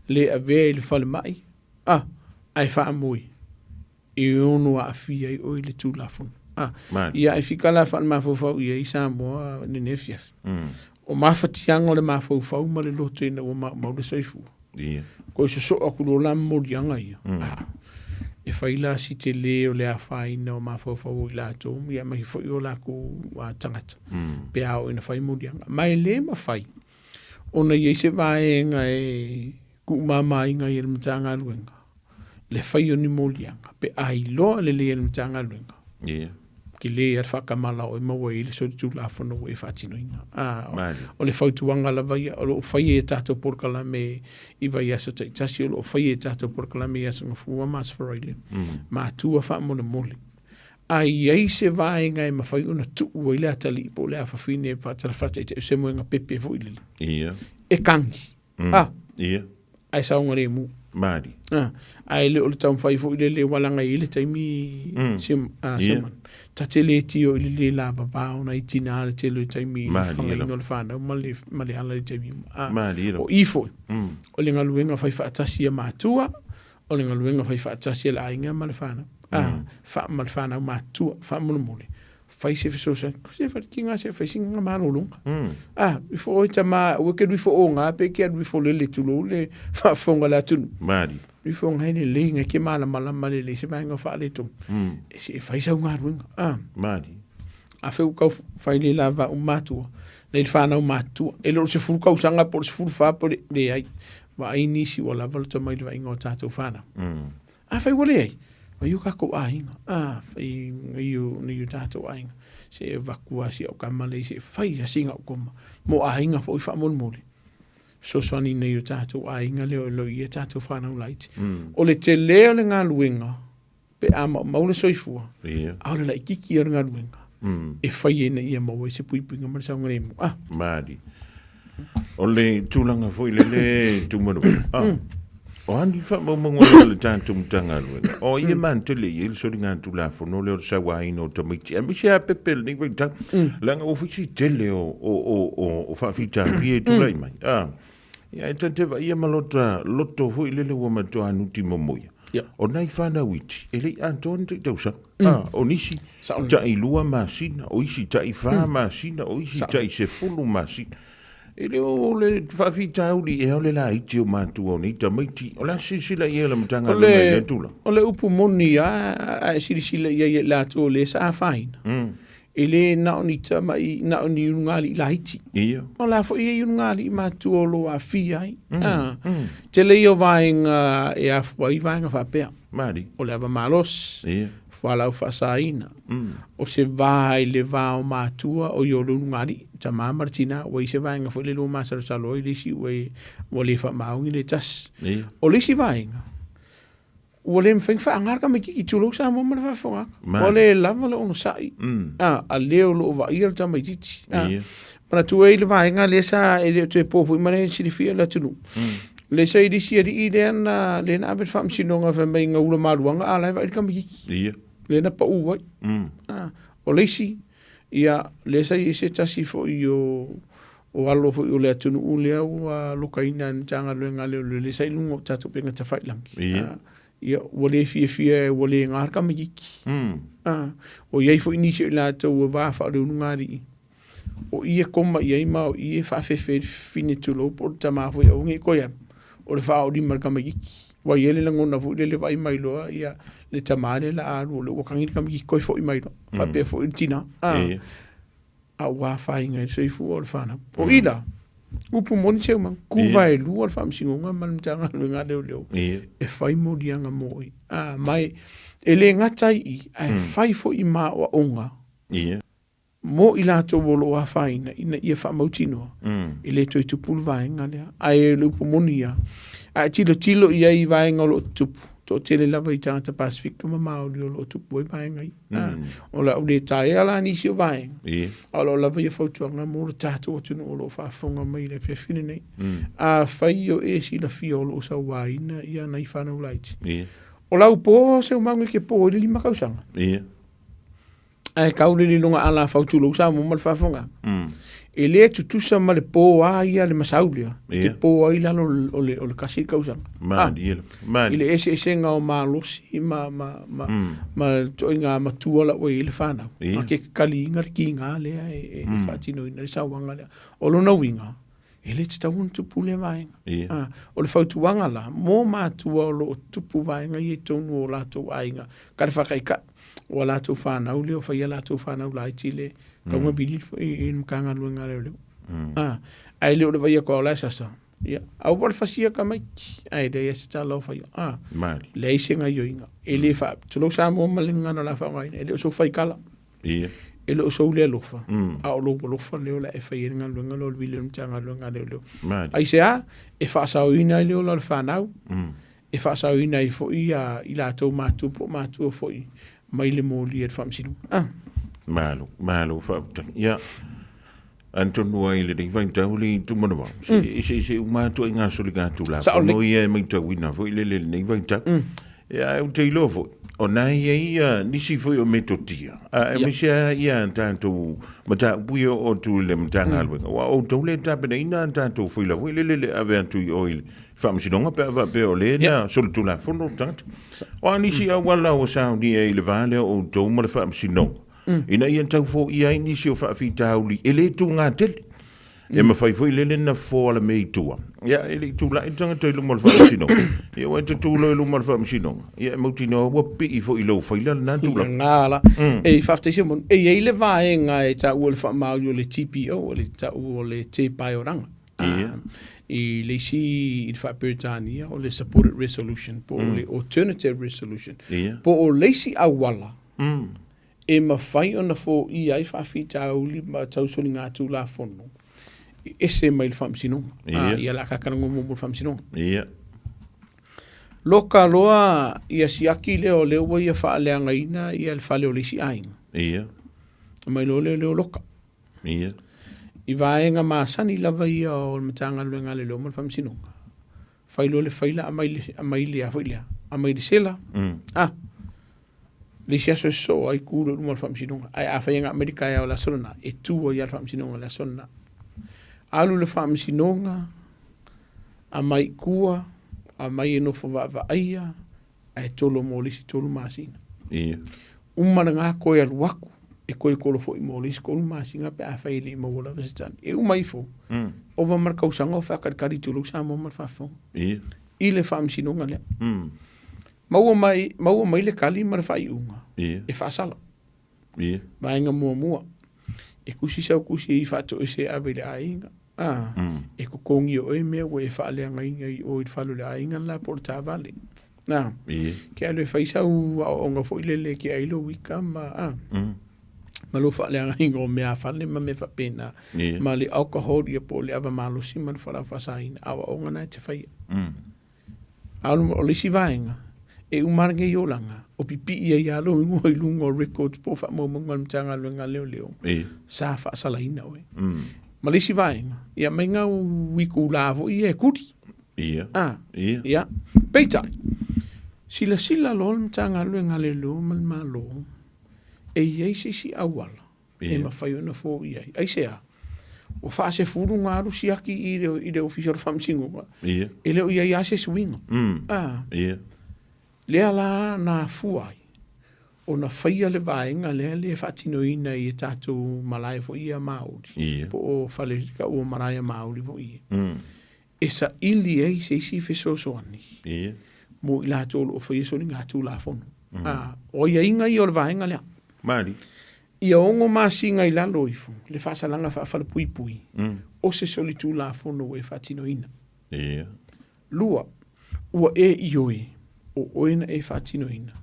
Le a vea i le whale mai. Ai wha amoi. I ono a fia i oi le tūlafun. Ia ai whikala whan mawhauwhau ia i Samoa ni nefias. O mawhatianga o le mawhauwhau ma le loto ina o maule soifua. Ko i so aku lo lam morianga ia. E whaila si te le o le a whaina o mawhauwhau i la tō. Ia mahi whai o la ko tangata. Pea o ina whai morianga. Mai le ma whai. Ona i se vaenga e ku mama inga i le matanga luenga. Le whai o ni morianga. Pe ai loa le le matanga luenga. Ki le ar whakamala o maua i le sori tū la whana o e whatino inga. O le whautuanga la vai, o lo whai e tātou porkala me i vai asa taitasi, o lo whai e tātou porkala me asa ngafua mas wharaile. Ma tua wha mole mole. Ai ei se vaenga e mawhai una tu o i le atali i po le a whawhine e whatara whataita e se moenga pepe fo i lele. E kangi. Ai saunga re mu. Māri. Ai le o le taun whai fo i le walanga i le taimi seman. Ta te le tio i le la babao na i tina le te le taimi whanga ino le whanau ma le ala le taimi. O ifo. O le ngaluenga whai whaatasi a mātua, o le ngaluenga whai whaatasi a la ainga ma le whanau. Ma le whanau mātua, whamuna mole. Whai se whasosa, kuse wharikinga se whai singa marolunga. Wifo oi ta maa, wake wifo o ngā pe kia wifo le tulo le whafonga la tunu. Māri. Wifo ngai le le ke mala malama le se vaenga wha le tung. Se whai sau ngā ruenga. Māri. A wheu kau whai le lava o mātua. Le whanau mātua. E loro se furu kau sanga por se furu wha por le ai. Wa ai nisi o lava lo tamai le vaenga o tātou whanau. A whai wale ai. Ma yu kako ainga. Whai ngai yu tātou ainga. Se wakua si au kamale se whai a singa o koma. Mo ainga fo i wha mon mole. So swani nei yu tātou ainga leo lo i e tātou whanau laiti. O le te leo le ngā luenga. Pe a maule soifua. Au le lai kiki o le ngā luenga. E whai e na ia maua i se puipuinga marasau ngaremu. Māri. O le tūlanga fo i le tūmanu. O handi wha maumangua le tātou mtanga luenga. O ia man tele i ele sori ngā tūla whono leo sawa ino tamaiti. A misi a pepel ni wai tau. Langa ofisi tele o whawhita rie tūla i mai. Ia e tantewa ia malota loto hui lele ua matoa nuti momoia. O nai whana witi. E lei Anton te tausa. O nisi ta i lua masina. O isi ta i wha masina. O isi ta i se fulu masina. E leo le whawhita auri e ole la iti o mātua o ni tamaiti. O la sisila i ele matanga luma i le tula. O le upu moni a sirisila i la tu o le sa whaina. E le nao ni tamai, nao ni ungali la iti. O la fo i ungali i mātua o lo a fia ai. Te leo vaenga e a fua i vaenga whapea. Māri. O le ava malos. Whalau whasaina. O se vai le vao mātua o yo lungali. Ta māmartina o i se vaenga fo le lo māsaro salo i lisi o le wha maungi le tas. O lisi vaenga. O le mwheng wha angarka me kiki tūlo sa mo mara whafonga. O le lava le ono sai. A leo lo wa ia ta mai titi. Mana tu e le vaenga le sa e le te pofu i mare sirifia la tunu. Le sa i lisi i le na abet wha msinonga wha mai ngā ula maruanga a lai wa ilka me kiki. Le na pa uwai. O lisi ia le sa i se tasi fo i o alo fo i o le atunu u lea ua lokaina ni tanga luenga leo le sa i lungo tatu penga ta whailangi. Ia wale fia wale ngarka me kiki. O iei fo inisi o la tau a wafa o leo nungari. O ia koma iei mao ie whawhewhe fine tulo po ta mawho i aunge koian. O le wha o di marka me kiki. Wa iele la ngona fo le vai mai loa ia le tamare la aru le wakangiri kam ki koi fo i mai loa. Pape fo i tina. A wa whainga i seifu o le whana. O ila, upu moni seu man, kuwa e lua le whamsingonga manamtanga luenga leo. E whai morianga moi. Mai, e le ngatai i, a e whai fo i maa wa onga. Mo i la to wolo wa whaina, ina ia whamautinoa. I le toi tupulu vaenga lea. A e le upu moni ia. A tilo ia i vaenga lo tupu. to tele lava I tangata Pasifika ma Māori o lo tupu e vaenga I. O la ule tae ala nisi o vaenga. O lo lava ia fautuanga mo le tātou atunu o lo whaafonga mai le whiawhine nei. A whai o e si la fia o lo sa waina ia nei whanau laiti. O lau po se o mangu ke po ili lima kausanga. Ai kaule li longa ala fautulo sa mo mal whaafonga. E le tutusa ma le po a ia le masaulia. Te po a ila o le kasi kausanga. Ile ese nga o malosi ma toinga matua la o ile whanau. Ma ke kali inga ki ngā lea e whaatino ina le sawanga lea. O lo na winga. E le te tawun tupu le vaenga. O le whautuanga la. Mō mātua o lo tupu vaenga I e tonu o lato ainga. Kare whakaika. O lato whanau leo whaia lato whanau lai tile. Ka ngā bidi I mkanga luenga leo leo. Ai leo le vaia kwa o lai sasa. Au wale fasia ka maiki. Ai le yasi ta lau whaia. Le ise ngā yoinga. E le wha. Tulo sa mo malinga na la whainga. E le o so whaikala. E le o so le lofa. A o logo lofa leo la e whaia ngā luenga leo le mtanga luenga leo leo. Ai se a. E wha sao ina leo la le whanau. E wha sao ina I fo I la tau mātu po mātu o fo I. Mai le mōli e whamsiru. Malo, ia. Antonu ai le dei vai tau li tu mana wa. Se umatu inga soli ga tu la. No ia mai tau ina foi le nei vai tau. Ia u te lo foi. O nai ia nisi foi o metotia. E mi se ia tanto mata buio o tu le mtanga alwe. Wa o tu le tape nei na tanto foi la foi le aventu oil. Fam si donga pe o le na sol tu la fondo tanto. O nisi a wala o sa ni e le vale o tu ma fam si no. Ina ia tau fo ia nisi o fa fi tauli. Ele tu nga tel. E ma fai foi le na fo la mei tua. Ia ele tu la tanga te lu mal fa si no. Ia wa tu lo lu mal fa si no. Ia mo ti no wa pi I fo I lo fa la tu la. Ngala. E fa te mon e le vaenga e ta u le fa ma le TPO le ta u le te pai oranga. I le si I fa Britania o le supported resolution po le alternative resolution. Po o le si awala. E ma fai ona fo I ai fa fi tauli ma tau soni ngā tu la fono. Ese mai le whamsino. Ia la kakarango mo mo whamsino. Loka loa ia siaki leo leo ia wha leanga ina ia le wha leo le si ainga. Mai leo loka. I vaenga maasani lava ia o matanga luenga le leo mo le whamsino. Whai lo le whaila a mai le a whaila. A mai le sela. Le si aso so ai kuro mo le whamsino. Ai a whainga Amerika ia o la sona. E tu o ia le whamsino la sona. Alu le whaamisinonga, a mai kua, a mai e nofo wa aia, a e tolo mōlisi tolo māsina. Umana ngā koe alu waku, e koe kolo fo I mōlisi kolo māsina pe a whaile I mawola wasitani. E umai fo, o wa markau sanga o whakarikari tolo sa mo mar whafong. I le whaamisinonga lea. Maua mai le kali mar whai unga, e whaasala. Vaenga mua. E kusi sau kusi I whato e se awe le ainga. E ko kongi o e mea o e whaaleanga inga I o I whalo le ainga la por tā vale. Ke alo e whaisau a onga fo ilele ke ailo wika ma lo whaaleanga inga o mea whale ma me whapena. Ma le alcohol ia po le awa malo si ma le whala whasaina. Awa onga nai te whaia. Alu o lisi vaenga. E umarange I olanga. O pipi ia ia lo ingo I lungo records po wha mo munga mtanga luenga leo. Sa wha salaina oe. Malisi vaenga. Ia mai ngā wiku lavo ia e kuri. Ia. Peitai. Sila lo mtanga luenga leo malma lo. E ia si awala. E mawhai ona fo ia. Ai sea. O wha se furu ngā rusi aki I le official whamsingo. E leo ia se swinga. Lea la na fuai. O na whaia le vaenga lea le whatino ina I tātou malai fo ia Māori. Po o whalirika o maraia Māori fo ia. E sa ili ei se isi whesosoani. Mo I la tōlo o whaia soni ngā tū la fono. O ia inga I o le vaenga lea. Māori. Ia ongo māsinga I la loifu. Le whasalanga whawhala pui pui. O se soli tū la fono e whatino ina. Lua. Ua e ioe. O oina e whatino ina.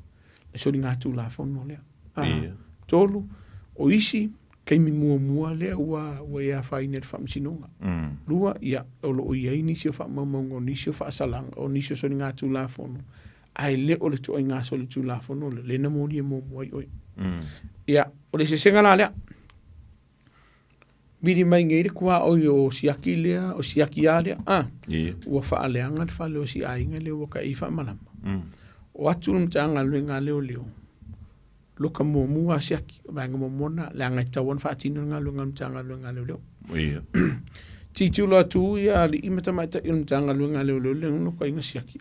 E sori ngā tū la whono lea. Tolu, o isi, kei mi mua lea ua ea whaine te whamsinonga. Lua, ia, o lo o iei nisi o whamamongo, nisi o whaasalanga, o nisi o sori ngā tū la whono. ai le o le tu inga so le tu la fono le na mo ni mo oi oi ia o le se senga la le bidi mai ngere kua o yo siaki lea o siaki ale ua fa ale anga fa le o si ainga le o ka ifa manam o atu mtanga luenga leo leo loka mo mua siaki ba nga mo mona le anga tawan fa tino nga luenga mtanga luenga leo leo titulo tu ia li imata mata mtanga luenga leo leo leo no ka inga siaki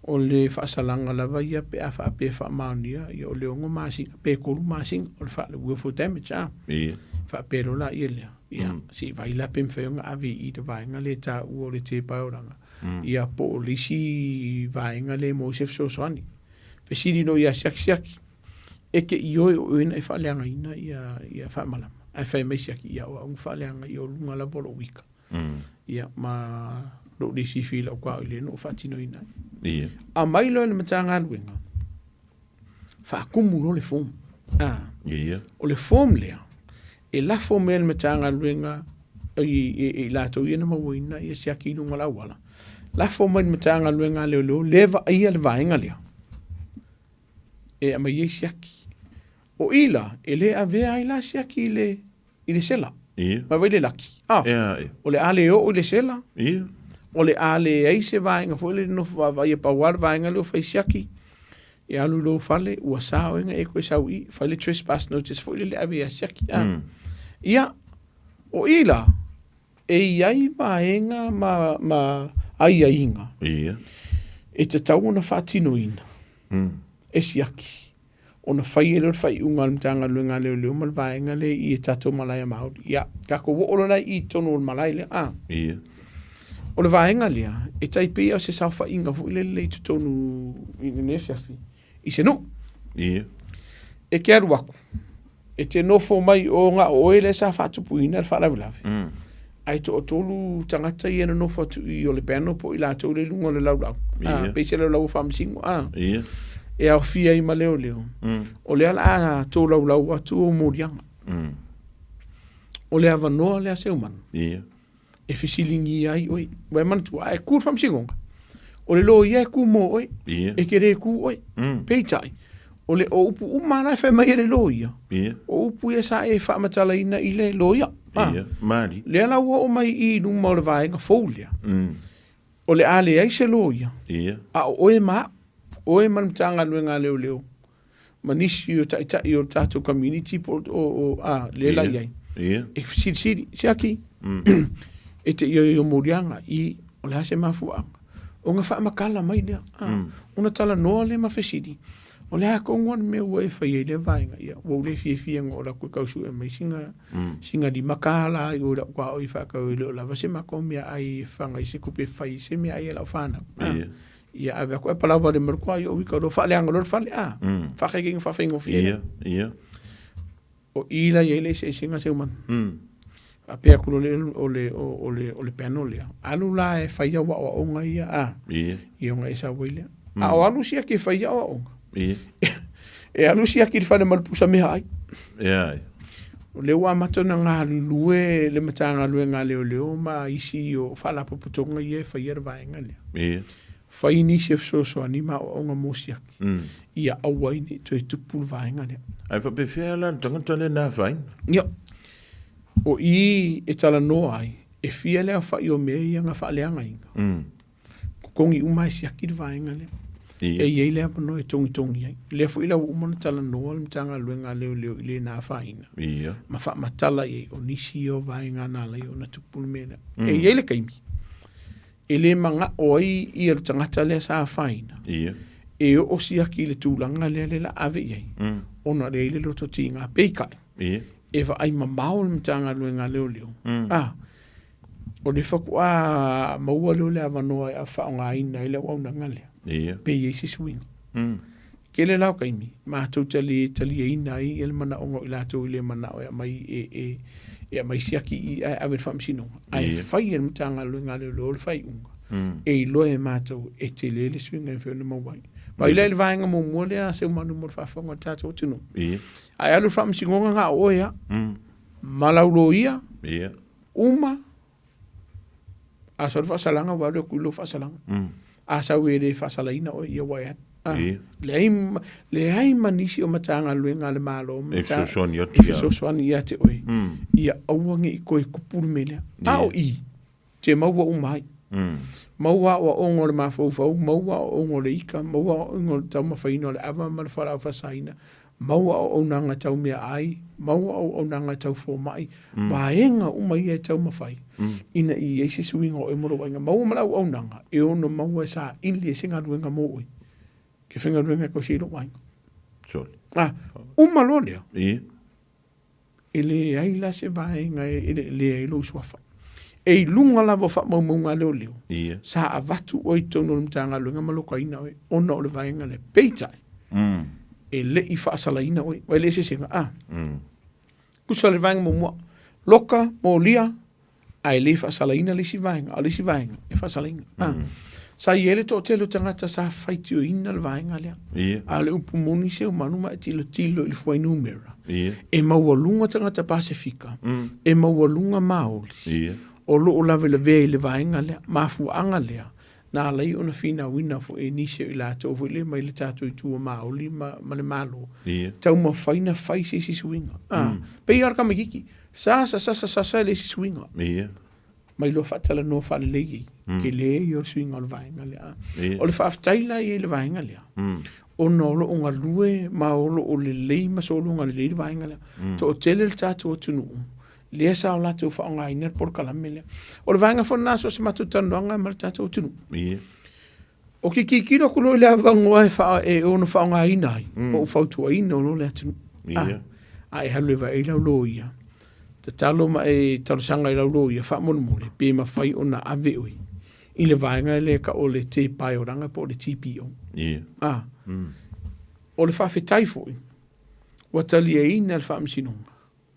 o le whaasalanga lava ia pe a wha pe wha maonia ia o le ongo masing pe kolu masing o le wha le willful damage wha pe rola ia lea ia si vaila pe mwheonga awe i te vaenga le ta ua o le te pauranga ia po o le si vaenga le Mosef Soswani whesiri no ia siaki eke i oi o ina e wha leanga ina ia wha malama ai whai mai siaki ia o ang wha leanga i o lunga la bolo wika ia ma lo le si fila o kwa ile no wha tino ina a mai lo le matanga luenga fa kumulo le form o le form lea e la form le matanga luenga e la to ina ma wina e sia ki no wala wala la form le matanga luenga le leva ia le vaenga lea e ama ye sia ki o ila ele ave ai la sia ki le sela ma vele laki o le ale o le sela o le ale ai se vaenga fo le no va ia pa war vaenga lo fa siaki e alu lo fale ua sao inga e koe sau i fale trespass notice fo le ave siaki ia o ila e iai vaenga ma ai inga e te tau na fatino ina e siaki ona fai ele fai unga mtanga luenga leo mal vaenga le i tato malaya maut ia kako wo ola i tono malai le o le vaenga lea, e taipea o se saufa inga fu ile le tutonu Indonesia fi. I se no. E ke aru waku. E te nofo mai o nga o ele sa fatupu ina al whalawilawi. Ai to o tolu tangata i ena nofo atu i o le pēno po i la tau le lunga le laulau. Peise le lau whamsingo. E au fia i ma leo leo. O le ala tau laulau atu o morianga. O le avanoa le a seumanu. E fisilingi ai oi vai man tu ai kur fam singonga o le lo ia ku mo oi e kere ku oi peitai o le o upu umana fa mai le lo ia o upu ia sa e fa matala ina ile lo ia mari le ala o mai i nu mo le vai nga folia o le ale ai se lo ia a o e man tanga luenga leo manisi o ta o tato community po o le la ia e fisili siaki e te io morianga i o le hase mafuanga. O nga wha makala mai lea. Una tala noa le mawhesiri. O le hako ngon me ua e whai le vaenga ia. Wau le fianga o la koe kausu e mai singa di makala i o la kua o i whakau i leo lava se mako mea ai whanga i se kupe whai se mea ai e lau whana. Ia ave ako e palawa le marukua i o wika o lo whale anga lor whale. Whakeking whawhengo whia. O ila i ele se singa se umanu. A pea kulo le o le piano lea. Alu la e whaia wa o onga ia i onga e sa wailea. A o alu sia ki whaia wa onga. E alu sia ki whane malpusa me hai. O le ua matona ngā lue le matanga lue ngā leo ma isi o whala paputonga i e whaia rwaenga lea. Whai ni se fsoso ani ma o onga mo sia ki. Ia awa ini to e tupul vaenga lea. Ai whapewhea lan tangata le nā whain? Ia. O i e tala noa ai, e fia lea whai o mea i anga whaaleanga inga. Kukongi umai si akiri vaenga lea. E iei lea pano e tongi ai. Lea fu ila umana tala noa, mtanga luenga leo i le nā whaina. Ma wha matala i o nisi o vaenga nā lai o na tupulu mea. E iei le kaimi. E le manga oi i e tangata lea sa whaina. E o si aki le tūlanga lea le la ave iei. Ona le le loto ti ngā peikai. E va ai mamau le mtanga luenga leo. O le whakua maua leo le avanoa a whaonga ina i le wauna ngalea. Pe i si swing. Ke le lau kaimi, mātou tali e ina i ele mana ongo i lātou i le mana o mai e mai siaki i awe whamsinonga. Ai whai e mtanga luenga leo le whai unga. E i loe mātou e te le swinga e whiona mawai. Vai le vaenga mo mo le se manu mo fa fonga tato tino. Ai alu fam singonga nga oia. Malaulo ia. Uma. A sor fa salanga wa le kulo fa salanga. A sa we le fasalaina o ia wai. Le ai manisi o matanga luenga le malo. Efesosuani ia te oi. Ia auange I koe kupuru mele. Ao I. Te maua umai. Maua o ongo le mafau, maua o ongo le ika, maua o ongo le tau mawhaino le awa ma le whara whasaina, maua o onanga tau mea ai, maua o onanga tau fōmai, maenga umai e tau mawhai. Ina I eise suinga o e moro wainga, maua malau onanga, e ono maua sa ili e singa ruenga mooi. Ke whinga ruenga ko silo wainga. Umalo lea. Ele aila se vaenga ele ailo uswafa. E lunga lava wha maunga leo leo. Sa avatu o I tono le mtanga luenga maloka ina oi. Ona o le vaenga le peitai. E le I whaasala ina oi. Wai le se singa. Kusa le vaenga mua. Loka, mo lia. Ai le whaasala ina le si vaenga. A le si vaenga. E whaasala ina. Sa I ele to telo tangata sa whaiti o ina le vaenga lea. A le upumoni se o manuma e tilo I le fuai numera. E maualunga tangata Pasifika. E maualunga Maolis. O lo la vele ve le vaenga le mafu anga le na lai ona fina wina fo e nise I la to fo le mai le tato I tu ma o li ma le malo tau ma faina fai se si swinga pe yar ka magiki sa le si swinga mai lo fatala no fa le ke le yo swinga le vaenga le o le fa taila I le vaenga le o no lo unga lue ma o lo o le ma so lo unga le vaenga le to tele le tato tunu le sa o latu fa nga ina por kalamele o le vanga fo naso se matutano nga maltata o tunu o ki no kulo le avanga fa e ono fa nga ina o fa tu ina no le tunu ai halu va ila lo ia te talo ma e talo sanga ila lo ia fa mon mole pe ma fai ona ave oi I le vanga le ka o le te pai o ranga po le TPO o le fa fetai fo wa tali e ina le fa msinonga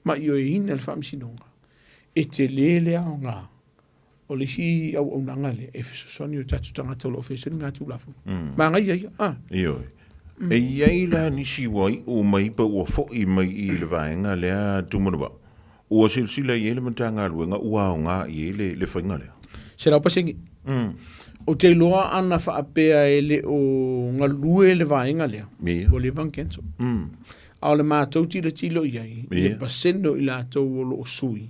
ma io ina le famsinonga e te lele au ngā o le si au nanga le e fesosoni o tatu tangata lo fesoni ngā tūlafu ma ngai ia e iai la nisi wai o mai pa ua fo'i mai I le vaenga lea tumanuwa ua silsila I ele matanga luenga ua o ngā I ele le whainga lea se rau pasengi o te loa ana wha apea ele o ngā lue le vaenga lea o le van kenso a le mātou tilo iai, le paseno I lātou o lo sui.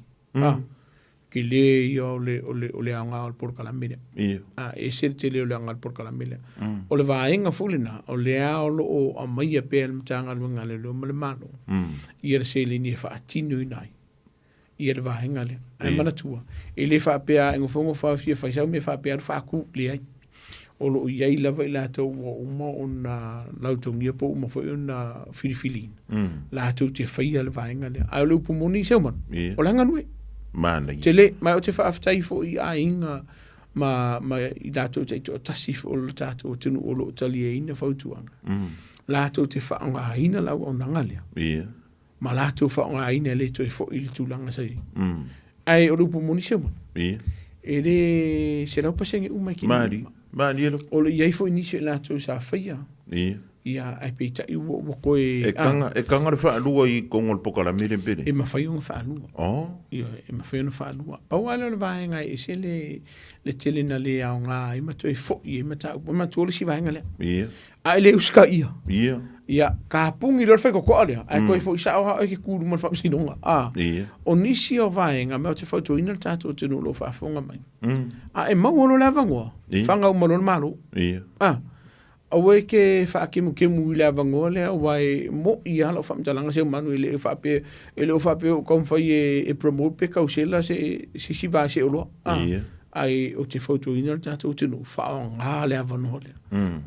Ke le ia o le anga o le porkalamere. E se te le o le anga o le porkalamere. O le vaenga fulina, o le ao lo o a maia pēr mtanga luenga le lo ma le malo. Ia le se le ni e whaatino I nai. Ia le vaenga le. Ai manatua. E le whaapea, engofongo whaafia whaisau me whaapea whaaku le ai. O lo iai lava I lātou o uma o na lautongia po uma fo o na filifilin. Lātou te whaia le vaenga le. Ai o le upumoni I seuman. O le hanga nue. Te le, mai o te whaaftai fo I a inga ma I lātou te o tasi fo o le tātou o tunu o lo tali e ina whautuanga. Lātou te whaanga ina lau o nanga lea. Ma lātou whaanga ina le toi fo I le tūlanga sai. Ai o le upumoni seuman. E le se rau pasenge umai ki o le iai fo inisio la tau sa whaia ia ai peita I ua koe e kanga le whaalua I kongo le poka la mere pere e mawhai o nga whaalua ia e mawhai o nga whaalua pau ala le vaenga e se le tele na le au ngā I mato e fo I e mato le si vaenga lea ai le uska ia ka pungi lor whaiko koa lea ai koe fo I sa oha o ke kuru man whamsinonga o nisi o vaenga mea o te whautu ina le tātou tenu lo whaafonga mai e mau olo lava ngoa whanga umaro na malo awe ke whaakemu I lava ngoa lea wai mo I ala o whamtalanga se manu ele o whape o kaumwhai e promote pe kausela se si va se olo ai o te whautu ina le tātou tenu whao ngā lea vanoa lea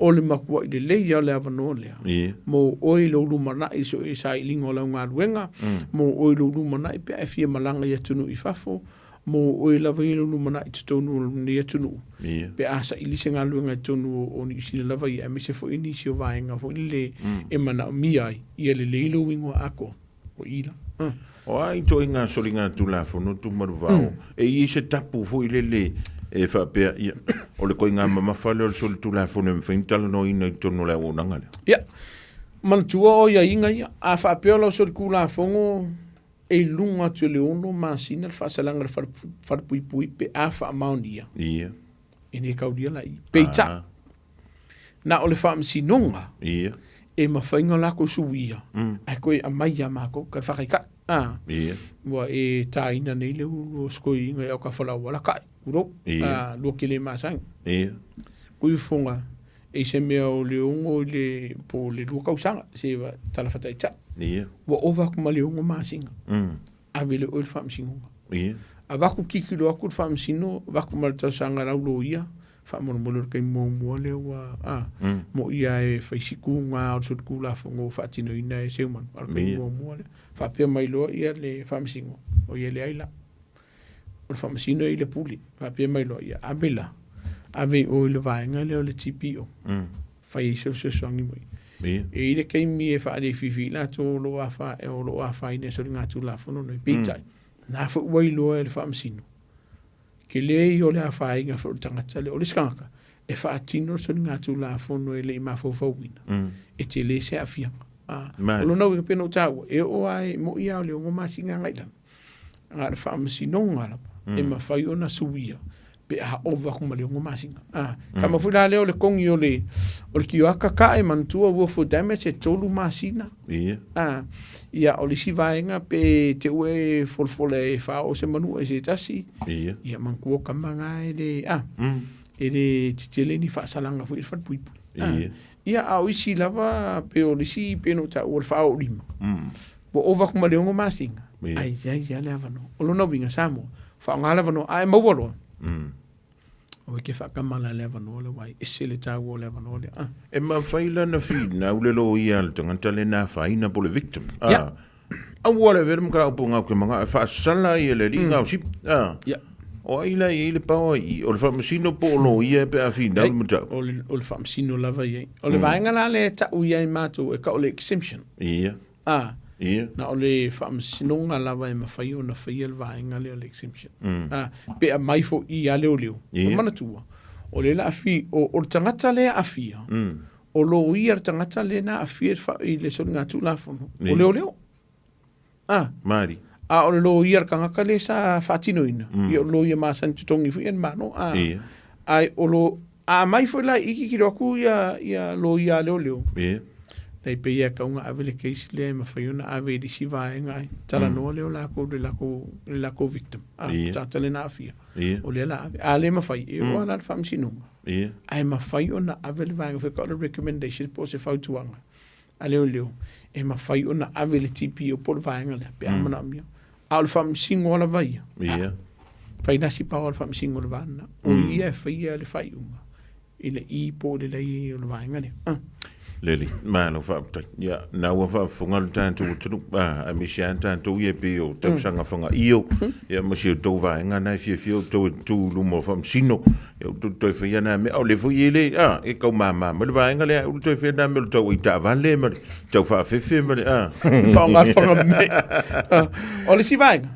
o le makua I le leia lea vanoa lea mo oi lo lumana I so e sa I lingo lau ngā ruenga mo oi lo lumana I pe e fia malanga I atunu I fafo mo oi lava I lo lumana I tutonu ni atunu pe asa I lise ngā ruenga I tonu o ni usina lava I ame se fo ini si o vaenga fo ini le e mana miai I le leilo wingoa ako o ila o ai to inga solinga tulafu no tu maruvao e I se tapu fo I le e whapea ia o le koinga mamawhale o le soli tulafu ne mwhaintala no ina I tono lea o nangale ia manatua o ia inga ia a whapea o soli kulafongo e lunga tu le ono masina le whaasalanga le wharpuipui pe a whaamaonia ia e ne kaudia lai peita Na o le whaamsinonga. Ia. E mawhainga lako suia. Ai koe a mai a mako, ka whakaika. Ia. Wa e taina nei le o skoi inga e o ka whalau wala kai. Uro. Lua ke le masang. Ia. Kui fonga. E se mea o le ongo le po le lua kausanga. Se wa tala whatai ta. Ia. Wa ova kuma le ongo masinga. A vele o le whaamsinonga. Ia. A waku kikilo aku le whaamsino, waku malta sanga raulo ia. Whaamona kai mua leo wa mo ia e whaisiku ngā o sot kula whango whaatino ina e seuman. Ar kai mua leo. Whapea mai loa ia le whaamsingo. O ia le aila. O le whaamsino i le puli. Whapea mai loa ia. Abela. Ave o le vaenga leo le TPO. Whai se soangi moi. E ile kai mi e whaare fifi la to lo a wha e o lo a wha ine sori ngā tu la whono no i pītai. Nā wha uai loa e le whaamsino. Ke lei o le a whae inga wha tangata le o le skanga. E wha atino sori ngā tu la whono e le i mawhau whauina. E te le se a fianga. O lo nau i pena o tāua. E o ai mo ia o le o ngomasi ngā ngailan. Ngā re whaamsino ngalapa. E ma whai o na suia. Pe a ova kuma le ongo masinga. Ka mawhula leo le kongi o le kioaka ka e mantua ua for damage e tolu masina. Ia o le sivaenga pe te ue folfole e whao se manu e se tasi. Ia mankua kamanga e le titele ni whaasalanga fu i whatpuipu. Ia au isi lava pe o le si pe no ta ua whao lima. Po ova kuma le ongo masinga. Ai le avano. O lona winga samo. Whao ngala vano ai mawaloa. O ke whakamala le avano le wai, e se le tāua le avano le. E ma whaila na whina ule lo ia le tangata le nā whaina po le victim. Au ale vere mga upo ngau ke mga e whaasala i le ringa o sip. O aila i le paua i, o le whamasino po lo ia pe a whina ule matau. O le whamasino lava i. O le vaenga la le tau ia i mātou e ka o le exemption. Ia. Na o le whaamsinonga lava e mawhai o na whaia le vaenga le o le exemption. Pe a maifo i a leo leo. O manatua. O le la afi, o le tangata le afia. O lo ia le tangata le na afia i le soni ngā tū la whono. O leo leo. Māri. O le lo ia le kangaka le sa whaatino ina. I o lo ia maasan tutongi fu ian mano. Ai o lo, a maifo la iki ki roku ia lo ia leo leo. Nei pe ia kaunga avele keisi le mawhaiona ave di si vaenga ai. Tala noa leo lako le lako victim. Tatale na afia. O le la ave. A le mawhai. E o ana le whamsinunga. Ai mawhaiona avele vaenga whika o le recommendations po se whautuanga. A leo leo. E mawhaiona avele tipi o polo vaenga le. Pe amana amia. A le whamsingo ala vaia. Whai nasi pao le whamsingo le vana. O ia e whaia le whaiunga. I le i po le lei o le vaenga le. Leli, mana whaaputai. Ia, nā ua whaafungalu tātou tunu, a misian tātou ie pe o tau sanga whanga io. Ia, masi o tau vaenga nai fia o tau tūlu mo whamsino. Ia, o toi whia nā me, au le fui ele, e kau māma, ma le vaenga lea, o toi whia nā me o tau i tā vale, ma le tau whaafefe, ma le, Whaongar whanga me. O le si vaenga,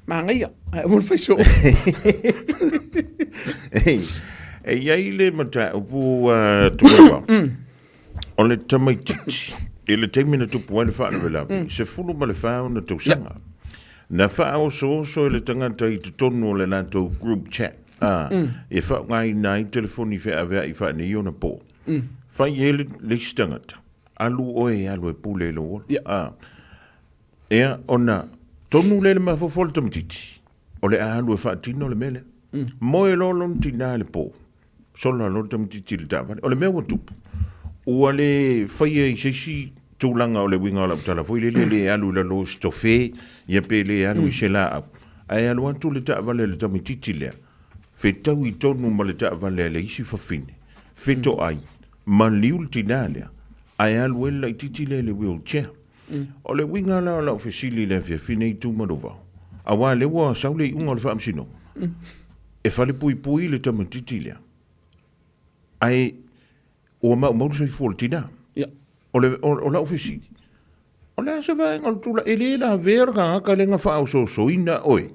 maanga ia, mun whaiso. E iai le mata upu tukawa. O le tamaititi, e le teimina tupu ai le whaana velawi, se fulu ma le whao na tausanga. Na whao so e le tangata i tutonu o le nato group chat. E whao ngai nai telefoni whea avea i whaane i ona pō. Whai e le stangata. Alu oe alu e pule lo. Ea ona tonu le mawhawhole tamatiti. O le alu e whaatino le mele. Moe lolon tina le pō. Sola lo tamatiti le tāwhane. O le mea wa tupu. Ua le whaia i seisi tūlanga o le winga o la utala. Fui le alu la lo stofe, ia pe le alu i se la au. Ai alu atu le taavale le tamititi lea. Whetau i tonu ma le taavale le isi whawhine. Wheto ai, ma liul tina lea. Ai alu e la i titi le wheelchair. O le winga la o la ofisili le whiawhine i tūmarovau. A wā le ua saule i unga le whaamsino. E whale pui le tamititi lea. Ai o mau so i fol tina. O la ofisi. O la se vai ngal tula ele la verga ka lenga fa so ina oi.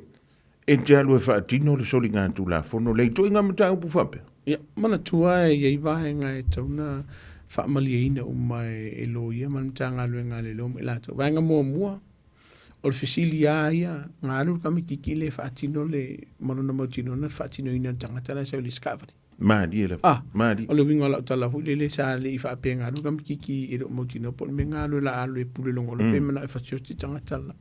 E te alu e fa tino le soli nga tula fono le to inga mata upu fape. Ya, mana tua e vai nga e tona fa maliina o mai e lo ia man tanga lu nga le lo la to. Vai nga mo. O le fisilia ia nga lu ka mi kikile fa tino le mono na mo tino na fa tino ina tanga tala so le discovery. Madi ele. Madi. O le winga la tala fu le sa le fa penga lu kam kiki e do mo tino po menga lu la alu e pule longo le pe mana e fa tsi tanga tala.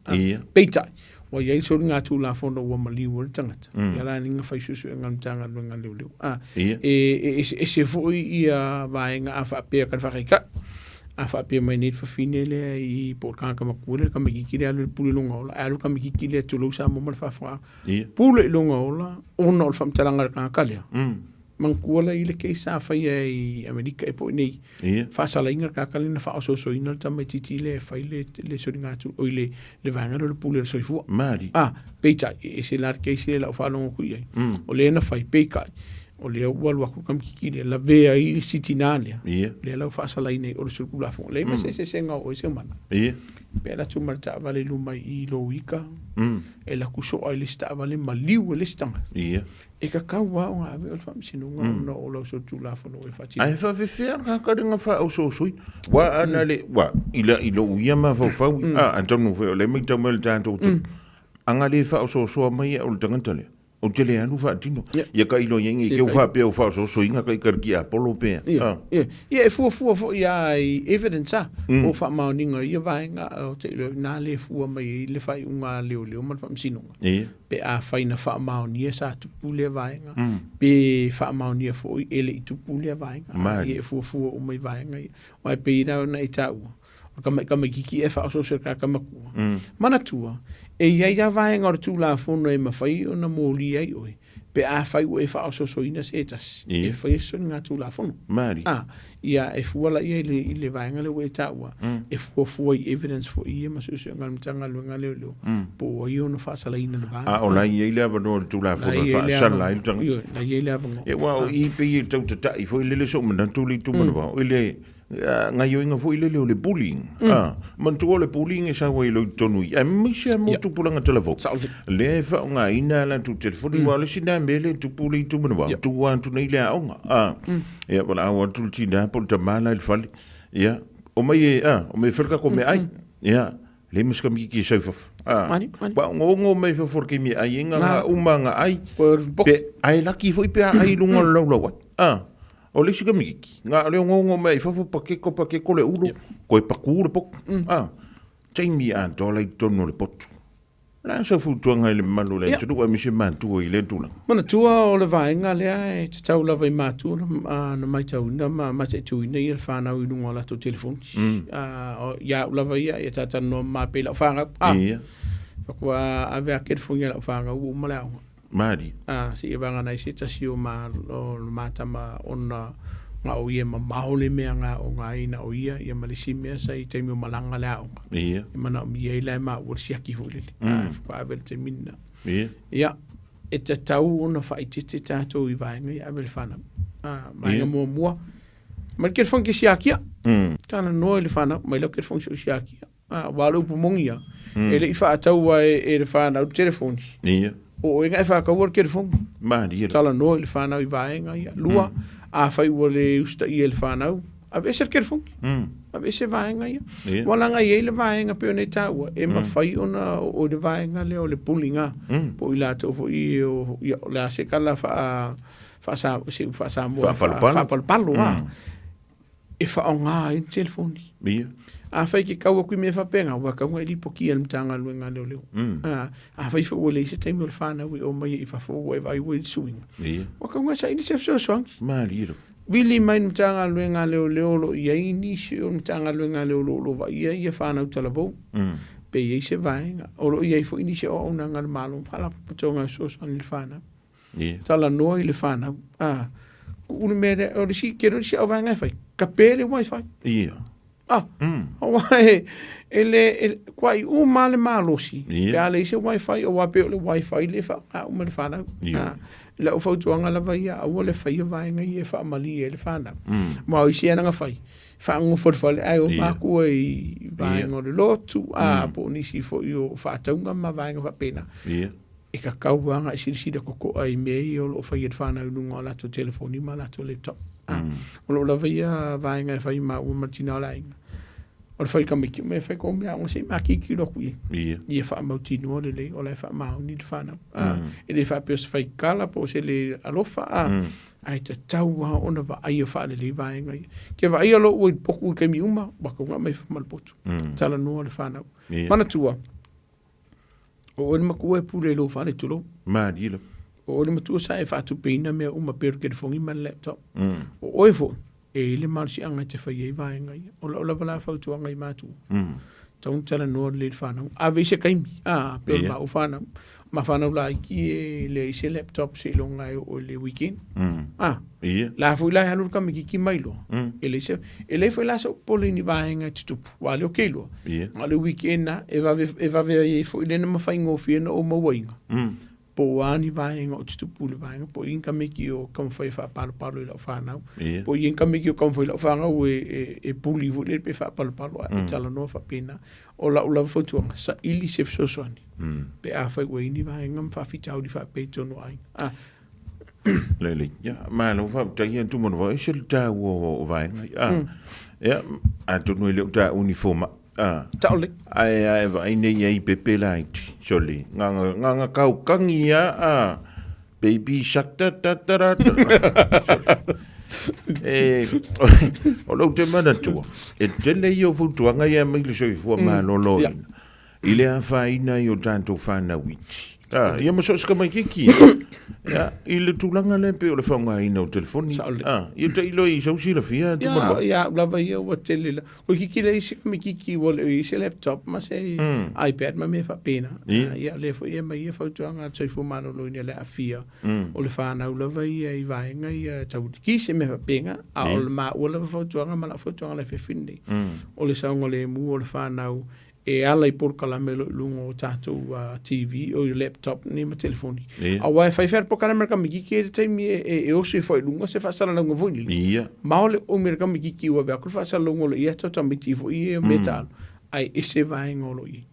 Peita. Wa ye so nga tu la fondo wa mali wo tanga. Ya la ninga fa susu ngam tanga lu ngale lu. E se fu ia va nga afa pe ka fa ka. Afa pe mai net fa finele I por kan ka makule ka miki le alu pule longo la alu ka miki le tu lu sa mo fa fa. Pule longo la ona o fam talanga ka kalia. Mangkuala I le keisa fai I Amerika e po nei. Fa sala inga kakalina fa so ina tama titi le fai le soringa tu o le vanga le pule so fu. Mari. Peita e se lar keisi la fa longo ku ye. O le na fai peika. O le wal wa ku kam kiki la vea I sitinale. Le la fa sala ina o le surkula fu. Le se nga o se mana. Pe la tu marta vale luma I lo wika. E la kuso ai lista vale maliu le stanga. E ka kaua o ngā ave o le whamsinunga no o lau so tū la whano e whati. Ai whawhewhea ngā karenga wha au so sui. Wa ana le, wa, ilo uia ma whau. Antonu wheo le mai tau mele tātou tu. Anga le wha au so soa mai o le tangantale. O te le anu wha tino. Ia ka ilo yengi ke wha pia o wha so so inga ka I karki a polo pia. Ia, e fua ia I evidence a. O wha maoninga ia vaenga o te ilo nā le fua mai le whai unga leo man whamsinunga. Pe a whaina wha maonia sa tupu le vaenga. Pe wha maonia fo I ele I tupu le vaenga. Ia e fua o mai vaenga. Wai pe ina na I taua. Kama kiki e wha o so se ka kamakua. Mana tua. E ia vaenga o tu la fono e mawhai o na mōli ai oi. Pe a whai o e wha o so ina se etas. E whai so ngā tu la fono. Mari. Ia e fuala ia I le vaenga le we taua. E fua I evidence fo ia ma susu ngal mtanga luenga leo. Po i ono wha sala ina na vaenga. O na ia le avano tu la fono wha sala ina tanga. Na ia le avano. E wao I pe I tau tatai fo I lele so mana tuli tu mana wao. I le ngai yo inga fo I le bullying. Man tu le bullying e sa wai lo tonu. Ai mi se mo tu pulanga telefo. Le fa nga ina la tu telefoni wale sina mele tu puli tu mana wao. Tu wan tu nei le aonga. Ia wala awa tu tina pol ta mala il fali. Ia o mai o mai felka ko me ai. Ia le miska mi ki sofa. Ba ngo mai fo for ki mi ai nga umanga ai. Pe ai laki fo pe ai lunga lo. O le sika miki. Nga le ngongo mai fa pakeko le ulu. Ko e paku le pok. Taimi a dola I tono le potu. La sa fu tuanga le malu le tu mi se man tu I le tula. Mana tua o le vaenga le ai te tau lava I matu na mai tau na ma te tu ina I le whana I lunga la to telefon. Ia lava ia e tata no ma pe la whanga. Pakua ave a kerfonga la whanga u malao. Mari. Si e vanga nei se tasi o matama ona nga o ia mahole mea nga o nga ina o ia malisi mea sa I taimi o malanga lea o nga. I mana o mia I lai maa ua siaki hulili. Fuka avele te minna. Ia, e te tau ona whaitete tātou I vaenga I avele whana. Mainga mua. Mai kere whanke siakia. Tāna noa le whana, mai lau kere whanke siakia. Wala upu mongia. Ele I whaatau e le whana o telefoni. Ia. O e ngai whakawar kere whong. Mari. Tala no le whanau I vaenga ia. Lua, a whai ua le usta I le whanau. A vese kere whong. A vese vaenga ia. Walanga I le vaenga peo nei taua. E ma whai ona o le vaenga leo le pulinga. Po I la tofo I o le ase kala wha palpalo. E wha o ngā I telefoni. Ia. A whai ke kaua kui me whapenga, wa kaua I lipo ki al mtanga luenga leo leo. A whai wha le se taimi o le whanau I o mai I whafo e vai ue suinga. Wa kaua sa ini sef so swangi. Mari iro. Wili mai mtanga luenga leo leo lo, ia ini si o mtanga luenga leo lo va ia whanau talavou. Pe ia se vaenga. Oro ia fo ini se o ona ngal malo, whala patonga so swangi le whanau. Tala noa I le whanau. Unu mere, o le si, kero si au vaenga whai. Ka pere wifi. Ia. Wai, ele kwai o male malosi. Ka le se wifi o wape o le wifi le fa o me le fana. La o fautuanga la vai a o le fai vai ngai e fa mali e le fana. Ma o isi ana fai. Fa ngo forfale ai o ma ku e vai ngo le lotu po ni si fo yo fa taunga ma vai ngo fa pena. E ka kauanga si de koko ai me o fai e fana no ngola to telefoni ma la to laptop. O lo la vai vai ngai fai ma o martina la. O le whaika miki me whaika o mea o se maki ki roku i. I e wha mauti noa le o le wha maoni le whanau. E le wha peos whaikala po se le alofa ai te tau ona wa ai o wha le vaenga i. Ke wa ai alo oi poku i kemi uma, waka unga mai whamalapotu. Tala noa le whanau. Mana tua. O ene makua e pule lo whane tulo. Maari ilo. O ene matua sa e whatu peina mea uma peru ke fongi man laptop. O oe fo. E le marsi anga te whai e vaenga i. O la wala whautu anga i mātu. Taun tala noa le whanau. A veise kaimi. Pero ma o whanau. Ma whanau la iki e le ise laptop se longa o le weekend. La fui la hanu ka miki ki mailo. Ele foi la so pole ni vaenga tutupu. Wale o keilo. Ma le weekend na e va ve foi le na mafaingo fiena o mawainga. Po ani vaenga o tutupu le vaenga po inka miki o kam foi fa palo la whanau. Po inka miki o kam foi la whanau e puli vo le pe fa palo e tala no fa pena. O la fotuanga sa ili se fsosoni. Pe a fai wei ni vaenga mfa fitau di fa pe tono ai. Lele, ja, maar dan van dat je toen maar is het daar wo vaenga. Ja, a toen no le daar uniform. Taulik. Ai vai nei ai pepe light. Soli. Nganga kau kangia baby shark ta. O lo te mana tu. E te le yo fu tu nga ya mai le so fu ma lo. Ile a faina yo tanto fana wit. Ia mo so ska mai kiki. Ja, ile tulanga le pe o le fonga ina o telefoni. Ia te ilo i so sila fia tu mo. Ja, blava ia o tele. O kiki le isi me kiki o le isi laptop ma se iPad ma me fa pena. Ia le fo ia mai fa tuanga sai fu mano lo ina le afia. O le fana o lava ia i vaenga ia tau ki se me fa penga. A o le ma o le fa tuanga ma la fa tuanga le fe finde. O le saunga le mu o le fana o e ala i por kalamelo lungo tatou TV o laptop ni ma telefoni. A wifi fer por kalamelo miki ke te mi e o se foi lungo se fa sala lungo voni. Ma ole o mer miki ki wa ba ku fa sala lungo ia tota miti fo i metal. Ai ese vaenga o i.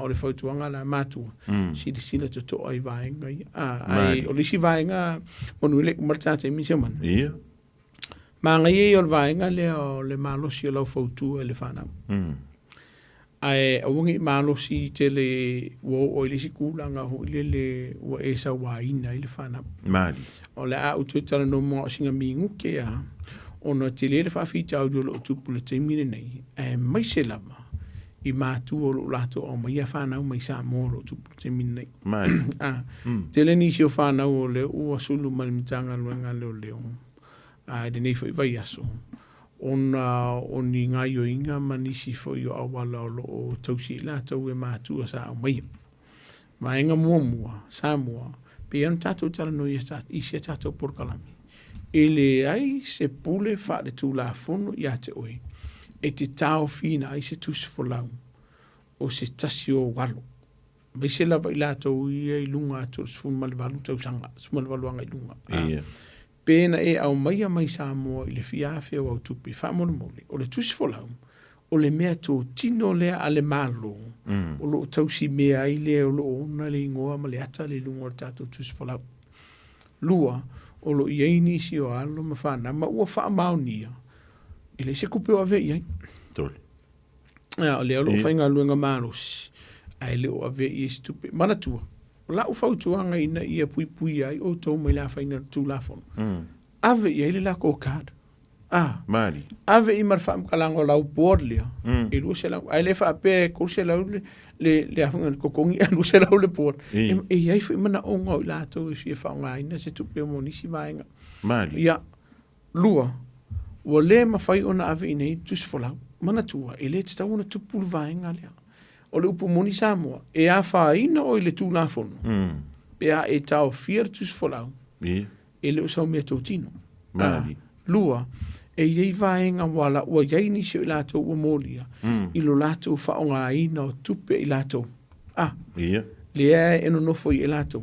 O le foi tuanga la matu. Si sila to ai vaenga. Ai o le si vaenga monuile marta te mi se man. Ma ngai o vaenga le malo si lo fotu ele fana. Ai aungi malo si tele o ile si kulanga ho ile o e sa wa ina ile fana mali o le a o tutala no mo singa mingu ke a ono tele le fa fita audio lo tupu le te mine nei e mai se lama I matu o lo lato o mai a fana o mai sa mo lo tupu te mine nei mali tele ni si o fana o le o asulu malimitanga luenga leo leo de nei foi vai aso ona oni ngai o inga manisi fo yo awala o tausi la tau e matu sa mai mainga mua Samoa pe an tato tala no yesta isi tato por kalami ele ai se pule fa de tu la fono ya te oi e te tau fina ai se tus folau o se tasio walo mai se la vai la tau i lunga to sfun malvalu tau sanga sfun malvalu anga lunga pena e au mai Samoa I le fiafe o tupi fa mono mole o le tusi folau o le mea to tino le ale malo o lo tausi mea I le o lo ona le ingoa ma le ata le lungo o tato tusi folau lua o lo iaini si o alo ma whana ma ua wha maunia I le se kupe o ave iai tole o le alo whainga luenga manos ai le o ave I stupi mana tua la u fautuanga ina ia pui ai o tau mai la faina tu la fon ave ia ile la ko card mali ave I marfam kalango la u porlia e lu se la ai le fa pe ko se la le afanga ko kongi lu se la le por e ia foi mana onga la to si fa nga ina se tu pe monisi vaenga mali ia lua o le ma fai ona ave ina tus fola mana tua ele sta una tu pul vaenga le o le upu moni Samoa e a whaina o le tūna fono. Pe a e tau fiertus folau. E le usau mea tau tino. Lua, e iei vaenga wala ua iaini se o lato ua molia. I lo lato whaonga aina o tupe I lato. Le ea eno nofo I lato.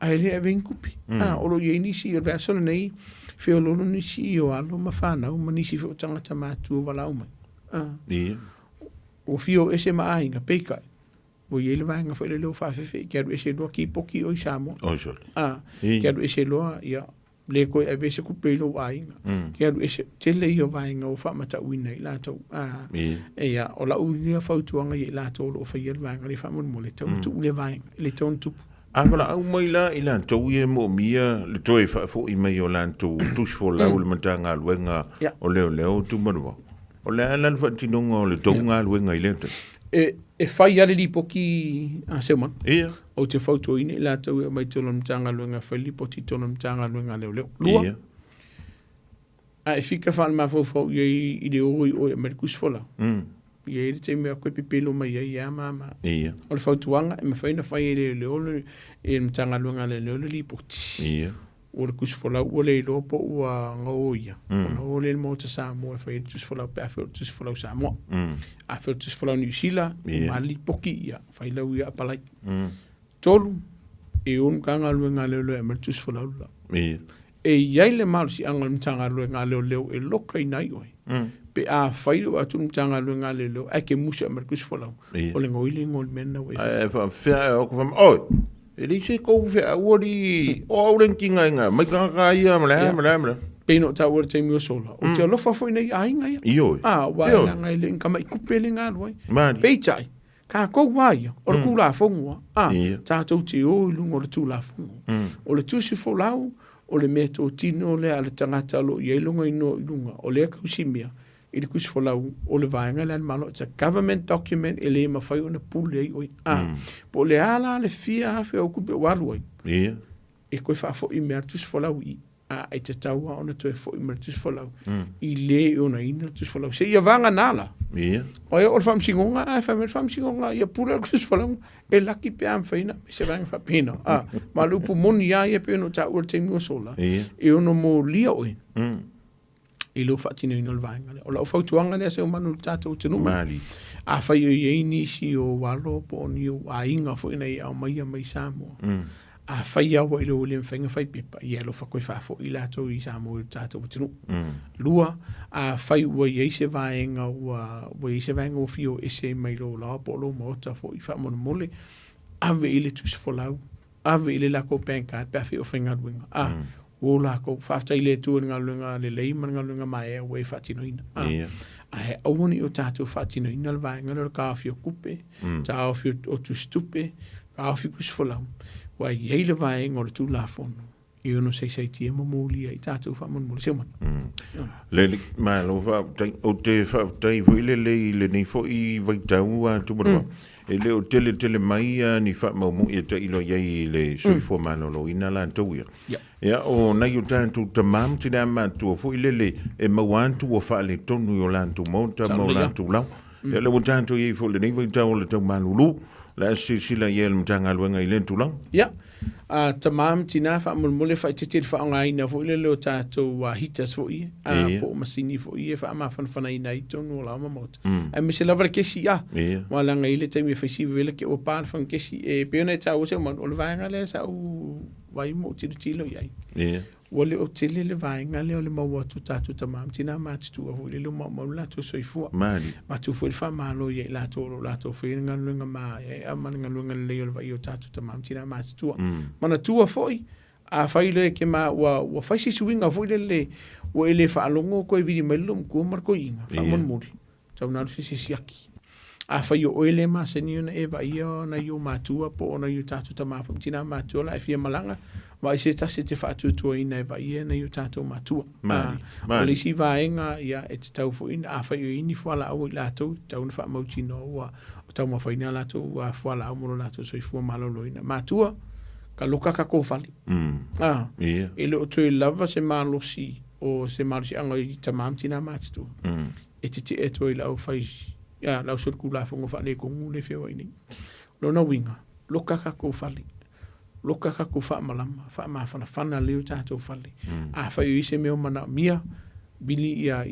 A le ea venkupi. O lo iaini si o veasona nei feo lolo nisi o alo ma whanau ma nisi feo tangata mātua wala umai. O fio ese maainga peikai o yele vanga foi le lo fa fe quero ese lo ki poki o Samoa o jol quero ese lo ia le ko e vese ku pelo ainga ke ru ese tele yo vainga o fa mata wina la to e ya o la u ni fa tu anga ye la to o fa ye vainga le fa mo le to tu le vainga le ton tu Angola au mai la i lan tau ia mo mia le toi fa fo i mai o lan tu tus fo la le matanga luenga o leo tu marua. O le lan fa tinonga o le tonga luenga i lente. E fai ale li poki a seman. Ia. O te fauto ine la tau e mai tolo matanga luenga fai li poti tolo matanga luenga leo. Lua. Ia. A e fika fa ma fo fo i le oi o e merkus fola. Ia ele te mea koe pipelo mai ia mama. Ia. O le fautuanga, e mawhaina whai e le e mtanga luanga le li poti. Ia. O le kusifolau, o le lopo ua ngau ia. O le mo te Samoa, whai e tusifolau pe awheo tusifolau Samoa. Awheo tusifolau New Zealand, ma li poki ia, whai lau ia apalai. Tolu, e onu kanga luanga leo e mara tusifolau la. Ia. E iai le malu si anga mtanga luanga leo e loka i nai oi. Pe a whairu atu mtanga luenga leo, ai ke musa markus folau. O le ngoile ngol mena wei. E whea e oko wham, oi, e li se kou whea uori, o auren kinga inga, mai kaka ia, mala. Peno ta uori te mio sola. O te alofa foi nei ainga ia. Ioi. Wai na ngai le inka mai kupele ngā luai. Mani. Peitai, ka kou waia, o le kula fongua. Tātou te o ilunga o le tūla fongua. O le tusi folau, o le mea tō tino, o le ale tangata alo, i eilunga ino ilunga, o le kausimia. I le kusi folau o le vaenga le malo. It's a government document e le mawhai o na pule ai oi. Po le ala le fia hafe au kupe walu ai. Ia. E koe whaafo i mea tusi folau i. E te taua o na toe fo i mea tusi folau. I le o na ina tusi folau. Se ia vanga nala. Ia. O e o le whamsingonga, whamsingonga, ia pula le kusi folau. E laki pe am whaina, me se vanga whapena. Ma lupu moni ia pe no ta ua te mua sola. Ia. E ono mo lia oi. I lo fatino ino le vaenga le. O la fautuanga le se o manu tātou tenu. Mali. A whai o iei nisi o walo po ni o a inga fo ina i au mai Samoa. A whai awa i lo le mwhenga whai pepa. I alo whakoi whafo i lato i Samoa i tātou tenu. Lua, a whai ua iei se vaenga o fio ese mai lo la po lo maota fo i whamona mole. Ave ile tus folau. Ave ile lako pancard. Pafi o whenga ruenga. O la ko whafta i le tua ngā lunga le leima ngā lunga mai e wei whatino ina. A he awani o tātou whatino ina le vaenga le kāwhi o kupe, tāwhi o tu stupe, kāwhi kusifolau. Wai iei le vaenga o le tū la fono. I ono sei tia mamoli i tātou whamon mole seuman. Lele, mai lo o te whaftai fo ile le nei fo i vaitau a tumarua. E leo tele mai ni wha maumu i ta ilo iei le soifua manolo ina la tauia. Ia o nai o tātou tamam tina mātua fo ilele e mauantu o wha le tonu o lantu mauta mau lantu lau. Ia leo tātou iei fo le nei vaitau le tau manulu. La sila ia le mtanga luenga i lentu lau. Ia. Tamam tina wha mole wha i te wha anga ina fo ile leo tātou hitas fo i. Po masini fo i e wha ama whanwhana ina i tonu o lauma mauta. A me se lava le kesi ia. Wa langa ile taimi e whaisi vele ke o pār whan kesi. E peona e tāu se man o le vaenga le sa u wai mo tilo iai. Wale o tele le vaenga le o le maua tu tātou tamam tina mātitu a fo ile le mau lato soifua. Mali. Matu fo il fa malo iai lato fo i ngalunga maa e amana ngalunga le leo le vai o tātou tamam tina mātitua. Mana tua foi a faile ke ma wa faisi suinga foi le o ele fa longo ko e vidi melum ko marko inga fa mon muri tau na fisi siaki a fai o ele ma seniona e va io na io matua po na io tatu tama fa tina matua la fia malanga va se ta se te fa tu ina e va ia na io tatu matua ma le si va enga ia e tau fo in a fai ini fo la o la tau na fa mo chino wa tau ma fa ina la tau wa fo la mo la tau so i fo malo loina matua ka loka ka kofali. E le o tui lava se malosi o se malosi anga i tamam tina mātitu. E te e toi lau fai, lau surku la fongo whale kongu le whio ini. Lona winga, loka ka kofali. Loka ka ko wha malama, wha maa whana leo tātou whale. A whai o ise meo mana mia, bili ia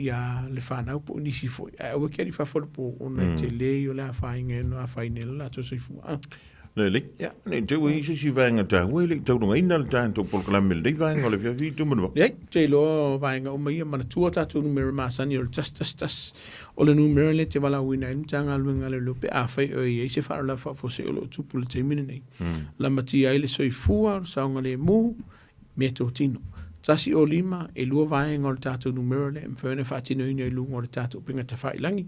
le whanau po nisi foi. A ua keri whawhore po o na te leo la whainga no a whainela la to soifua. Lele, ja, ne te ui si vanga ta ui le tau nunga ina le tātou polkalame le vanga o le whiawhi tumanua. Nei, te lo vanga o mai mana tua tātou numero masani o le tas o le numero le te wala uina ina tanga luenga le lupe a whai o i se whara la whafose o lo tupu le te mina nei. La mati ai le soifua, saunga le mu, me tō tino. tasi o lima e lua vaenga o le tātou numero le mwhene whaatino ina i lunga o le tātou pinga ta whailangi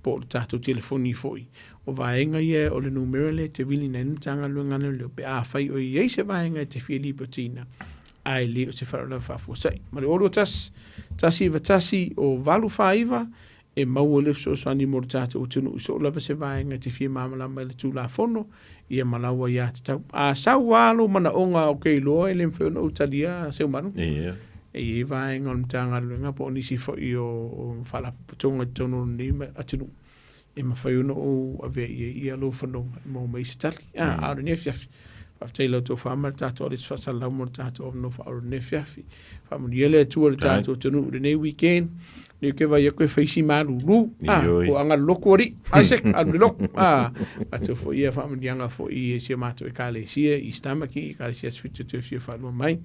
po le tātou telefoni foi. O vaenga ia o le numero le te wili na inutanga luangana leo pe a whai o i eise vaenga te whiali patina ai le o se wharola whafuasai. Ma le oro tasi o valu whaiva e maua le so sani mo le tātou tunu so lava se vaenga te whia mamalama le tūla fono ia malaua ia te tau. A sau walo mana onga o kei loa e le mwhena o talia seu manu. E vaenga o mtanga luenga po nisi fo i o whala putonga tono ni atunu. E mawhaiuna o ave ia lo whanonga mo mai stali. Aure nefiafi. Whafteila tō whamara tātou o le whasalau mo le tātou o no whaoro nefiafi. Whamuni ele atua le tātou tunu le nei weekend. Ni ke vai koe faisi malulu o anga lokori Isaac al lok ato fo ia fa mdianga fo i se mato e kale sia i stamaki i kale sia fitu tu fio fa lo mai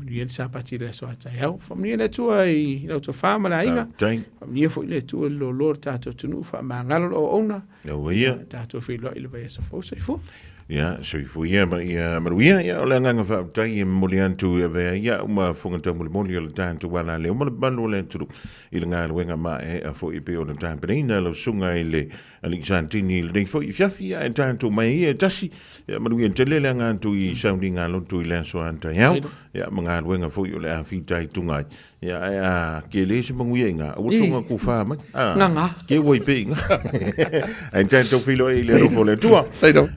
ni el sapati le so ata eu fa ni le tu ai lo to fa mala inga fa ni fo le tu lo lor tato tunu fa mangalo o ona o ia tato fi lo ile vai so fo sai fo. Ja, so fu ia maruia ia o le nganga fa tai e moli antu e ve ia uma fonga ta moli o tanto wala le uma bando le tu i le ngā wenga ma e a fo i pe o le tanto ina lo sunga i le Alexandrini le fo i fiafi e tanto mai e tasi ia maruia te le ngā tu i sounding ngā lo tu i le so anta ia mga wenga fo i o le a fi tai tungai ia ke le se manguia nga o tunga ku fa mai nga ke woi pe nga e tanto filo i le fo le tua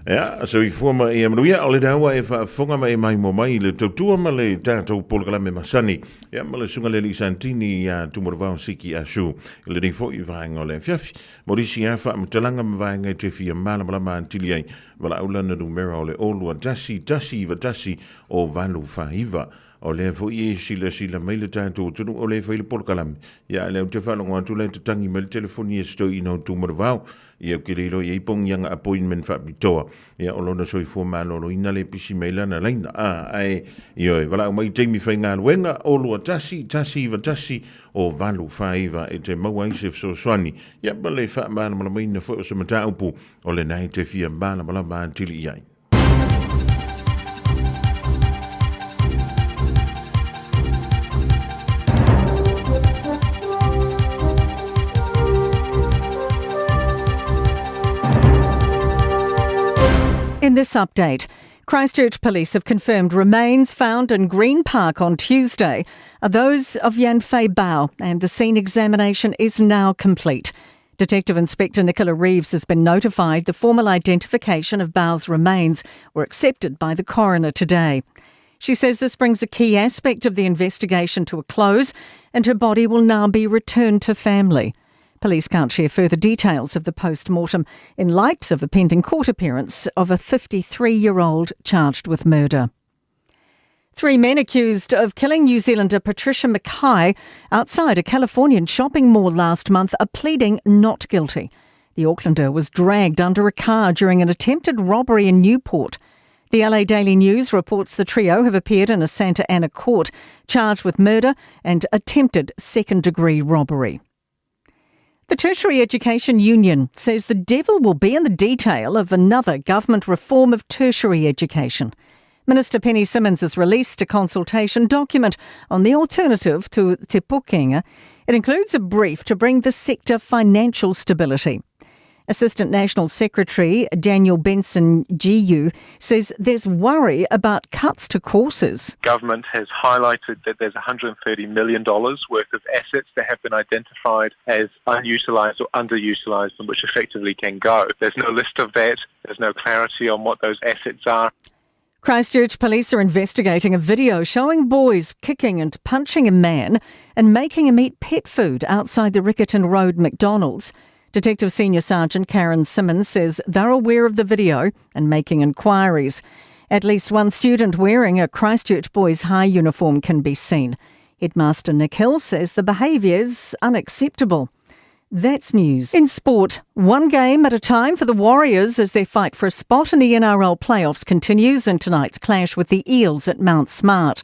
ia so i forma e manuia o le dawa e whafonga mai mo mai le tautua ma le tātou polkala me masani ia ma le sunga le Lisantini ia tumorvao siki asu le rifo i vaenga o le fiafi morisi ia wha mtalanga ma vaenga te fia mana malama antili ai wala aula na numera o le olua tasi o valu whaiva o le fo i sila mai le tātou tunu o le whaile polkalami ia le te whanonga atu le te tangi me le telefoni e sto i no tumorvao ia ke leilo ia ipong yang appointment fa bitoa ia o lona soi fo malolo ina le pisi maila na laina ai ia wala mai teimi whainga wenga o lua tasi o valu whaiva e te maua isef so swani ia bale wha mana malamai na fo o se mata upu o le nai te fia mana malama antili iai. In this update, Christchurch Police have confirmed remains found in Green Park on Tuesday are those of Yan Fei Bao, and the scene examination is now complete. Detective Inspector Nicola Reeves has been notified the formal identification of Bao's remains were accepted by the coroner today. She says this brings a key aspect of the investigation to a close, and her body will now be returned to family. Police can't share further details of the post-mortem in light of a pending court appearance of a 53-year-old charged with murder. 3 men accused of killing New Zealander Patricia Mackay outside a Californian shopping mall last month are pleading not guilty. The Aucklander was dragged under a car during an attempted robbery in Newport. The LA Daily News reports the trio have appeared in a Santa Ana court charged with murder and attempted second-degree robbery. The Tertiary Education Union says the devil will be in the detail of another government reform of tertiary education. Minister Penny Simmons has released a consultation document on the alternative to Te Pūkenga. It includes a brief to bring the sector financial stability. Assistant National Secretary Daniel Benson GU says there's worry about cuts to courses. Government has highlighted that there's $130 million worth of assets that have been identified as unutilised or underutilised and which effectively can go. There's no list of that. There's no clarity on what those assets are. Christchurch police are investigating a video showing boys kicking and punching a man and making him eat pet food outside the Riccarton Road McDonald's. Detective Senior Sergeant Karen Simmons says they're aware of the video and making inquiries. At least one student wearing a Christchurch Boys High uniform can be seen. Headmaster Nick Hill says the behaviour is unacceptable. That's news. In sport, one game at a time for the Warriors as their fight for a spot in the NRL playoffs continues in tonight's clash with the Eels at Mount Smart.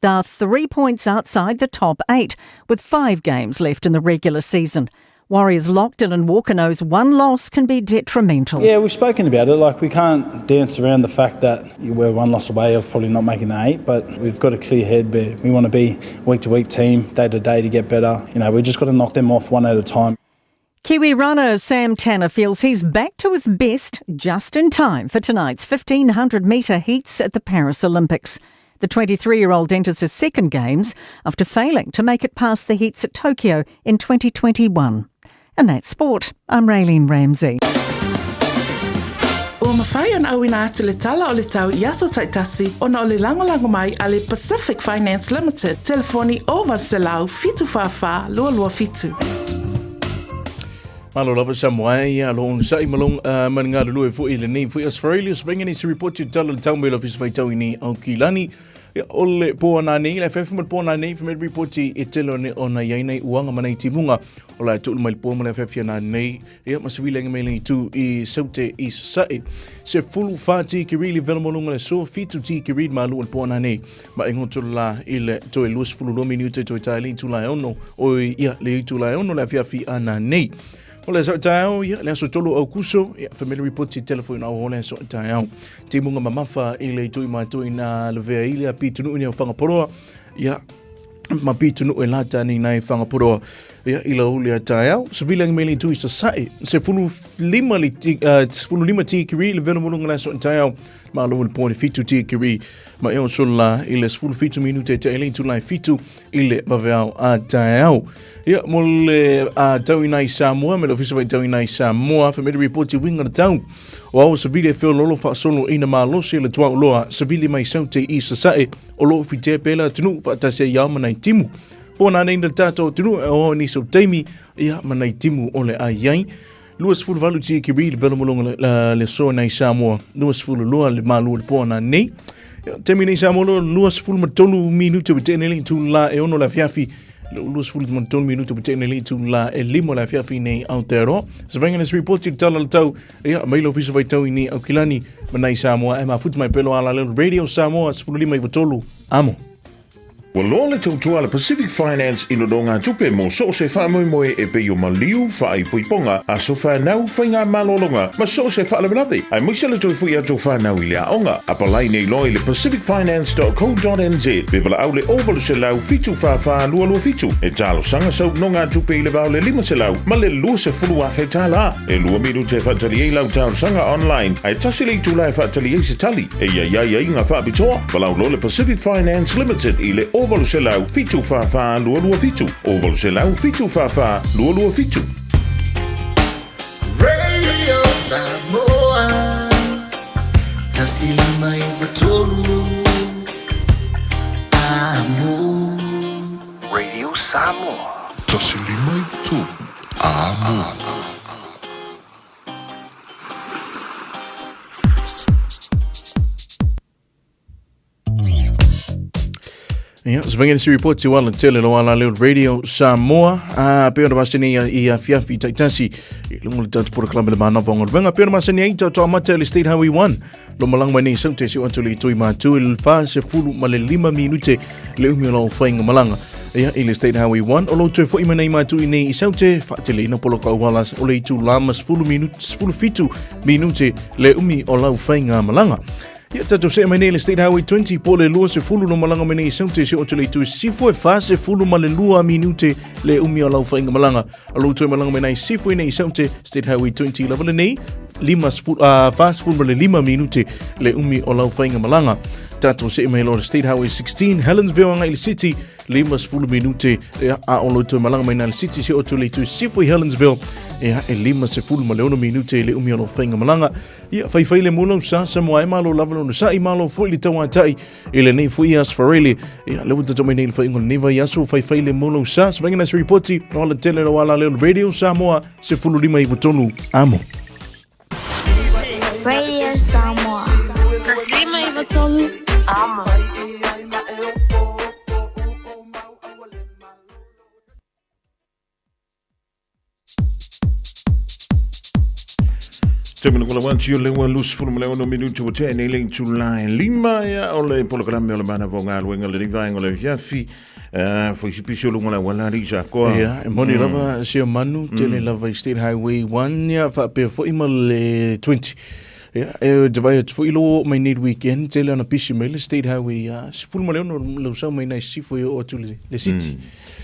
They are 3 points outside the top 8 with 5 games left in the regular season. Warriors lock Dylan Walker knows one loss can be detrimental. Yeah, we've spoken about it. Like, we can't dance around the fact that we're one loss away of probably not making the 8, but we've got a clear head. We want to be week-to-week team, day-to-day to get better. We've just got to knock them off one at a time. Kiwi runner Sam Tanner feels he's back to his best just in time for tonight's 1,500-metre heats at the Paris Olympics. The 23-year-old enters his second games after failing to make it past the heats at Tokyo in 2021. And that's sport. I'm Raylene Ramsey. Ua mawhai ona auina atu le tala o le tau i aso taitasi ona o le lango mai a le Pacific Finance Limited. Telefoni o Valselau fitu whawha lua lua fitu. Malo lava Samoa ia lo on sai malong mananga lu fu ile nei fu Australia swinging is report to tell town mail office vai tau ni au kilani ole po na nei le fef mo po na nei from report e telo ne ona ia nei uanga manai timunga ola tu mai po mo le fef na nei ia maswile ngemele tu I saute is sai se full fati ki really velmolunga le so fitu ti ki read malu po na nei ma ingoto la ile to lus full lo minute to Italy tu la ono o ia le tu la ono la fi ana nei. Ole so tau ia le so tolo au kuso ia family report ti telephone au ole so tau ti munga mamafa ile tu ma tu ina le vea ile pitu no fanga poroa ia ma pitu no lata ni nai fanga poroa ia ila ule tau so vile ngmeli tu is sai se fulu lima ti kiri le veno munga so tau ma lo point fitu ti kiri ma e so la ile fulu fitu minute te ile tu lai fitu ile bavea a tau ia mole a tau ina Samoa me lo fisa vai tau ina Samoa fa me report ti winga tau o se vile fe lolo fa solo ina ma lo se le tua loa se vile mai saute I sai o lo fite pela tunu fa ta se ya mana timu pona nei tato tunu o ni so taimi ia mana timu ole ai Luas fulu valu ti ki read velomolonga le so na Samoa luas fulu loa le malu le pona nei temi nei Samoa luas fulu matolu minuto betene tu la e ono la fiafi luas fulu matolu minuto betene tu la e limo la fiafi nei autero svenga this report to tell tau ia mail office vai tau ni au kilani mana Samoa e ma fut mai pelo ala radio Samoa fulu lima ivotolu amo. Well, le tautua le Pacific Finance I lodonga tupe mo so se wha moe e pe o maliu wha I puiponga a so wha nau whainga malolonga ma so se wha lewelawe. Ai muisa le toi fui ato wha nau I le aonga. A palai nei loi le pacificfinance.co.nz pe wala au le ovalu se lau fitu wha lua fitu. E talo sanga sau nonga tupe I le vau le lima se lau ma le lua se fulu a whai tala. E lua miru te whatali e lau tau sanga online. Ai tasi le tu lai whatali e se tali. E ia inga wha bitoa. Walau lo le Pacific Finance Limited I le ovalu se lau fitu wha lua fitu. Ovalu se lau fitu wha lua fitu. Radio Samoa Tasilima Ivatolu Amo Radio Samoa Tasilima Ivatolu Amo Ia, svenga si report ti wala tele lo wala le radio Samoa pe ona masini ia fiafi taitasi lungu tatu por club le mana vongo venga pe ona masini ai to amata le state highway 1 lo malang mani saute si ontoli toi ma tu il fa se fulu ma le 5 minute le umilo fainga malanga ia ile state highway 1 o lo toi fo imana ma tu nei saute fa tele no polo ka wala o le tu lamas fulu fitu minute le umi o lau fainga malanga. Ia tato se manele State Highway 20 po le lua se fulu no malanga mene saute se otole tu sifu e fa se fulu ma le lua minute le umi o lau fainga malanga alo tu malanga mene sifu e nei saute State Highway 20 level nei fast fulu ma le 5 minute le umi o lau fainga malanga tato se manele State Highway 16 Helensville anga il city 5 minute a olo tu malanga mene il city se otole tu sifu e Helensville e 5 ma le 1 minute le umi o lau fainga malanga ia fai le mulo sa Samoa malo lavalo no sai malo foi le tau atai ele nei foi as farele ia le wuta tomai nei foi ngol neva yaso fai le mulo sa svengana se reporti no le tele no ala le radio Samoa se fulu lima I votonu amo Radio Samoa Taslima I votonu amo Stemmen ko lawan siyo lewa lus fulu melewa no minuto te ne leng tu lai lima ya ole program ole mana vonga wenga le vai ole fiafi foi sipisio lu ngala wala ri sa ko ya moni lava sio manu tele lava State Highway 1 ya fa pe fo imale 20 ya vai fo ilo mai need weekend tele na pisi mele State Highway ya fulu melewa no lo sa mai na si fo o tu le city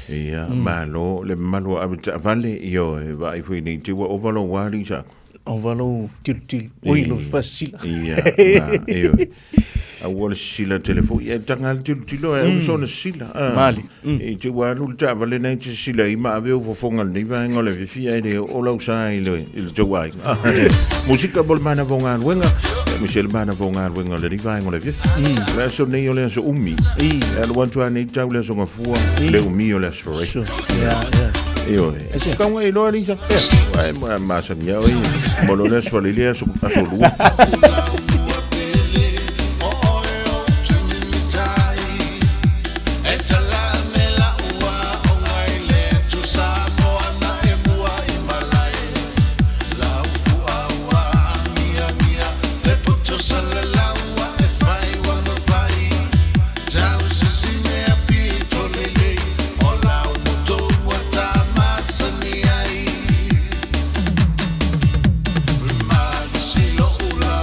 ya malo le malo abita vale yo vai foi ni tu ovalo wari sa ovalo til oi lo facile ya yo awol sila telefon ya tangal tilo e so na sila mali e tu wa lu ta vale na ti sila I ma ave fo fonga ni va ngole fi de o lo sa il jo wa música bol mana vonga wenga Michel mana vonga wenga le va ngole fi la so ne yo le so umi el want to ani ta le so ngafua le umi yo le so ya yo kan wa ilo ali sa wa ma sa nya oi bolo le so le so lu Silo ula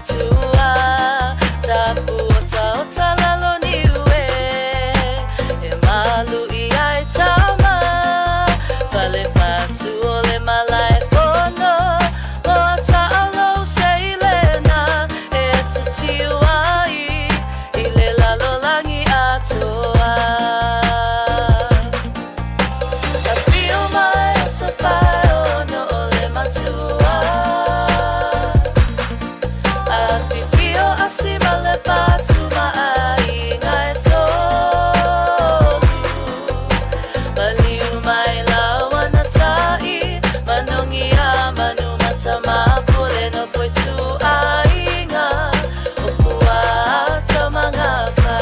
fatua tapu o talalo niue e malu I ai tama fale fatu ole malai fono o ta'alo seilena e titiwai I le lalolangi atoa I feel my tawhai ono ole matua I feel asima le patu mai ngai tolu Maliu mai lawana tai manongi a manu matama pole no foi tu ainga o fua tamanga fa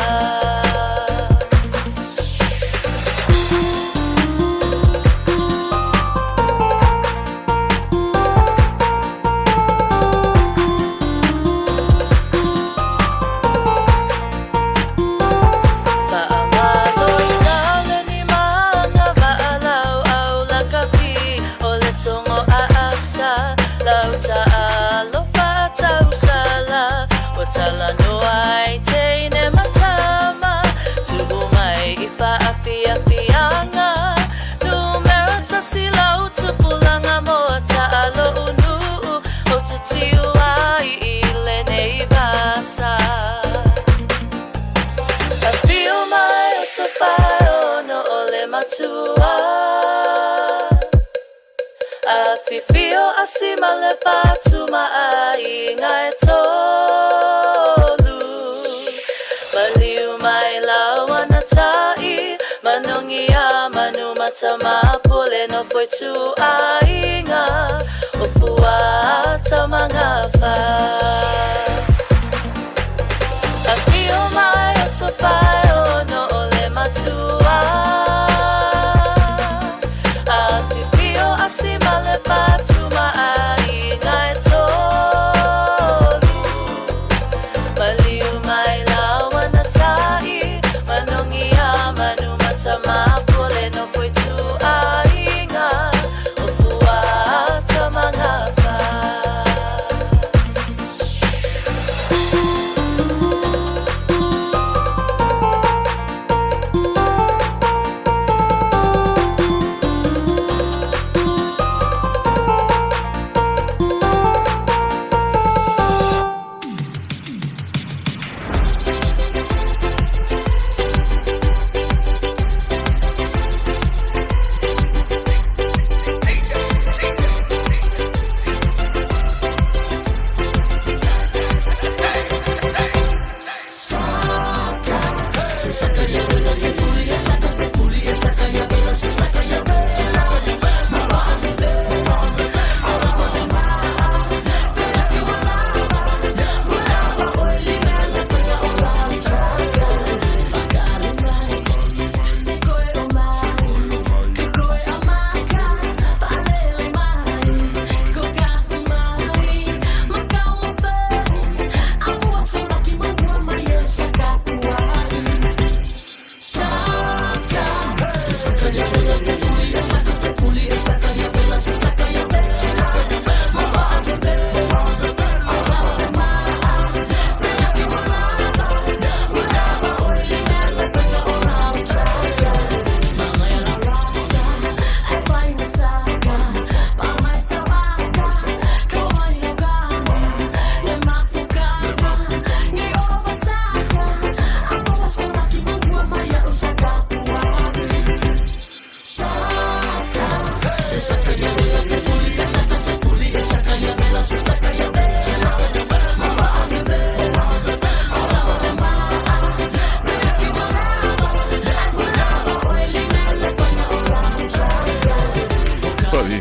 Tala no ai te ne matama tubu mai ifa afia fianga numero tasilau tupulanga mo ta'alo unu o tatiu ai ile nei vasa I feel my otafai ono ole matua I feel asima le patu mai ngai tolu Maliu mai lawana tai manongi a manu matama pole no foi tu ainga o fua tamanga fa I feel my otafai ono ole matua I feel asima le patu mai ngai tolu Maliu mai lawana tai manongi a manu matama pole no foi tu ainga o fua tamanga fa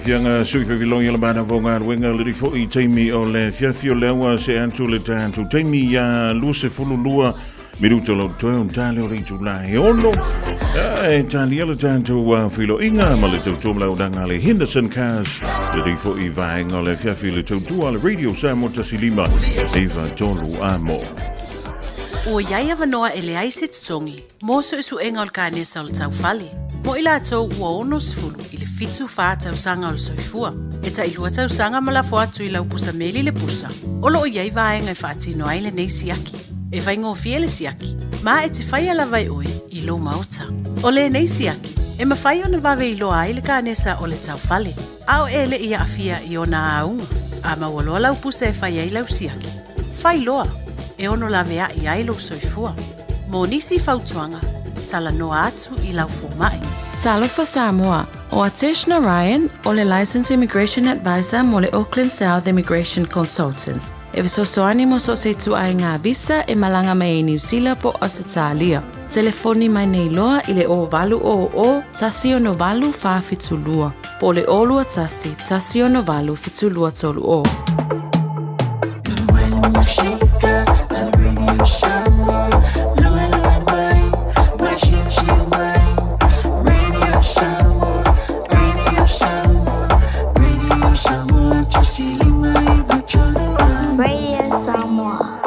Fianga sui vilong yala bana vonga wenga liri fo I taimi o le fiafio lewa se antu le tantu taimi ya luse fululua minuto lo toe un tale o ri Julai ono tali yala tantu filo inga ma le tau la udanga le Henderson Cars liri fo I vaenga o le fiafio le tau tua le radio Samoa Tasilima Eva tolu amo O iai avanoa ele ai se tutongi, mo so isu enga o le kāne sa o le tau fale. Mo ila atou ua ono sifulu I le fitu fa tausanga o le soifua. E ta ilua tausanga malafo atu I lau pusa meli le pusa. O loo iai vaenga I whaatino ai le nei siaki. E whaingo fie le siaki. Ma e te whaia la vai oi I lo maota. O le nei siaki. E mawhai o na wawe I loa ai le kānesa o le tau fale. Ao e le ia afia I ona aunga. A mawaloa lau pusa e whaia I lau siaki. Whai loa. E ono la vea I ai lo soifua. Mo nisi fautuanga. Tala noa atu I lau fomai. Talofa Samoa. O Ateshna Ryan, o le Licensed Immigration Advisor mo le Auckland South Immigration Consultants. E visosoani mo so se tu ai ngā visa e malanga mai New Zealand po Australia. Telefoni mai nei loa I le o valu o tasi o no valu fa fitulua. Po le olua tasi o no valu fitulua tolu o. Radio Samoa.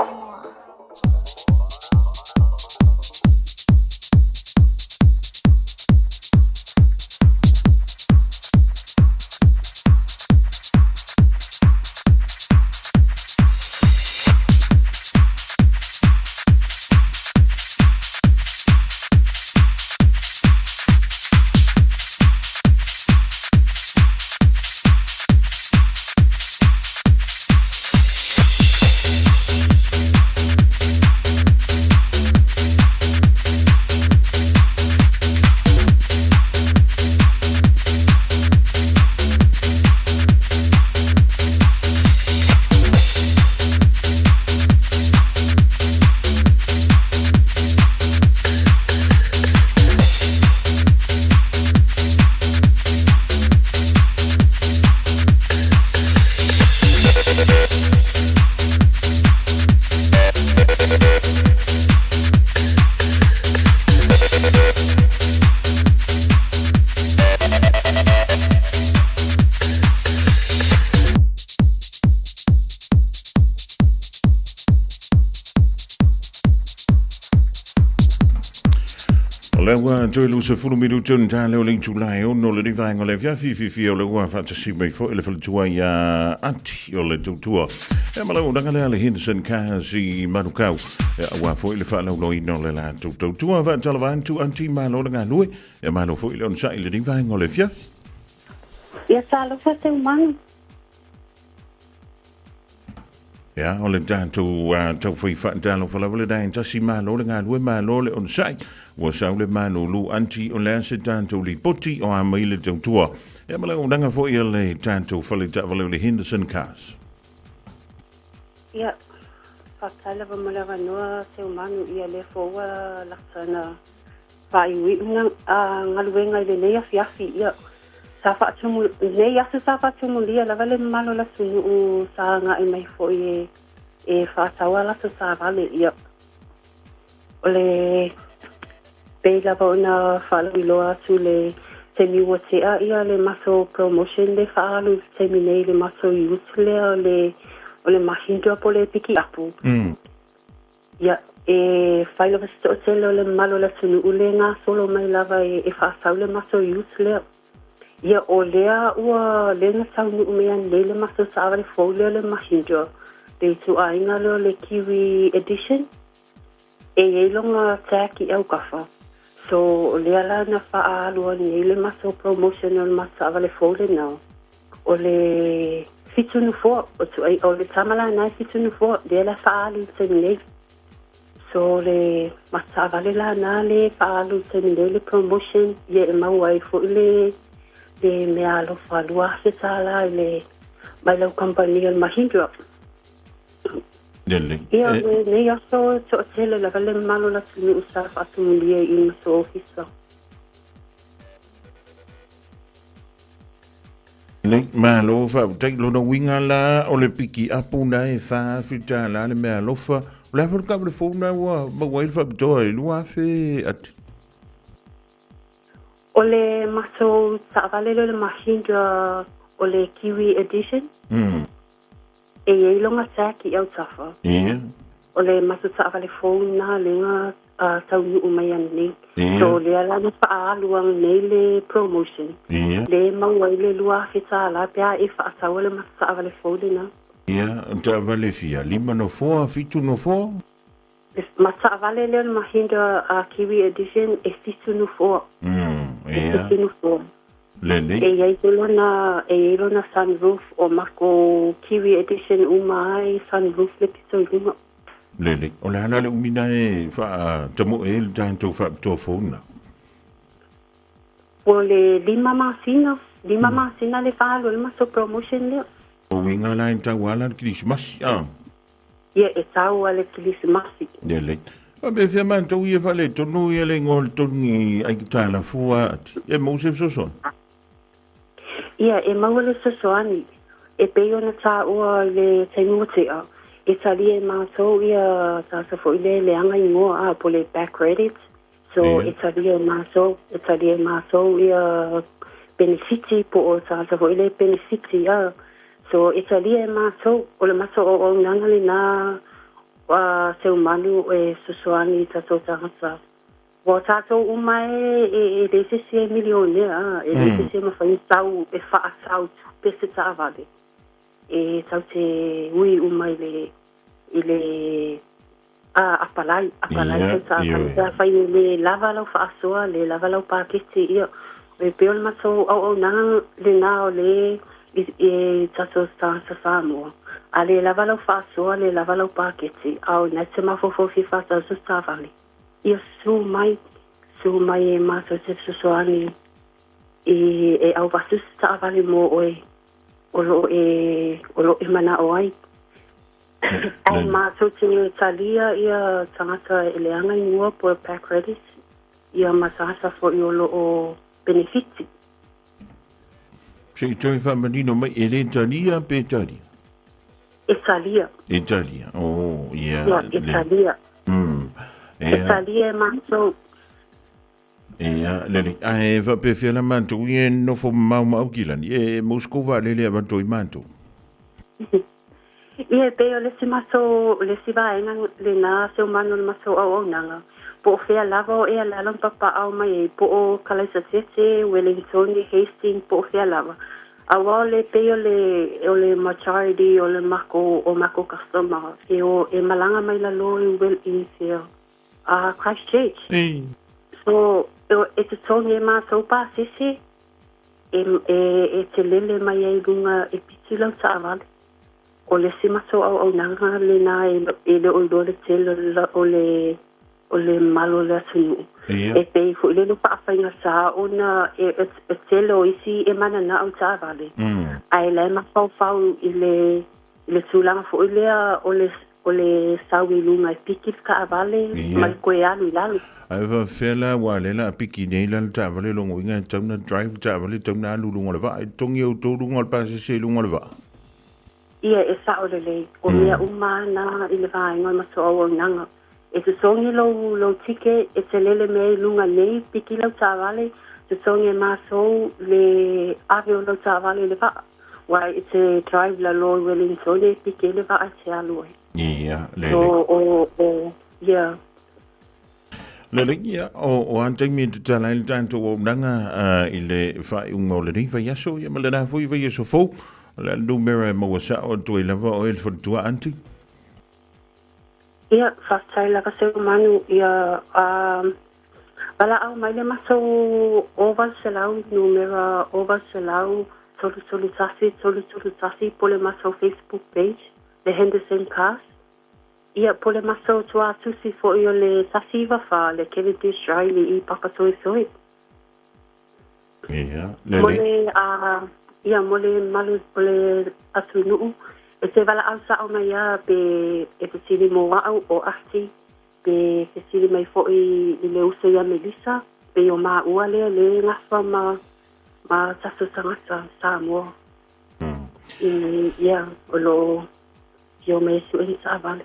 Lewa joy lu se fulu miru tun ta leo ling July o no le divang o le via fi o le wa fa si mai fo le fal tua ya anti o le tua e mala o danga le Henderson ka si manukau e wa fo le fa lo no le la tua va tala van tu anti ma lo nga lui e ma lo fo le on sa le divang o le via ia talo fa te umang ya o le tanto tau fai fa talo fa le dai tasi ma lo nga lui ma lo le on sa wa saule manu lu anti o le se tanto li poti o a mai le tua e mala o danga fo le tanto fale ta vale le Henderson cars ia fakala va mala va no se umanu ia le fo wa la sana pai wi ngaluenga le nei afi ia sa fa tumu nei asa sa fa tumu lia la vale malo la sunu sa nga e mai fo e fa tawala sa vale ia ole Pela bona faloiloa tu le te miwatea ia le maso promotion le faalu terminate le maso youth le le mahinto po le piki apu. Ia e failo sto telo le malo la sunu ulenga solo mai lava e fa le maso youth le. Ia o lea ua le na saunu umean le maso sa le folio le mahinto. Le tu ainga le kiwi edition. E longa taki au kafa. So leala na faalu ni le maso promotional masa vale fole now. O le fitunu fo o le tamala na fitunu fo leala faalu tene. So le masa vale la na le faalu tene le promotion ye mawai fo le me alo falua se sala le mai lo company al mahindra. Delle. Ia ne ia so tele la vale malo la tunu usa atumulia in so office. Ne malo fa tai lo no winga la o le piki apuna e fa fita la le me lo fa la for ka le fo na wa ma wa fa to e lu a fe at Ole maso sa vale le mahindra ole kiwi edition. E longa saki au tafa. Yeah. o le maso sa vale phone na lenga tau nu mai ani so le ala na pa alu ang nei le promotion le mawai le lua fita la pia e fa sa wala maso sa vale phone na ia ta vale fia lima no foa fitu no foa masa vale le mahinda kiwi edition e fitu no foa ia fitu no foa Lele. E lona sunroof o mako kiwi edition umai sunroof le piso lima. Lele. O le hana le umina e fa tamo e le tanto fa to phone. O le lima masina le fa lo maso promotion le. O winga la inta wala Christmas. Ia e tau ale Christmas. Lele. O be fia man to ia vale to no ia le ngol to ni ai ta la fua e mo se so. Ia e mawale sosoani e peo na ta ua le taimutea e tali e maso ia ta sa fo ile le anga ingoa a po le back credits so e tali e maso ia benefiti po o ta sa fo ile benefiti a so e tali e maso o le maso o nanga le na wa se umanu e sosoani ta so ta sa Wa tato umai e desi se milione e desi se mafai tau e faa tau pese ta avade e tau te ui umai le apalai ta fai le lava lau faa soa le lava lau paketi ia e peo le maso au nang le nao le e tato sa Samoa a le lava lau faa soa le lava lau paketi au na te mafofo fifa ta so stavali ia su mai e maso se soani e au vasu sta vale mo oi o lo e mana oi ai maso te talia ia tangata ele anga inua po pack credits ia masasa fo i lo o benefiti se toi fa manino mai ele talia pe talia Italia oh yeah Italia Italia maso lele ai va pe fia la manto ie no fo mau kilani e Moscova lele avanto i manto ie pe le si maso le si va en le na se umano le maso au nanga po fia lavo e la lon papa au mai po o kalaisa tete Wellington Hastings po fia lava awa le pe le majority o le mako customer e malanga mai la lo well in here Christchurch so e te tonge maso pa sisi e te lele mai ai lunga e piti lau ta avale o le si maso au nanga le na e le oido le telo o le malo le atunu e pei fu le lupa awhainga sa ona e telo isi e mana na au ta avale ai le mafau i le tūlanga fu ilea o le sawi lunga e piki ka avale mai koe alu i lalu ai va fela wa le la piki nei la ta vale longo inga tauna drive ta vale tauna alu lunga le va tongi o to lunga le pase se lunga le va ia e sa o le o mea umana i le vai ngai maso o nanga e te songi lo tike e te lele mea lunga nei piki lau ta vale te songi maso le ave o lau ta vale le va wai e te drive la lo Wellington e piki le va a te alu ia ia Lele ia o antai mi te tala il tanto o nanga i le fai unga o le nei fai aso ia ma le na fui fai aso fau le numera mo sa o tu i lava o il tua anti ia fastai la ka se manu ia wala au mai le maso oval selau numera oval selau solu tasi po le maso Facebook page le Henderson Cast ia po le maso tua tusi fo i o le tasiva fa le Kennedy Riley i papa soe ia mole ia mole malu le atunu e se vala au sa o mai ia pe e te sili mo au o ahti pe te sili mai fo i le use ia Melissa pe o ma ua le ngafa ma taso tangata sa mo ia o lo yo me su en sa vale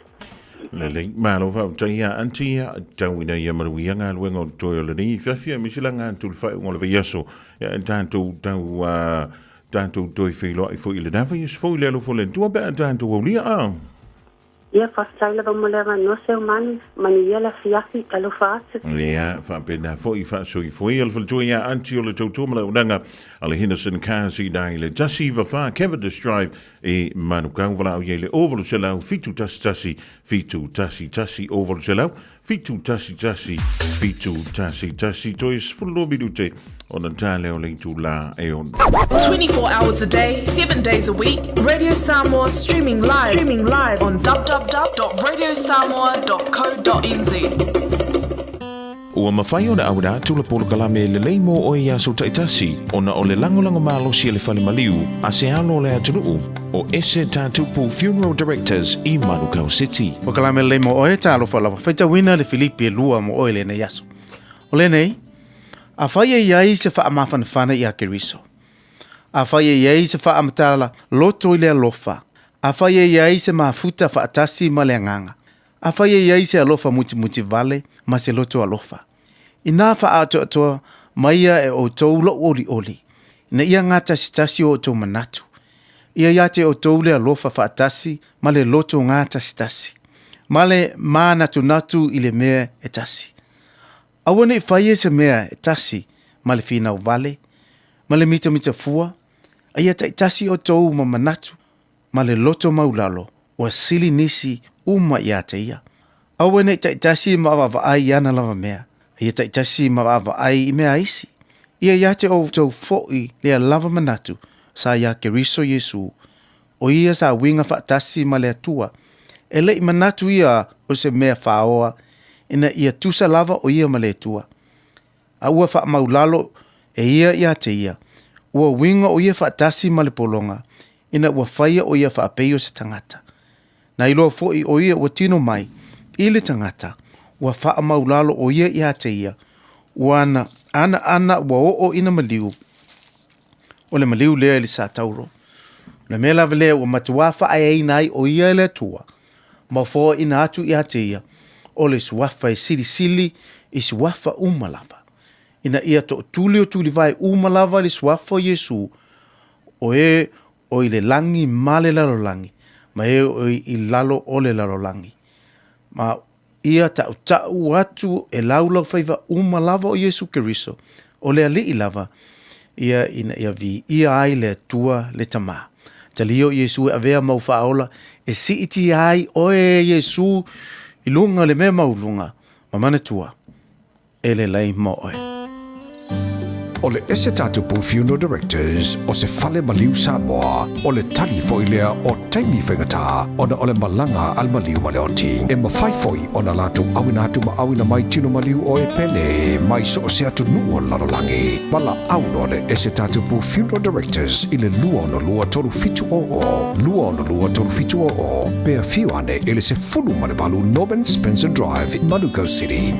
Lele malo va taya antia tawina ia maruia nga luenga to le ni fafia misilanga tul fa ngol veyaso ya tanto to filo i fo ile na fa is fo ile lo fo le tua ba tanto o lia ia whastai lava mo lewa no se umani, mani ia la fiafi alo whaatu. Lea, whapena foi whaasoi foi al whaltua anti o le tautoma unanga ale Henderson Kasi nai le tasi wha Cavendish Drive e manukau wala au ye le ovalu selau fitu tasi ovalu selau fitu tasi tois fulo minute on the tale o le tula e on 24 hours a day, 7 days a week. Radio Samoa streaming live on www.radiosamoa.co.nz. Ua mawhai o na aura tula polo kalame le leimo o ia so taitasi o na o le langolango malo si le whale maliu a se alo le atunuu o ese tātupu Funeral Directors i Manukau City. O kalame le leimo o e tālo whalawa whaita wina le Filipi lua mo oe le na yaso. O le nei, a whaia iai se wha amawhanawhana i a Keriso. A whaia iai se wha amatala loto i le alofa. A whaia iai se mafuta wha atasi ma le anganga. A whaia iai se alofa muti vale ma se loto alofa. I nā wha atoa maia e o tau lo oli. Na ia ngata sitasi o tau manatu. Ia iate o tau le alofa wha atasi ma le loto ngata sitasi. Ma le mā natu i le mea e tasi. Awane i whaie se mea e tasi ma le whina o vale, ma le mita fua, a ia tasi o tau ma manatu, ma le loto maulalo o sili nisi uma i ate ia. Awane i tasi ma awa ai ana lava mea, a ia tasi ma awa ai i mea isi. Ia iate o tau foi lea lava manatu sa ia Keriso Yesu, o ia sa winga whaatasi ma le atua, e le i manatu ia o se mea whaoa, ina ia tusa lava o ia maletua. A ua wha maulalo e ia te ia. Ua winga o ia wha tasi malipolonga. Ina ua whaia o ia wha apeo se tangata. Na iloa foi o ia ua tino mai. Ile tangata. Ua wha maulalo o ia te ia. Ua ana ua o ina maliu. O le maliu lea ili sa tauro. Na mea lava lea ua matua wha ai nai o ia le tua. Ma fo ina atu ia te ia. O le suafa e sili i suafa umalava. Ina ia to tuli vai umalava le suafa o Yesu. O i le langi ma le lalo langi. Ma o i lalo o le lalo langi. Ma ia tau atu e laulau faiva umalava o Yesu Keriso. O le ali lava. Ia vi ia ai le tua le tama. Talio Yesu e avea mau faola. E si iti ai o Yesu i lunga le mea maulunga, ma mana tua, e le lei moe. O le ese tatupu Funeral Directors o se fale maliu Samoa, o le tali foilea o taimi whengata, o na o le malanga al maliu maleoti. E mawhai foi o na lato awina atu ma awina mai tino maliu o e pele, mai so o se atu nuo lalolangi. Wala auno le ese tatupu Funeral Directors i le lua no lua tolu fitu o. Lua no lua tolu fitu o. Pea fiu ane ele se fulu malebalu Norman Spencer Drive in Manukau City.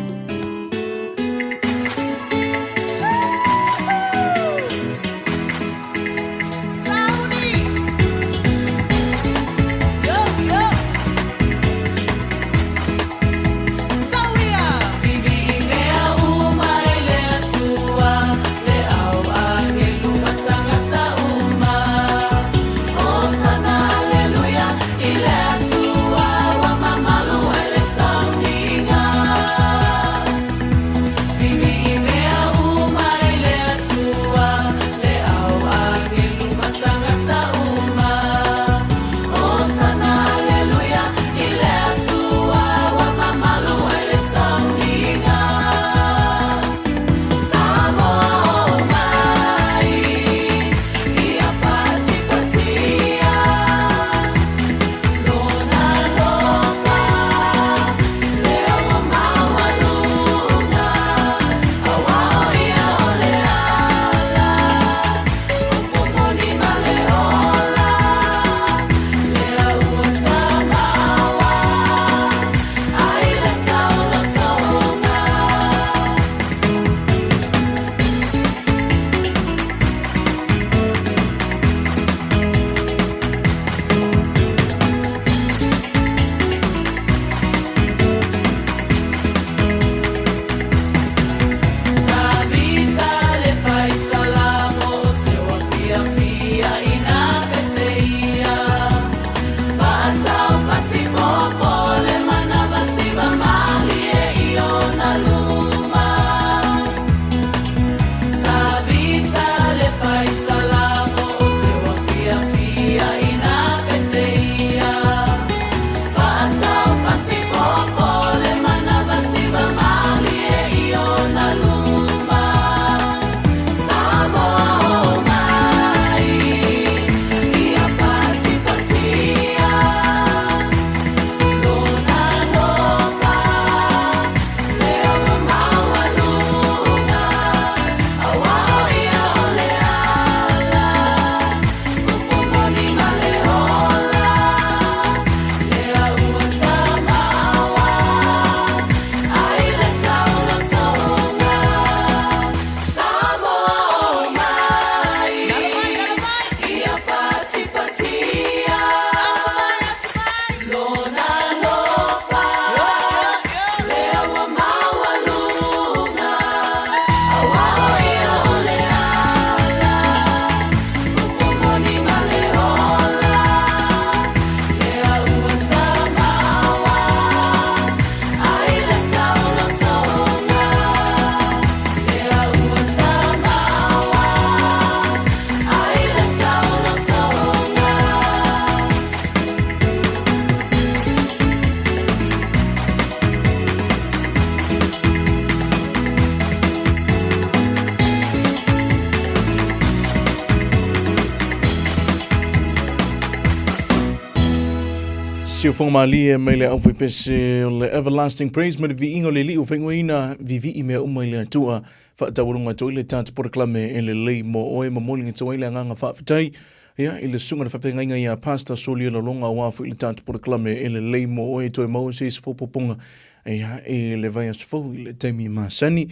Sio fonga mali mai le au pese le everlasting praise me vi ingo le li u fengoina vivi i me umai le tua fa tawurunga to le tant por clame ele le mo o mo molinga to ile nganga fa fitai ya ile sunga fa fenga ya pastor solio lo longa wa fu ile tant por clame ele le mo o to Moses fo poponga ya ele vai as fo ile temi masani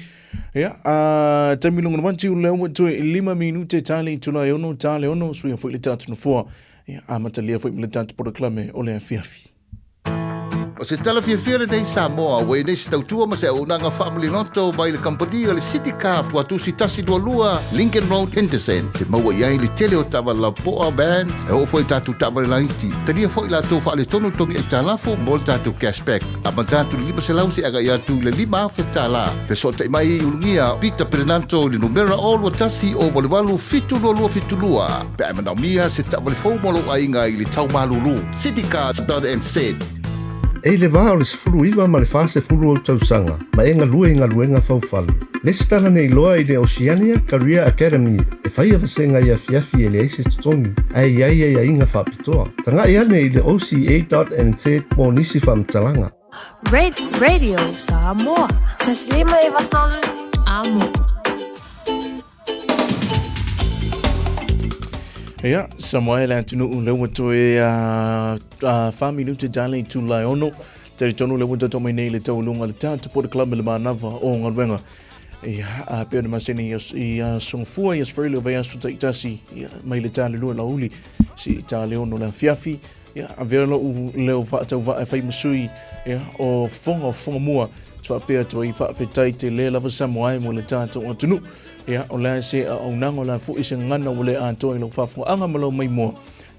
ya temi longa manti le mo to 5 minute tale tula ono tale ono su ya fu ile tant no fo ya matalia fu ile tant por clame ole fiafi. O se tala fia le nei Samoa, wei nei se tautua ma se unanga family noto mai le kampania le City Car watu si tasi dua lua Lincoln Road Henderson te maua iai le tele o tawa la poa band e o foi tatu tawa le laiti tania foi la tofa le tonu tongi e talafo mo le tatu cashback a mantatu lima se lausi aga iatu le 5 afe tala pe so te mai ungia Peter Pernanto le numera all watasi o mo le walu fitu lua pe amana mia se tawa le fau molo ainga i le tau malulu City Car .nz. E le vā o le sifuru iwa ma le fase furu o tausanga, ma e ngā luenga whauwhalu. Le stala nei loa i le Oceania Career Academy, e whaia wasenga ia fiafi e le eise tutongi, ai ia inga whapitoa. Tanga i ane i le oca.nz mō nisi whamtalanga. Radio Samoa. Taslima i watolu amo. Ya, Samoa le tunu le wato e fa minute dale tu la ono territorio le wato mai nei le tau lunga le tanto por club le manava o ngalwenga ya pe na maseni ya songfua ya sfrelo vai asu taitasi ya mai le tale lu la uli si tale ono la fiafi ya avelo le fa tau va fa musui ya o fonga mua twa pe to I fa fetai te le lava Samoa mo le tanto o tunu ya o la se o nango la fu ise ngana o le anto I lo fa fu anga malo mai mo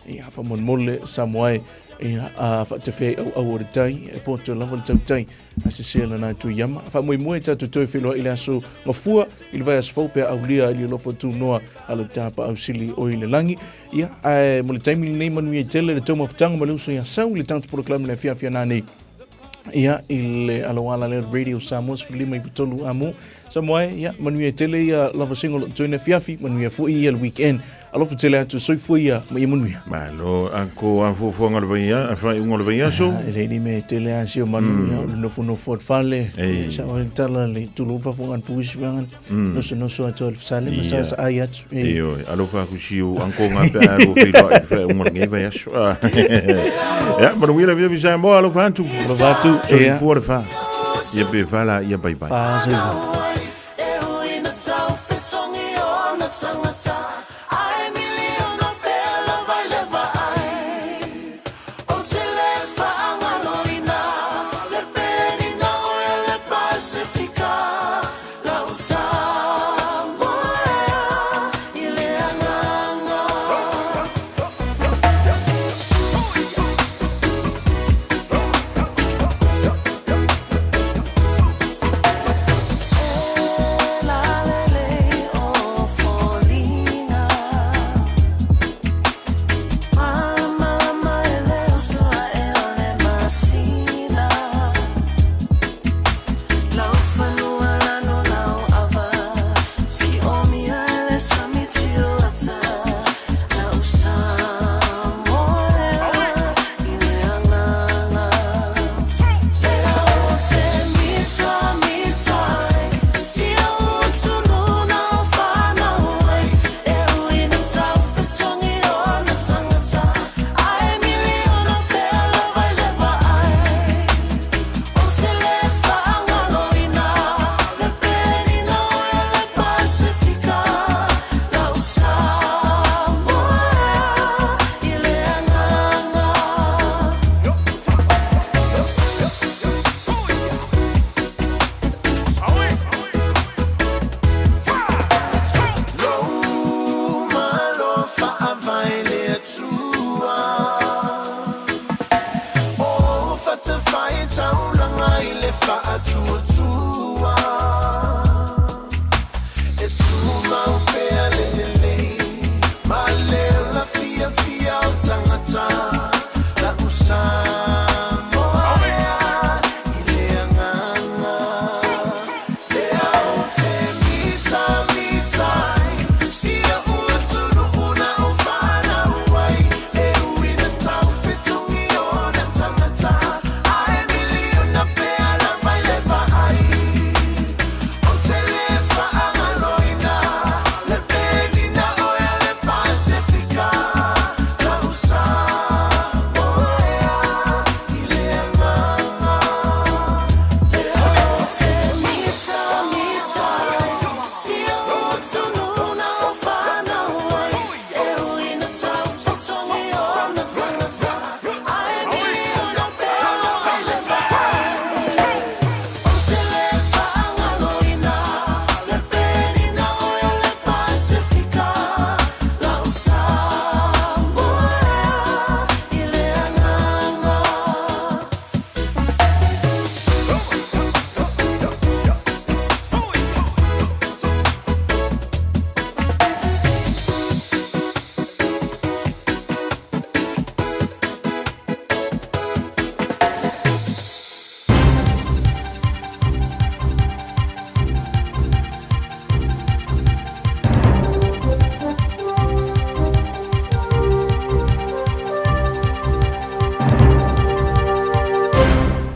ya fa mon mole Samoa ya fa te fe au o tai e po to lava le tai a se se na tu yama fa mo mo ta to fe lo ile aso ngofua il vai as fo pe au lia ile lo fo tu noa ala tapa au sili o ile langi ya mo le tai mi nei manu e tele le toma ftanga malu so ya sau le tanto por clam le fia na nei ya il alawala le radio Samoa filima I vitolu amo Samoa ya manu e tele ya lava single to ne fiafi manu e fu I weekend alofu tele atu soi fu ya ma manu ya malo anko anfo fu ngal via fa ngol via so le ni me tele ansio manu ya no fu no fort fale sa o tala le tulu fa fu ngan push vangan no so atol sale ma sa ayat yo alofa ku siu anko ngape aro filo fa ngol ngai via so ya but we have you Samoa alofa antu vatu e for fa ye be vala ye bye bye fa so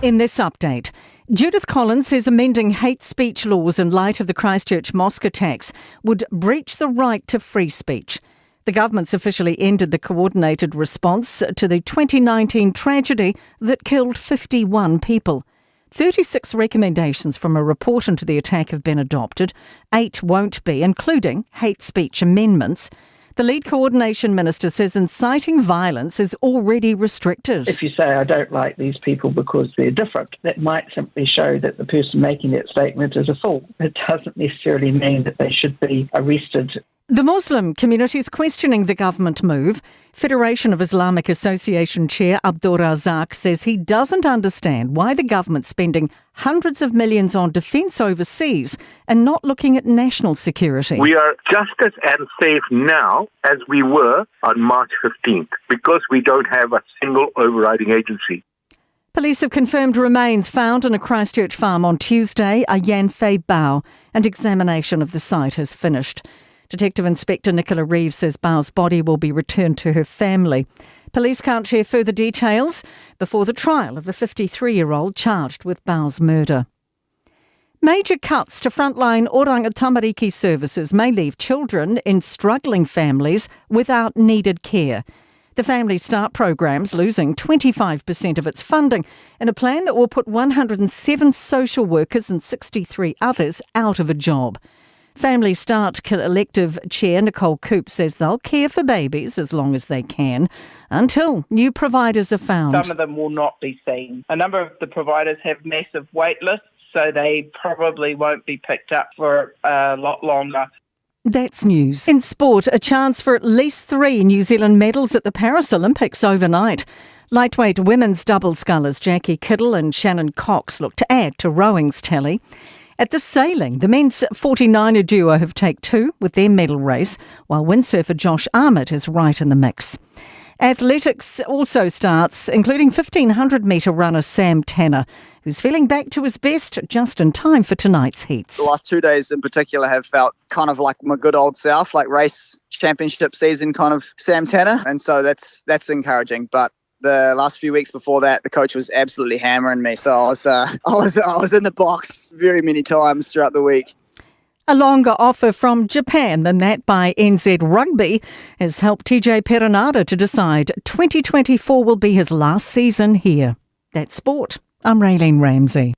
In this update, Judith Collins says amending hate speech laws in light of the Christchurch mosque attacks would breach the right to free speech. The government's officially ended the coordinated response to the 2019 tragedy that killed 51 people. 36 recommendations from a report into the attack have been adopted. 8 won't be, including hate speech amendments. The lead coordination minister says inciting violence is already restricted. If you say, I don't like these people because they're different, that might simply show that the person making that statement is a fool. It doesn't necessarily mean that they should be arrested. The Muslim community is questioning the government move. Federation of Islamic Association Chair Abdul Razak says he doesn't understand why the government's spending hundreds of millions on defence overseas and not looking at national security. We are just as unsafe now as we were on March 15th because we don't have a single overriding agency. Police have confirmed remains found in a Christchurch farm on Tuesday are Yan Fei Bao, and examination of the site has finished. Detective Inspector Nicola Reeves says Bao's body will be returned to her family. Police can't share further details before the trial of the 53-year-old charged with Bao's murder. Major cuts to frontline Oranga Tamariki services may leave children in struggling families without needed care. The Family Start program's losing 25% of its funding in a plan that will put 107 social workers and 63 others out of a job. Family Start Collective Chair Nicole Coop says they'll care for babies as long as they can until new providers are found. Some of them will not be seen. A number of the providers have massive wait lists, so they probably won't be picked up for a lot longer. That's news. In sport, a chance for at least 3 New Zealand medals at the Paris Olympics overnight. Lightweight women's double scullers Jackie Kittle and Shannon Cox look to add to rowing's tally. At the sailing, the men's 49er duo have taken 2 with their medal race, while windsurfer Josh Armitt is right in the mix. Athletics also starts, including 1,500-metre runner Sam Tanner, who's feeling back to his best just in time for tonight's heats. The last 2 days in particular have felt kind of like my good old self, like race championship season kind of Sam Tanner, and so that's encouraging. But the last few weeks before that, the coach was absolutely hammering me, so I was in the box very many times throughout the week. A longer offer from Japan than that by NZ Rugby has helped TJ Perenara to decide 2024 will be his last season here. That's sport. I'm Raylene Ramsey.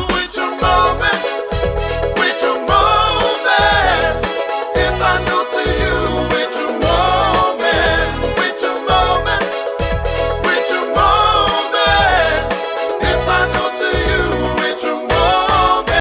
With your moment.